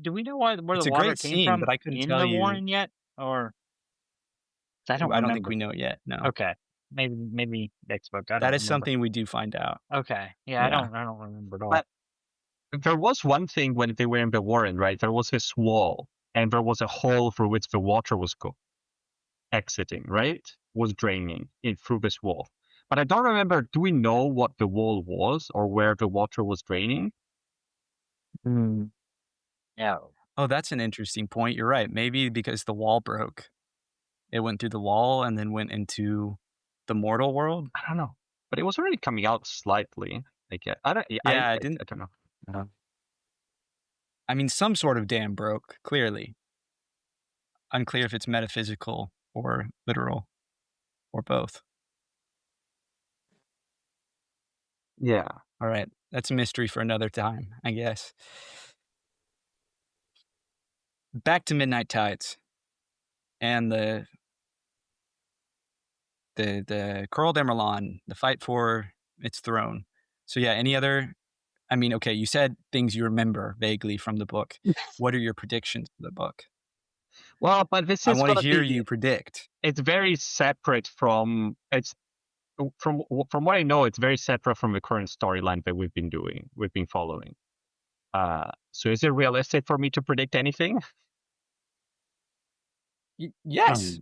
Do we know where It's the a water great came scene, from but I couldn't in tell the you. Warren yet? Or I don't think remember. we know yet. No. Okay, maybe next book. I don't That is remember. something we do find out. Okay, yeah, I don't remember at all. But there was one thing when they were in the Warren, right? There was this wall, and there was a hole through which the water was exiting, right? Was draining in through this wall. But I don't remember. Do we know what the wall was or where the water was draining? Yeah. Oh, that's an interesting point. You're right. Maybe because the wall broke, it went through the wall and then went into the mortal world. I don't know, but it was already coming out slightly. Like I don't. Yeah, I didn't. I don't know. I mean, some sort of dam broke. Clearly, unclear if it's metaphysical or literal, or both. Yeah. All right, that's a mystery for another time, I guess. Back to Midnight Tides and the Coral d'Emerlon, the fight for its throne. So yeah, any other? I mean, okay, you said things you remember vaguely from the book. What are your predictions for the book? Well, but this is. I want to hear you predict. It's very separate from from what I know. It's very separate from the current storyline that we've been following. So is it realistic for me to predict anything? Yes.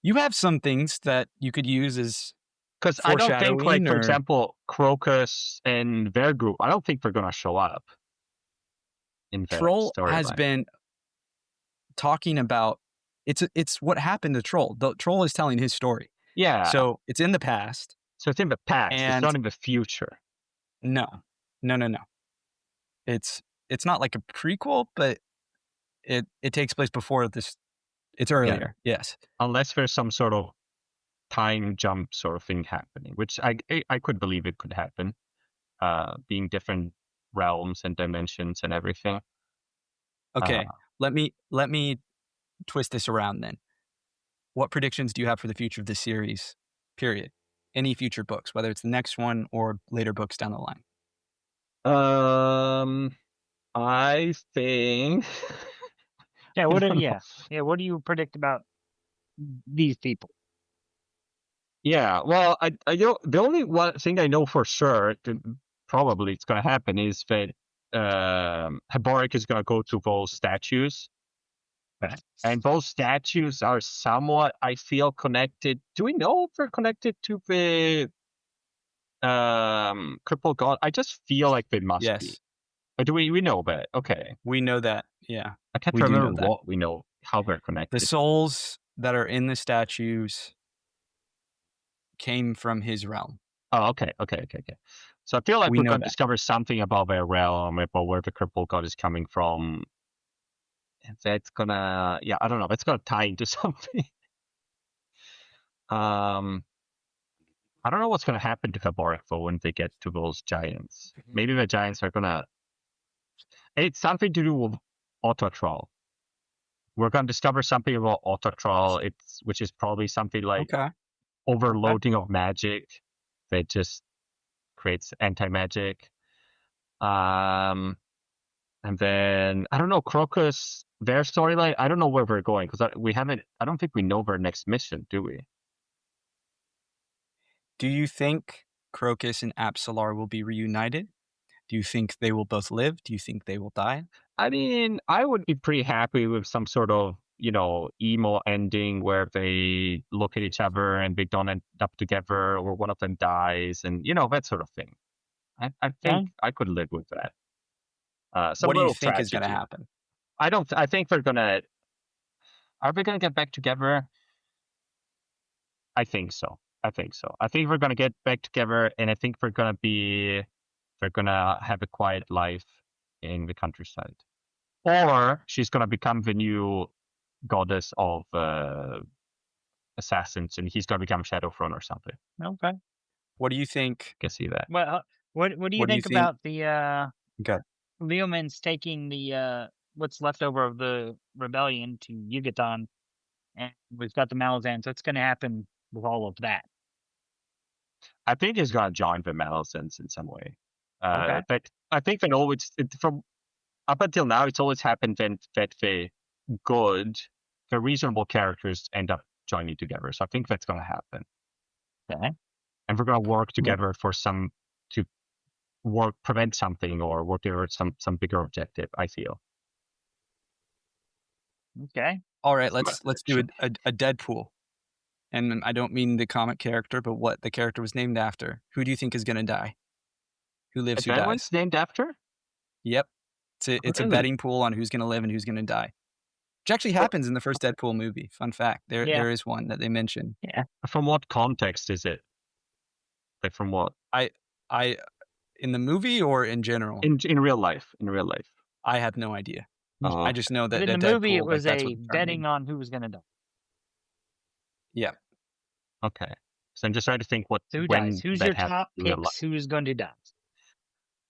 You have some things that you could use as because I don't think, like, for or... example, Crocus and their group, I don't think they're going to show up in the Troll storyline. has been talking about it's what happened to Troll. The Troll is telling his story. Yeah. So it's in the past. So it's in the past. And it's not in the future. No. It's not like a prequel, but it takes place before this. It's earlier. Yeah. Yes. Unless there's some sort of time jump sort of thing happening, which I could believe it could happen, being different realms and dimensions and everything. Okay, let me twist this around then. What predictions do you have for the future of this series? Period. Any future books, whether it's the next one or later books down the line. I think. Yeah. What do you predict about these people? Yeah, well, I know the only one thing I know for sure, probably it's going to happen, is that Haboric is going to go to those statues. And those statues are somewhat, I feel, connected. Do we know if they're connected to the crippled god? I just feel like they must be. Or do we know that? Okay. We know that, yeah. I can't remember what we know, how they're connected. The souls that are in the statues came from his realm. Oh, okay. So I feel like we're going to discover something about their realm, about where the crippled god is coming from. And that's gonna, I don't know, that's gonna tie into something. I don't know what's gonna happen to Haboric though when they get to those giants. Maybe the giants are gonna. It's something to do with Autotrol. We're gonna discover something about Autotrol. Which is probably something like overloading of magic that just creates anti-magic. And then I don't know, Crocus, their storyline. I don't know where we're going because I don't think we know their next mission, do we? Do you think Crocus and Apsalar will be reunited? Do you think they will both live? Do you think they will die? I mean, I would be pretty happy with some sort of, emo ending where they look at each other and they don't end up together, or one of them dies, and that sort of thing. I think I could live with that. What do you think is going to happen? I think they're gonna. Are they gonna get back together? I think so. I think we're gonna get back together, and I think they're gonna have a quiet life in the countryside, or she's gonna become the new goddess of assassins, and he's gonna become Shadowthrone or something. Okay. What do you think? I can see that. Well, what do you What do you think think- about the Okay. Leomans taking the what's left over of the rebellion to Yucatan, and we've got the Malazan, so it's going to happen with all of that. I think he's gonna join the Malazans in some way. Okay. But I think that always from up until now, it's always happened that the good, the reasonable characters end up joining together. So I think that's gonna happen. Okay. And we're gonna work together for prevent something or work towards some bigger objective. I feel. Okay. All right, That's let's my do a Deadpool. And I don't mean the comic character, but what the character was named after. Who do you think is going to die? Who lives, Is who that dies? one's named after? Yep. It's a Really? betting pool on who's going to live and who's going to die. Which actually happens in the first Deadpool movie. Fun fact. There is one that they mention. Yeah. From what context is it? Like from what? I in the movie or in general? In real life. In real life. I have no idea. Oh, I just know that But in that the movie, Deadpool, it was that's a what the term betting means. on who was going to die. Yeah. okay. So I'm just trying to think So who when dies? Who's that your happened top in real picks? Who's going to die?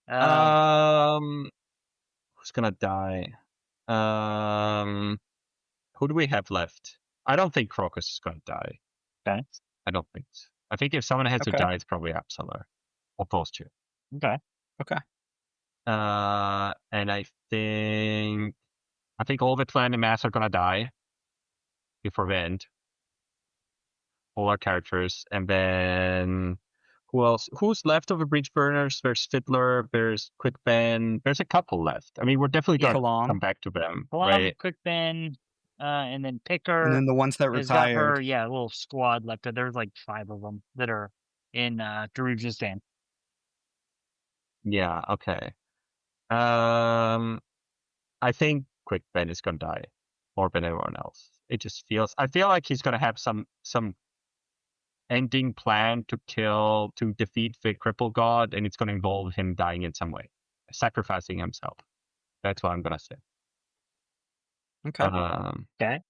life. Who's gonna die? Who do we have left? I don't think Crocus is gonna die. Okay. I don't think so. I think if someone has to Okay. die, it's probably Absalor. Or those two. Okay. Okay. And I think all the clan and mass are gonna die before the end. All our characters, and then who else? Who's left of the Breach Burners? There's Fiddler, there's Quick Ben, there's a couple left. I mean, we're definitely gonna Kalam. come back to them, Plum, right? Quick Ben, and then Picker. And then the ones that has got her, retired. a little squad left. There's like 5 of them that are in Darujistan. Yeah. Okay. I think Quick Ben is gonna die more than everyone else. It just feels. I feel like he's gonna have some ending plan to defeat the cripple god, and it's gonna involve him dying in some way, sacrificing himself. That's what I'm gonna say. Okay. Okay.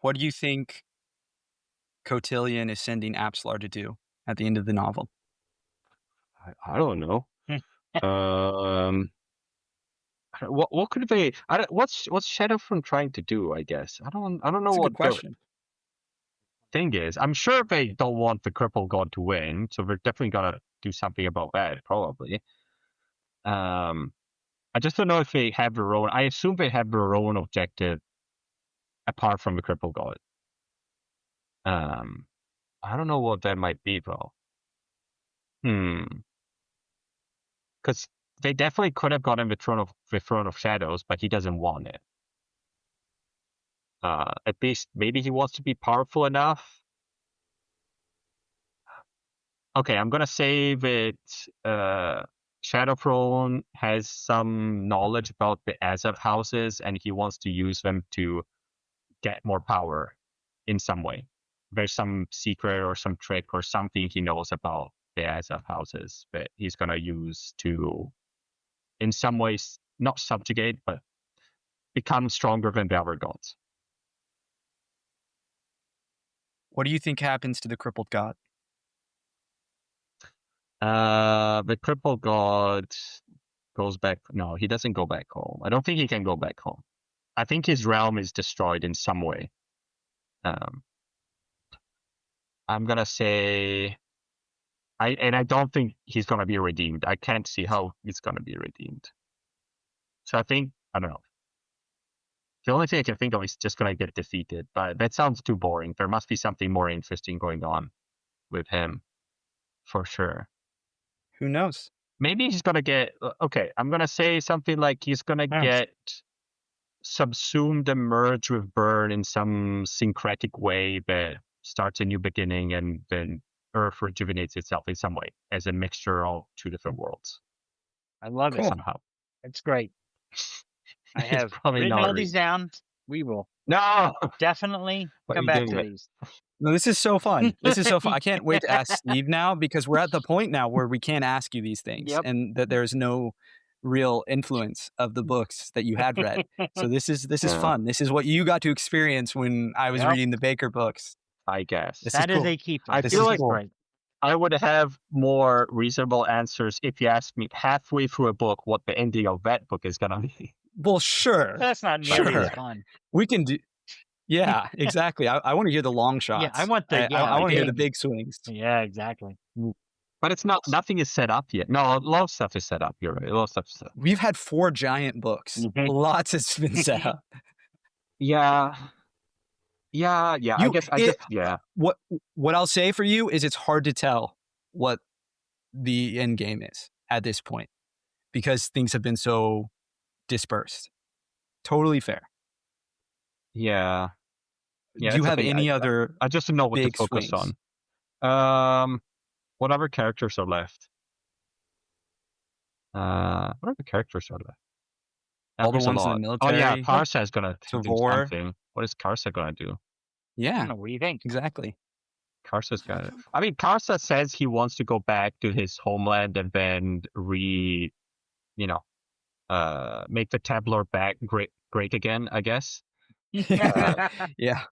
What do you think Cotillion is sending Absalor to do at the end of the novel? I don't know. What could they? What's Shadowfront trying to do? I guess I don't know That's a what good question. thing is. I'm sure they don't want the cripple god to win, so they're definitely gonna do something about that, probably. I just don't know if they have their own. I assume they have their own objective apart from the cripple god. I don't know what that might be though. Because they definitely could have gotten the Throne of Shadows, but he doesn't want it. At least maybe he wants to be powerful enough. Okay, I'm gonna say that Shadowthrone has some knowledge about the Azov houses, and he wants to use them to get more power in some way. There's some secret or some trick or something he knows about the Azov houses that he's gonna use to, in some ways, not subjugate, but become stronger than the other gods. What do you think happens to the crippled god? The crippled god goes back. No, he doesn't go back home. I don't think he can go back home. I think his realm is destroyed in some way. I'm gonna say, I don't think he's gonna be redeemed. I can't see how he's gonna be redeemed. So I don't know. The only thing I can think of is just gonna get defeated, but that sounds too boring. There must be something more interesting going on with him, for sure. Who knows? Maybe he's gonna get. Okay, I'm gonna say something like he's gonna get subsumed and merged with Burn in some syncretic way that starts a new beginning, and then Earth rejuvenates itself in some way as a mixture of two different worlds. I love it. Somehow. It's great. I He's have probably written not all these down. We will No. definitely What are come you back doing to with- these. No, this is so fun. This is so fun. I can't wait to ask Steve now, because we're at the point now where we can't ask you these things, Yep. and that there's no real influence of the books that you had read. So this is Yeah. fun. This is what you got to experience when I was Yep. reading the Baker books. I guess. This That is cool. a keeper. I This feel is like cool. great. I would have more reasonable answers if you asked me halfway through a book what the ending of that book is gonna be. Well, sure. That's not nearly as Sure. fun. We can do. Yeah, exactly. I want to hear the long shots. Yeah, I want the I want to hear the big- big swings. Yeah, exactly. But it's not. Nothing is set up yet. No, a lot of stuff is set up. You're right. A lot of stuff is set up. We've had 4 giant books. Mhm. Lots has been set up. Yeah. I guess. Yeah. What I'll say for you is it's hard to tell what the end game is at this point because things have been so dispersed. Totally fair. Yeah. Do you have any other? I just don't know what to big focus swings? on. What other characters are left? What other characters are left? All the There's a ones in the lot. Oh yeah, military? Karsa is gonna do Tavor. something. What is Karsa gonna do? I Yeah, don't know, what do you think? exactly. Karsa's got it. I mean, Karsa says he wants to go back to his homeland and then make the tabler back great again, I guess. Yeah,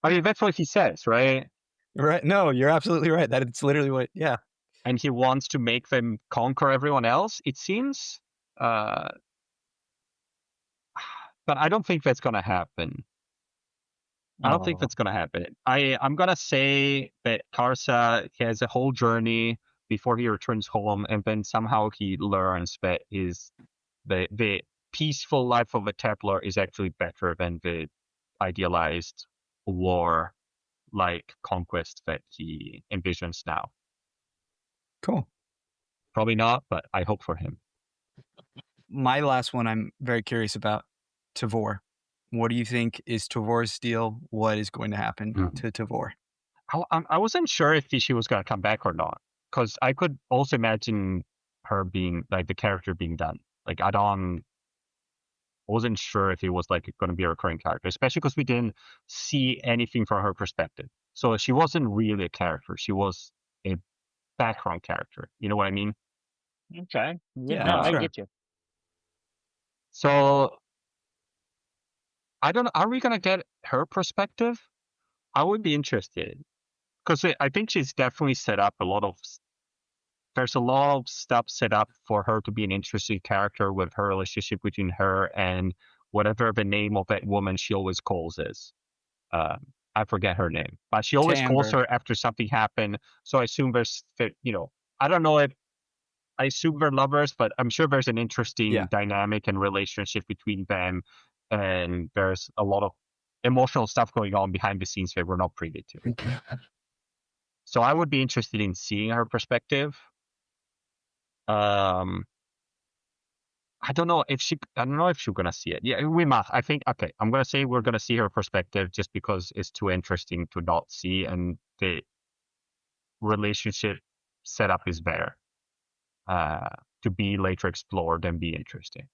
I mean, that's what he says, right? right. No, you're absolutely right. That it's literally what. Yeah, And he wants to make them conquer everyone else, it seems. But I don't think that's gonna happen. I don't think that's gonna happen. I'm gonna say that Karsa has a whole journey before he returns home, and then somehow he learns that the peaceful life of a Templar is actually better than the idealized war-like conquest that he envisions now. cool. Probably not, but I hope for him. My last one, I'm very curious about Tavor. What do you think is Tavor's deal? What is going to happen to Tavor? I wasn't sure if she was going to come back or not, because I could also imagine her being like the character being done. Like I wasn't sure if it was like going to be a recurring character, especially because we didn't see anything from her perspective. So she wasn't really a character; she was a background character. You know what I mean? Okay. Yeah, no, I sure. get you. So I don't know. Are we going to get her perspective? I would be interested because I think she's definitely set up there's a lot of stuff set up for her to be an interesting character with her relationship between her and whatever the name of that woman she always calls is. I forget her name, but she always calls Amber. her after something happened. So I assume I don't know if I assume they're lovers, but I'm sure there's an interesting dynamic and relationship between them. And there's a lot of emotional stuff going on behind the scenes that we're not privy to. So I would be interested in seeing her perspective. I don't know if she's gonna see it. Yeah, we must. I think okay. I'm gonna say we're gonna see her perspective just because it's too interesting to not see, and the relationship setup is better to be later explored and be interesting.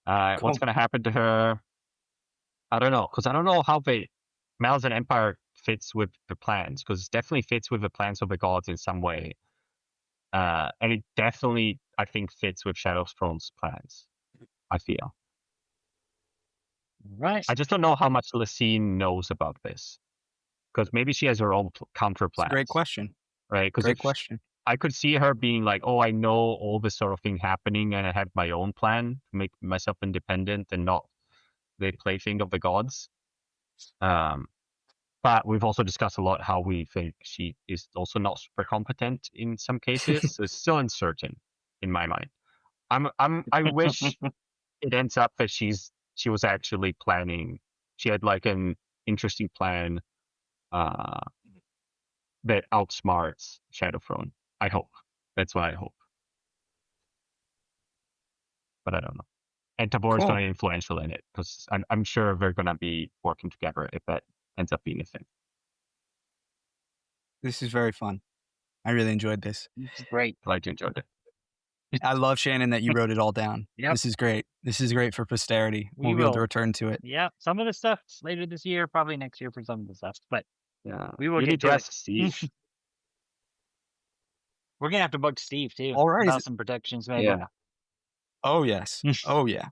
What's gonna happen to her? I don't know, because I don't know how the Malazan Empire fits with the plans, because it definitely fits with the plans of the gods in some way. And it definitely, I think, fits with Shadow Throne's plans, I feel. Right. I just don't know how much Lysine knows about this. Because maybe she has her own counter plans. Great question. Right? Great question. I could see her being like, oh, I know all this sort of thing happening and I have my own plan to make myself independent and not the plaything of the gods. But we've also discussed a lot how we think she is also not super competent in some cases. So it's still uncertain in my mind. I wish it ends up that she was actually planning. She had like an interesting plan that outsmarts Shadowthrone. I hope. That's what I hope. But I don't know. And Tavor is going to be influential in it because I'm sure they're going to be working together if that ends up being a thing. This is very fun. I really enjoyed this. It's great. Glad you enjoyed it. I love, Shannon, that you wrote it all down. Yep. This is great. This is great for posterity. We'll be able to return to it. Yeah, some of the stuff later this year, probably next year for some of the stuff, but yeah, we will get to ask Steve. We're gonna have to bug Steve too. All right. About some protections, maybe. Yeah. Oh yes. Oh yeah.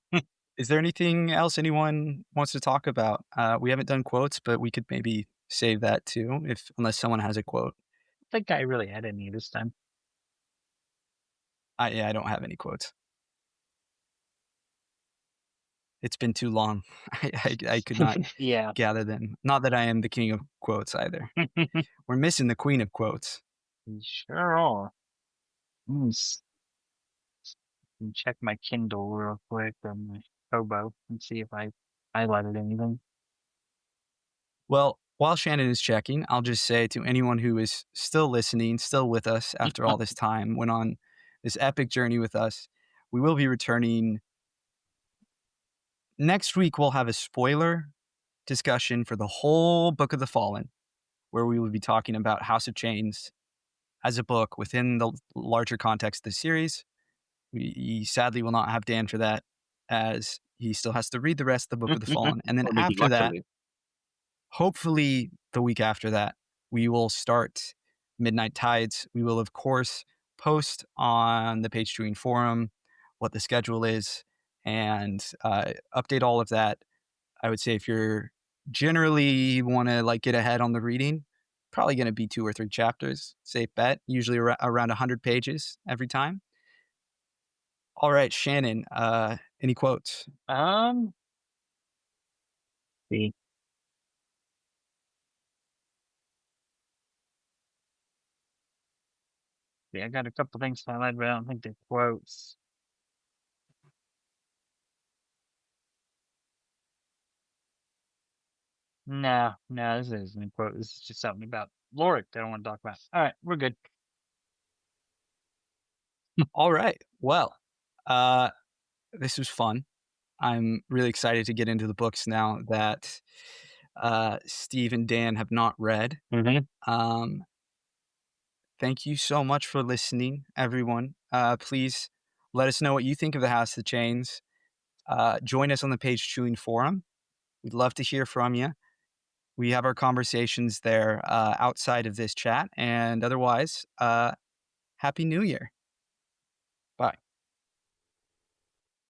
Is there anything else anyone wants to talk about? We haven't done quotes, but we could maybe save that too, unless someone has a quote. think I really had any this time. I don't have any quotes. It's been too long. I could not Yeah. gather them. Not that I am the king of quotes either. We're missing the queen of quotes. You sure are. Check my Kindle real quick on my Kobo and see if I highlighted anything. Well, while Shannon is checking, I'll just say to anyone who is still listening, still with us after all this time, went on this epic journey with us, we will be returning next week. We'll have a spoiler discussion for the whole Book of the Fallen, where we will be talking about House of Chains as a book within the larger context of the series. We sadly will not have Dan for that, as he still has to read the rest of the Book of the Fallen. And then Or maybe after that, luckily. hopefully the week after that, we will start Midnight Tides. We will, of course, post on the Page Chewing forum what the schedule is and update all of that. I would say if you're generally want to like get ahead on the reading, probably going to be 2 or 3 chapters, safe bet, usually around 100 pages every time. All right, Shannon, any quotes? See. Yeah, I got a couple things highlighted, but I don't think they're quotes. No, this isn't a quote. This is just something about Lorik that I don't want to talk about. All right, we're good. All right. Well, this was fun. I'm really excited to get into the books now that Steve and Dan have not read. Mm-hmm. Thank you so much for listening, everyone. Please let us know what you think of the House of the Chains. Join us on the Page Chewing forum. We'd love to hear from you. We have our conversations there outside of this chat. And otherwise, Happy New Year.